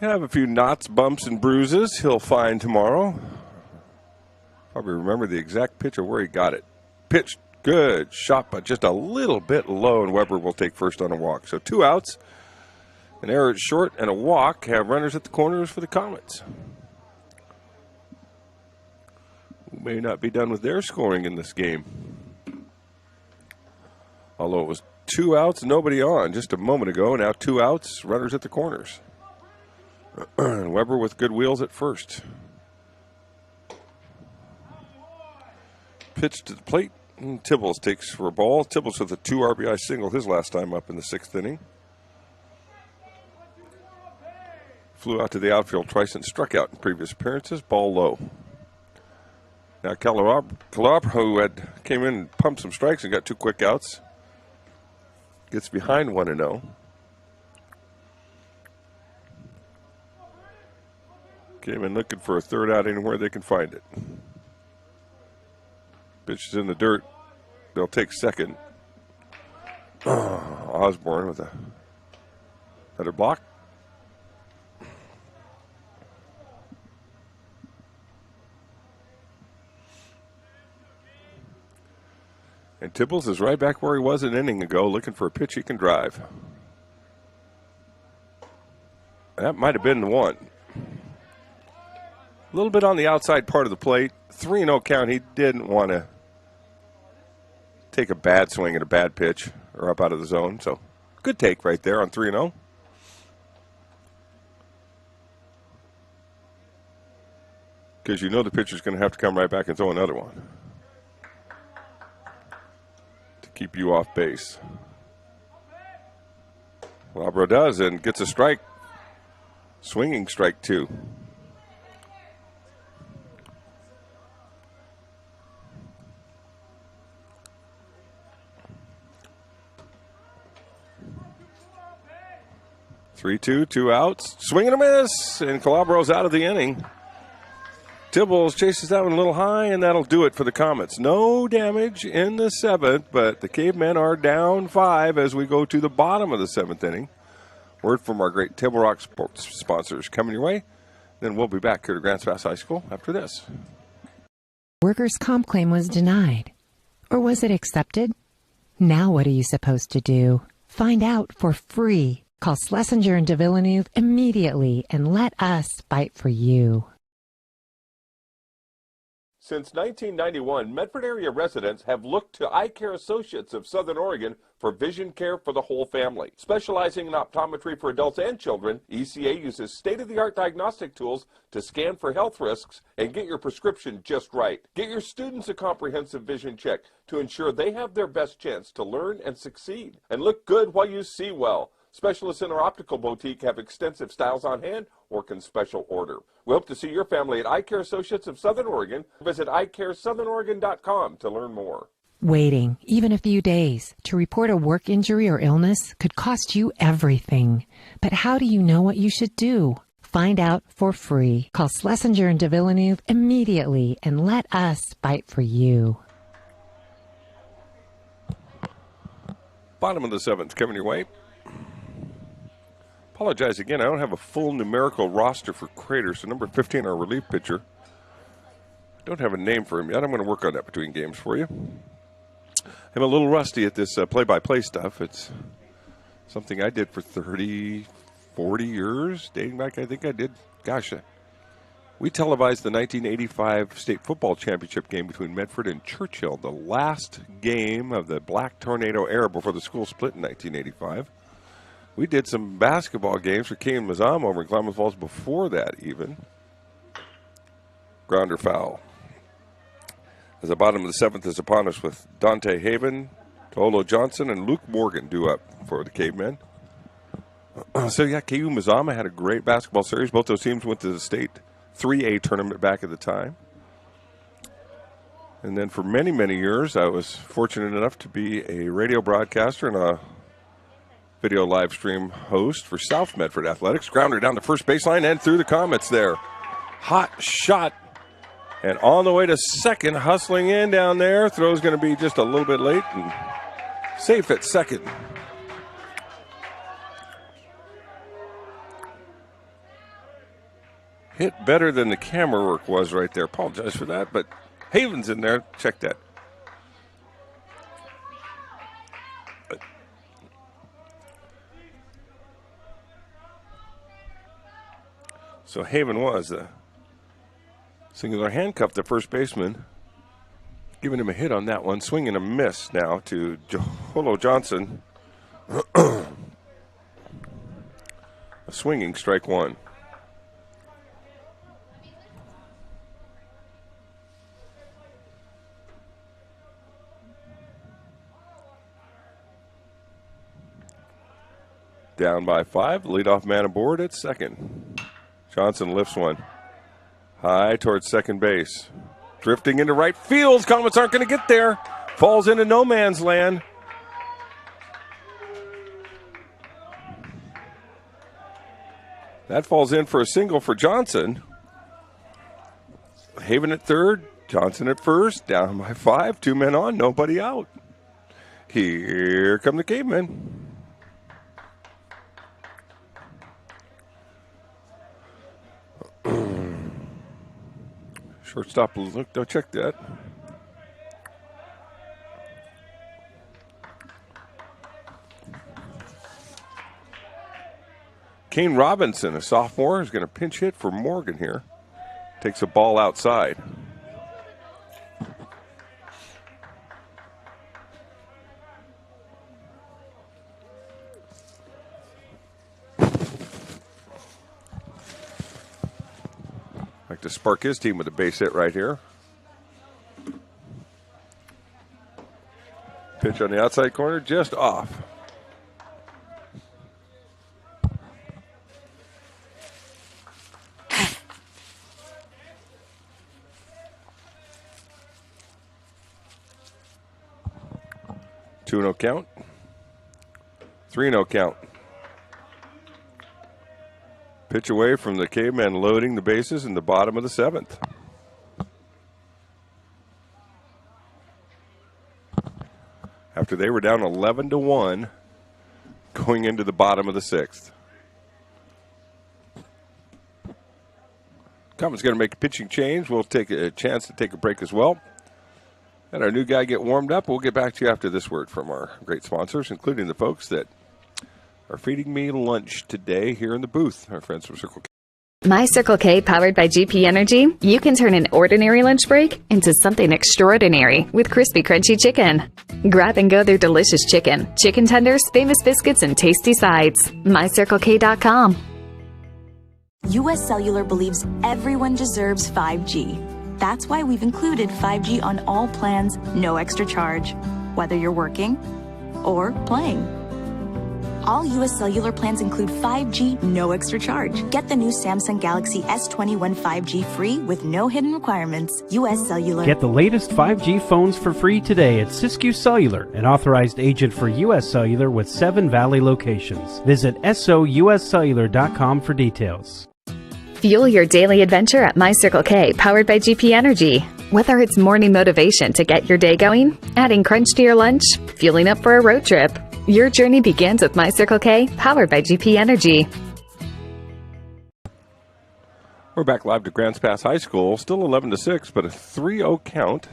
Have a few knots, bumps, and bruises he'll find tomorrow. Probably remember the exact pitch of where he got it. Pitched good, shot but just a little bit low, and Weber will take first on a walk. So 2 outs, an error at short, and a walk. Have runners at the corners for the Comets, who may not be done with their scoring in this game. Although it was 2 outs, nobody on just a moment ago. Now 2 outs, runners at the corners. Weber with good wheels at first. Pitch to the plate. And Tibbles takes for a ball. Tibbles with a 2 RBI single his last time up in the 6th inning. Flew out to the outfield twice and struck out in previous appearances. Ball low. Now Calabro, who came in and pumped some strikes and got 2 quick outs, gets behind 1-0. Came in looking for a 3rd out anywhere they can find it. Pitch is in the dirt. They'll take 2nd. Osborne with another block. And Tibbles is right back where he was an inning ago, looking for a pitch he can drive. That might have been the one. A little bit on the outside part of the plate. 3-0 count. He didn't want to take a bad swing at a bad pitch or up out of the zone. So good take right there on 3-0. Because you know the pitcher's going to have to come right back and throw another one to keep you off base. Labro does and gets a strike. Swinging strike 2. (3-2), 2 outs. Swing and a miss, and Calabro's out of the inning. Tibbles chases that one a little high, and that'll do it for the Comets. No damage in the 7th, but the Cavemen are down 5 as we go to the bottom of the 7th inning. Word from our great Table Rock Sports sponsors coming your way. Then we'll be back here to Grants Pass High School after this. Workers' comp claim was denied. Or was it accepted? Now what are you supposed to do? Find out for free. Call Schlesinger and de Villeneuve immediately and let us fight for you. Since 1991, Medford area residents have looked to Eye Care Associates of Southern Oregon for vision care for the whole family. Specializing in optometry for adults and children, ECA uses state-of-the-art diagnostic tools to scan for health risks and get your prescription just right. Get your students a comprehensive vision check to ensure they have their best chance to learn and succeed. And look good while you see well. Specialists in our optical boutique have extensive styles on hand or can special order. We hope to see your family at Eye Care Associates of Southern Oregon. Visit eyecaresouthern.com to learn more. Waiting, even a few days, to report a work injury or illness could cost you everything. But how do you know what you should do? Find out for free. Call Schlesinger and de Villeneuve immediately and let us fight for you. Bottom of the 7th coming your way. Apologize again, I don't have a full numerical roster for Crater, so number 15, our relief pitcher. Don't have a name for him yet. I'm going to work on that between games for you. I'm a little rusty at this play-by-play stuff. It's something I did for 30, 40 years, dating back, I think I did. Gosh, we televised the 1985 state football championship game between Medford and Churchill, the last game of the Black Tornado era before the school split in 1985. We did some basketball games for King and Mazama over in Klamath Falls before that even. Grounder foul. As the bottom of the 7th is upon us with Dante Haven, Tolo Johnson, and Luke Morgan due up for the Cavemen. So, yeah, KU Mazama had a great basketball series. Both those teams went to the state 3A tournament back at the time. And then for many, many years, I was fortunate enough to be a radio broadcaster and a video live stream host for South Medford Athletics. Grounder down the first baseline and through the Comets there. Hot shot. And on the way to second, hustling in down there. Throw's going to be just a little bit late and safe at second. Hit better than the camera work was right there. Apologize for that, but Haven's in there. Check that. So Haven was the singular handcuff, the first baseman, giving him a hit on that one. Swinging a miss now to Holo Johnson. A swinging strike one. Down by 5, leadoff man aboard at second. Johnson lifts one high towards second base. Drifting into right field. Comets aren't going to get there. Falls into no man's land. That falls in for a single for Johnson. Haven at third, Johnson at first, down by 5, 2 men on, nobody out. Here come the Cavemen. Shortstop, look, don't check that. Kane Robinson, a sophomore, is going to pinch hit for Morgan here. Takes a ball outside. Like to spark his team with a base hit right here. Pitch on the outside corner, just off. Two no count. 3-0 count. Pitch away from the Cavemen loading the bases in the bottom of the 7th. After they were down 11-1 going into the bottom of the 6th. Comets going to make a pitching change. We'll take a chance to take a break as well. And our new guy get warmed up. We'll get back to you after this word from our great sponsors, including the folks that are feeding me lunch today here in the booth. Our friends from Circle K. My Circle K, powered by GP Energy, you can turn an ordinary lunch break into something extraordinary with crispy, crunchy chicken. Grab and go their delicious chicken, chicken tenders, famous biscuits, and tasty sides. MyCircleK.com. U.S. Cellular believes everyone deserves 5G. That's why we've included 5G on all plans, no extra charge, whether you're working or playing. All U.S. Cellular plans include 5G, no extra charge. Get the new Samsung Galaxy S21 5G free with no hidden requirements. U.S. Cellular. Get the latest 5G phones for free today at Siskiyou Cellular, an authorized agent for U.S. Cellular with 7 Valley locations. Visit souscellular.com for details. Fuel your daily adventure at My Circle K, powered by GP Energy. Whether it's morning motivation to get your day going, adding crunch to your lunch, fueling up for a road trip, your journey begins with My Circle K, powered by GP Energy. We're back live to Grants Pass High School. Still 11-6, but a 3-0 count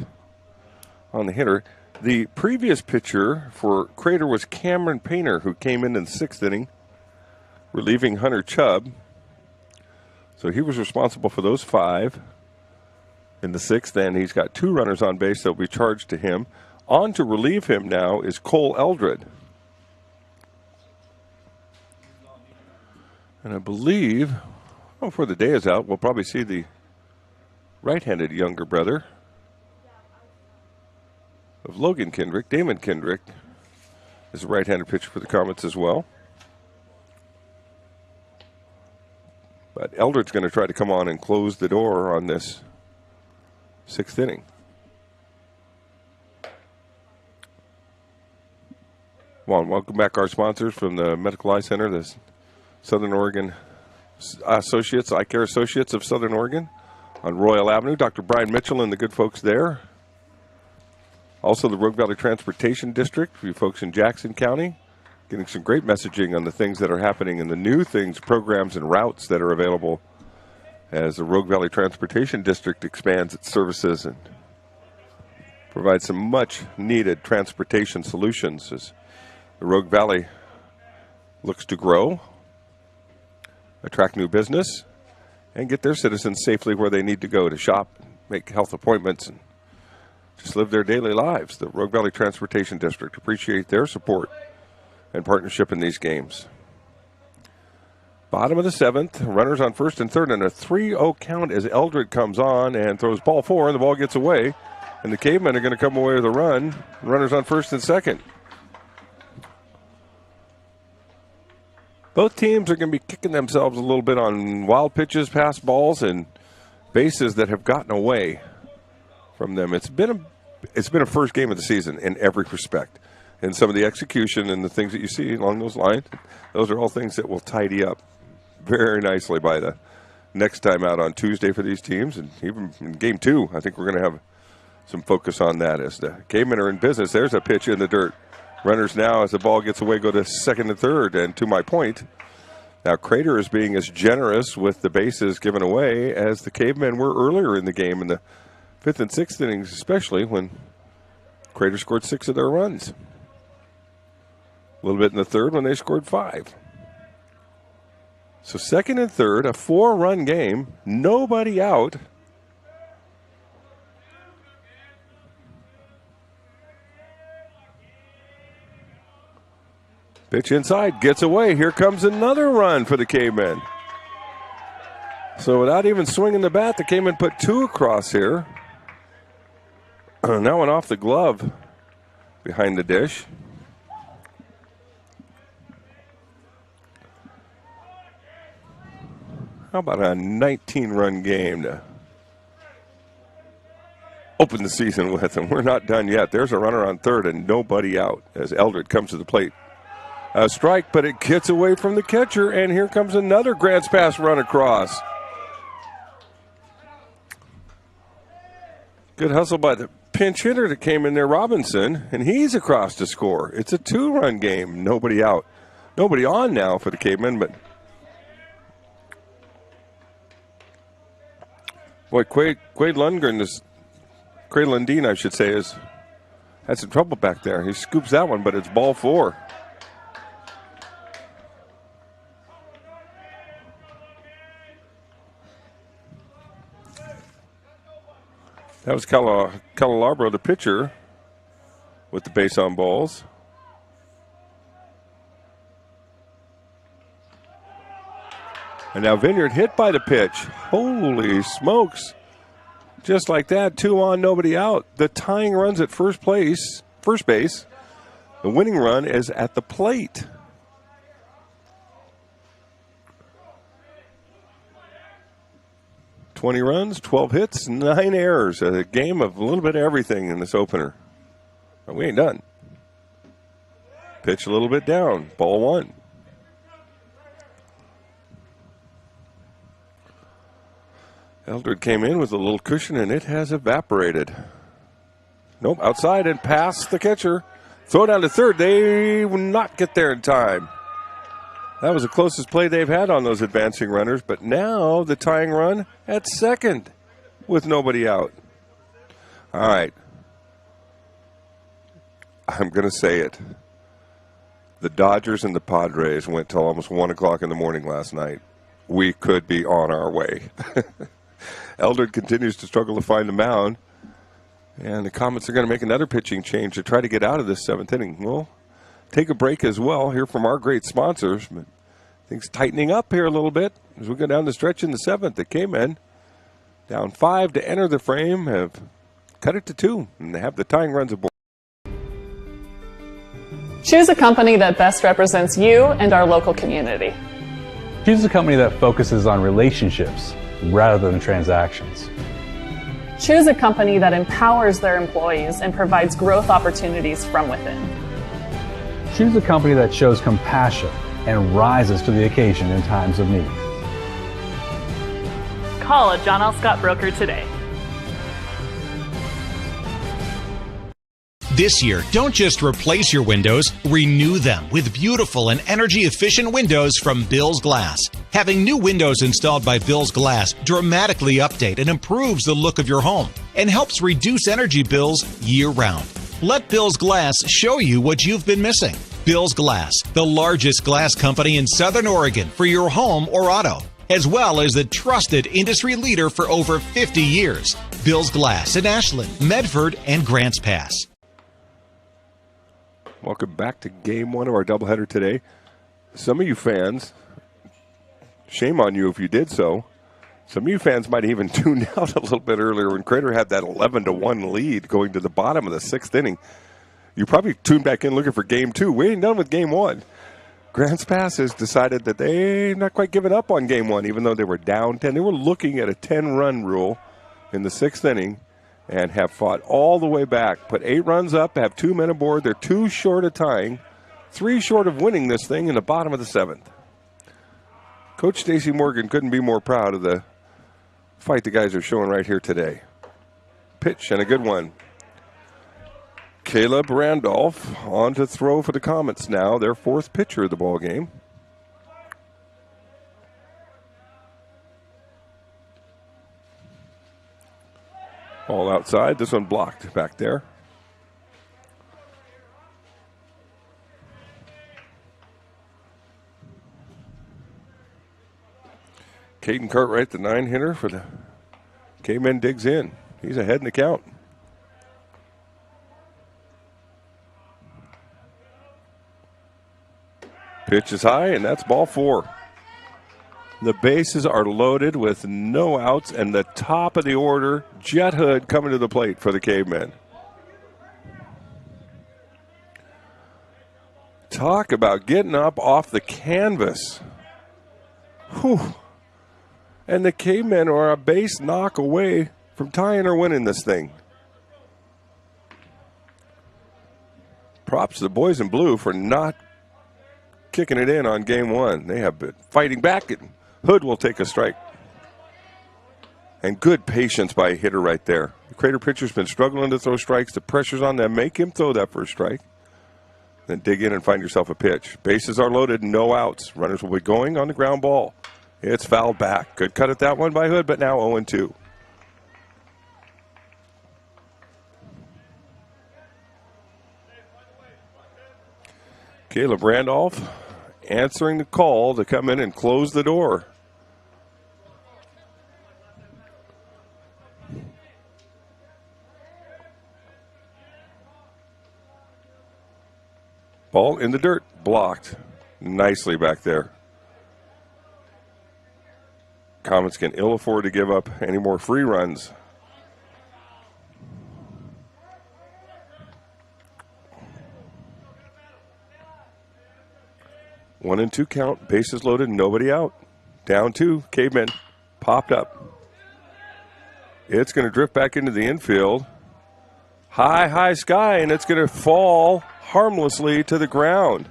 on the hitter. The previous pitcher for Crater was Cameron Painter, who came in the 6th inning, relieving Hunter Chubb. So he was responsible for those 5 in the 6th, and he's got 2 runners on base that will be charged to him. On to relieve him now is Cole Eldred. And I believe, before the day is out, we'll probably see the right-handed younger brother of Logan Kendrick. Damon Kendrick is a right-handed pitcher for the Comets as well. But Eldred's going to try to come on and close the door on this 6th inning. Well, welcome back our sponsors from the Medical Eye Center, the Southern Oregon Associates, Eye Care Associates of Southern Oregon. on Royal Avenue. Dr. Brian Mitchell and the good folks there. Also, the Rogue Valley Transportation District for you folks in Jackson County. Getting some great messaging on the things that are happening and the new things, programs, and routes that are available as the Rogue Valley Transportation District expands its services and provides some much-needed transportation solutions as the Rogue Valley looks to grow, attract new business, and get their citizens safely where they need to go to shop, make health appointments, and just live their daily lives. The Rogue Valley Transportation District appreciate their support and partnership in these games. Bottom of the 7th, runners on first and third, and a 3-0 count as Eldred comes on and throws ball 4, and the ball gets away, and the Cavemen are going to come away with a run. Runners on first and second. Both teams are going to be kicking themselves a little bit on wild pitches, pass balls, and bases that have gotten away from them. It's been a first game of the season in every respect. And some of the execution and the things that you see along those lines, those are all things that will tidy up very nicely by the next time out on Tuesday for these teams. And even in game 2, I think we're going to have some focus on that as the Cavemen are in business. There's a pitch in the dirt. Runners now, as the ball gets away, go to second and third. And to my point, now Crater is being as generous with the bases given away as the Cavemen were earlier in the game, in the 5th and 6th innings especially, when Crater scored 6 of their runs. A little bit in the third when they scored 5. So second and third, a 4-run game, nobody out. Pitch inside, gets away. Here comes another run for the Cavemen. So without even swinging the bat, the Cavemen put 2 across here. Now one off the glove behind the dish. How about a 19-run game to open the season with? And we're not done yet. There's a runner on third and nobody out as Eldred comes to the plate. A strike, but it gets away from the catcher, and here comes another Grants pass run across. Good hustle by the pinch hitter that came in there, Robinson, and he's across to score. It's a 2-run game. Nobody out. Nobody on now for the Cavemen, but boy, Quade Lundgren, Craig Lundin, I should say, had some trouble back there. He scoops that one, but it's ball 4. That was Calalabro, the pitcher, with the base on balls. And now Vineyard hit by the pitch. Holy smokes. Just like that, 2 on, nobody out. The tying run's at first base. The winning run is at the plate. "20 runs, 12 hits, 9 errors. A game of a little bit of everything in this opener. But we ain't done. Pitch a little bit down. Ball 1. Eldred came in with a little cushion, and it has evaporated. Nope, outside and past the catcher. Throw down to third. They will not get there in time. That was the closest play they've had on those advancing runners, but now the tying run at second with nobody out. All right. I'm going to say it. The Dodgers and the Padres went till almost 1 o'clock in the morning last night. We could be on our way. Eldred continues to struggle to find the mound, and the Comets are going to make another pitching change to try to get out of this 7th inning. We'll take a break as well, hear from our great sponsors, but things tightening up here a little bit as we go down the stretch in the 7th. The K-Men, down 5 to enter the frame, have cut it to 2, and they have the tying runs aboard. Choose a company that best represents you and our local community. Choose a company that focuses on relationships rather than transactions. Choose a company that empowers their employees and provides growth opportunities from within. Choose a company that shows compassion and rises to the occasion in times of need. Call a John L. Scott broker today. This year, don't just replace your windows, renew them with beautiful and energy-efficient windows from Bill's Glass. Having new windows installed by Bill's Glass dramatically update and improves the look of your home and helps reduce energy bills year-round. Let Bill's Glass show you what you've been missing. Bill's Glass, the largest glass company in Southern Oregon for your home or auto, as well as the trusted industry leader for over 50 years. Bill's Glass in Ashland, Medford, and Grants Pass. Welcome back to Game 1 of our doubleheader today. Some of you fans, shame on you if you did so. Some of you fans might have even tuned out a little bit earlier when Crater had that 11-1 lead going to the bottom of the 6th inning. You probably tuned back in looking for Game 2. We ain't done with Game 1. Grants Pass has decided that they're not quite giving up on Game 1, even though they were down 10. They were looking at a 10-run rule in the 6th inning and have fought all the way back. Put 8 runs up, have 2 men aboard. They're 2 short of tying, 3 short of winning this thing in the bottom of the 7th. Coach Stacy Morgan couldn't be more proud of the fight the guys are showing right here today. Pitch and a good one. Caleb Randolph on to throw for the Comets now, their 4th pitcher of the ball game. All outside. This one blocked back there. Caden Cartwright, the 9-hitter for the K-Men, digs in. He's ahead in the count. Pitch is high, and that's ball 4. The bases are loaded with no outs, and the top of the order, Jet Hood coming to the plate for the Cavemen. Talk about getting up off the canvas. Whew. And the Cavemen are a base knock away from tying or winning this thing. Props to the boys in blue for not kicking it in on Game 1. They have been fighting back, and Hood will take a strike. And good patience by a hitter right there. The Crater pitcher's been struggling to throw strikes. The pressure's on them. Make him throw that first strike. Then dig in and find yourself a pitch. Bases are loaded, no outs. Runners will be going on the ground ball. It's fouled back. Good cut at that one by Hood, but now 0-2. Caleb Randolph answering the call to come in and close the door. Ball in the dirt, blocked nicely back there. Comets can ill afford to give up any more free runs. One and 2 count, bases loaded, nobody out. Down 2, Cavemen popped up. It's going to drift back into the infield. High sky, and it's going to fall harmlessly to the ground.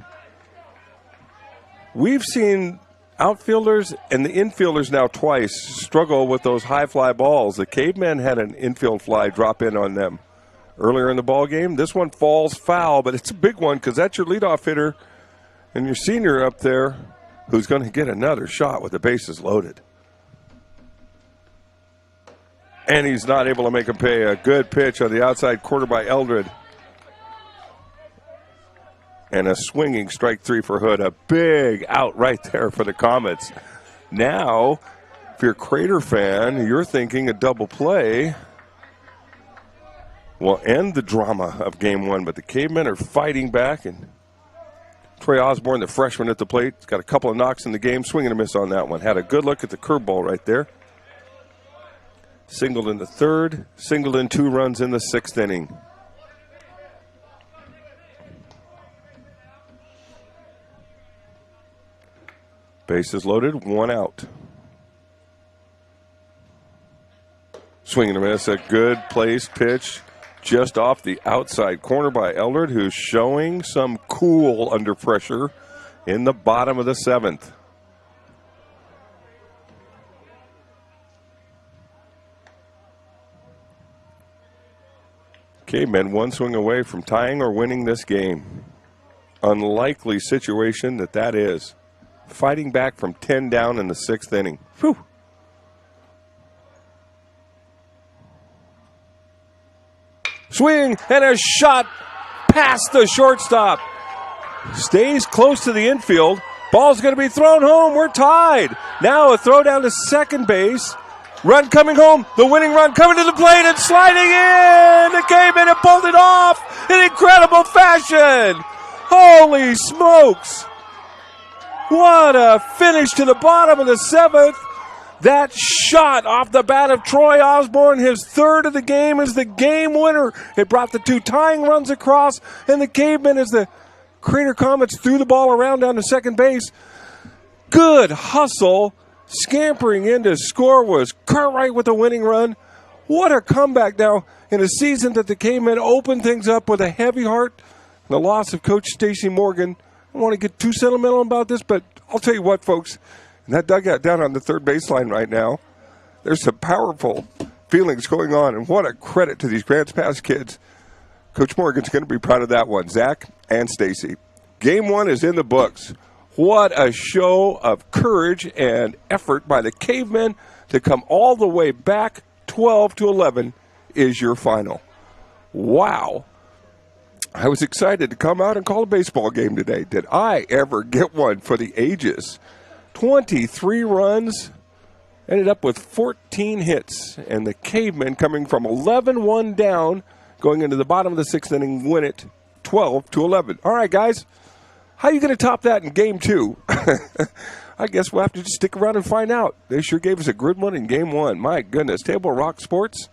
We've seen outfielders and the infielders now twice struggle with those high fly balls. The Cavemen had an infield fly drop in on them earlier in the ball game. This one falls foul, but it's a big one because that's your leadoff hitter and your senior up there who's going to get another shot with the bases loaded. And he's not able to make him pay. A good pitch on the outside corner by Eldred. And a swinging strike 3 for Hood. A big out right there for the Comets. Now, if you're a Crater fan, you're thinking a double play will end the drama of Game 1. But the Cavemen are fighting back. And Trey Osborne, the freshman at the plate, has got a couple of knocks in the game. Swing and a miss on that one. Had a good look at the curveball right there. Singled in the 3rd. Singled in 2 runs in the 6th inning. Bases loaded, 1 out. Swing and a miss, a good placed pitch just off the outside corner by Eldred, who's showing some cool under pressure in the bottom of the 7th. Cavemen one swing away from tying or winning this game. Unlikely situation that is. Fighting back from 10 down in the 6th inning. Whew. Swing and a shot past the shortstop. Stays close to the infield. Ball's going to be thrown home. We're tied. Now a throw down to second base. Run coming home. The winning run coming to the plate and sliding in. The Cavemen have pulled it off in incredible fashion. Holy smokes. What a finish to the bottom of the 7th. That shot off the bat of Troy Osborne, his 3rd of the game, is the game winner. It brought the 2 tying runs across, and the Cavemen, as the Crater Comets threw the ball around down to second base. Good hustle. Scampering in to score was Cartwright with a winning run. What a comeback now in a season that the Cavemen opened things up with a heavy heart. The loss of Coach Stacy Morgan. I don't want to get too sentimental about this, but I'll tell you what, folks. In that dugout down on the third baseline right now, there's some powerful feelings going on, and what a credit to these Grants Pass kids. Coach Morgan's going to be proud of that one, Zach and Stacy. Game 1 is in the books. What a show of courage and effort by the Cavemen to come all the way back. 12-11 is your final. Wow. I was excited to come out and call a baseball game today. Did I ever get one for the ages? 23 runs, ended up with 14 hits, and the Cavemen coming from 11-1 down, going into the bottom of the 6th inning, win it 12-11. All right, guys, how are you going to top that in Game 2? I guess we'll have to just stick around and find out. They sure gave us a good one in Game 1. My goodness, Table Rock Sports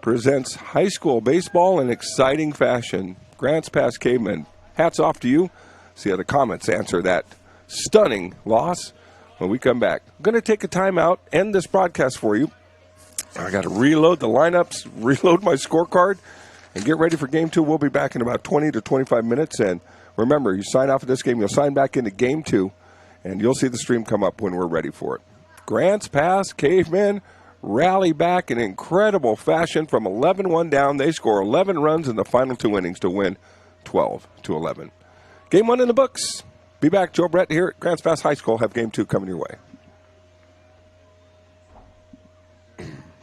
presents high school baseball in exciting fashion. Grants Pass Cavemen, hats off to you. See how the Comets answer that stunning loss when we come back. I'm going to take a timeout, end this broadcast for you. I got to reload the lineups, reload my scorecard, and get ready for Game 2. We'll be back in about 20 to 25 minutes. And remember, you sign off of this game, you'll sign back into Game 2, and you'll see the stream come up when we're ready for it. Grants Pass Cavemen rally back in incredible fashion from 11-1 down. They score 11 runs in the final 2 innings to win 12-11. Game 1 in the books. Be back. Joe Brett here at Grants Pass High School. Have Game 2 coming your way.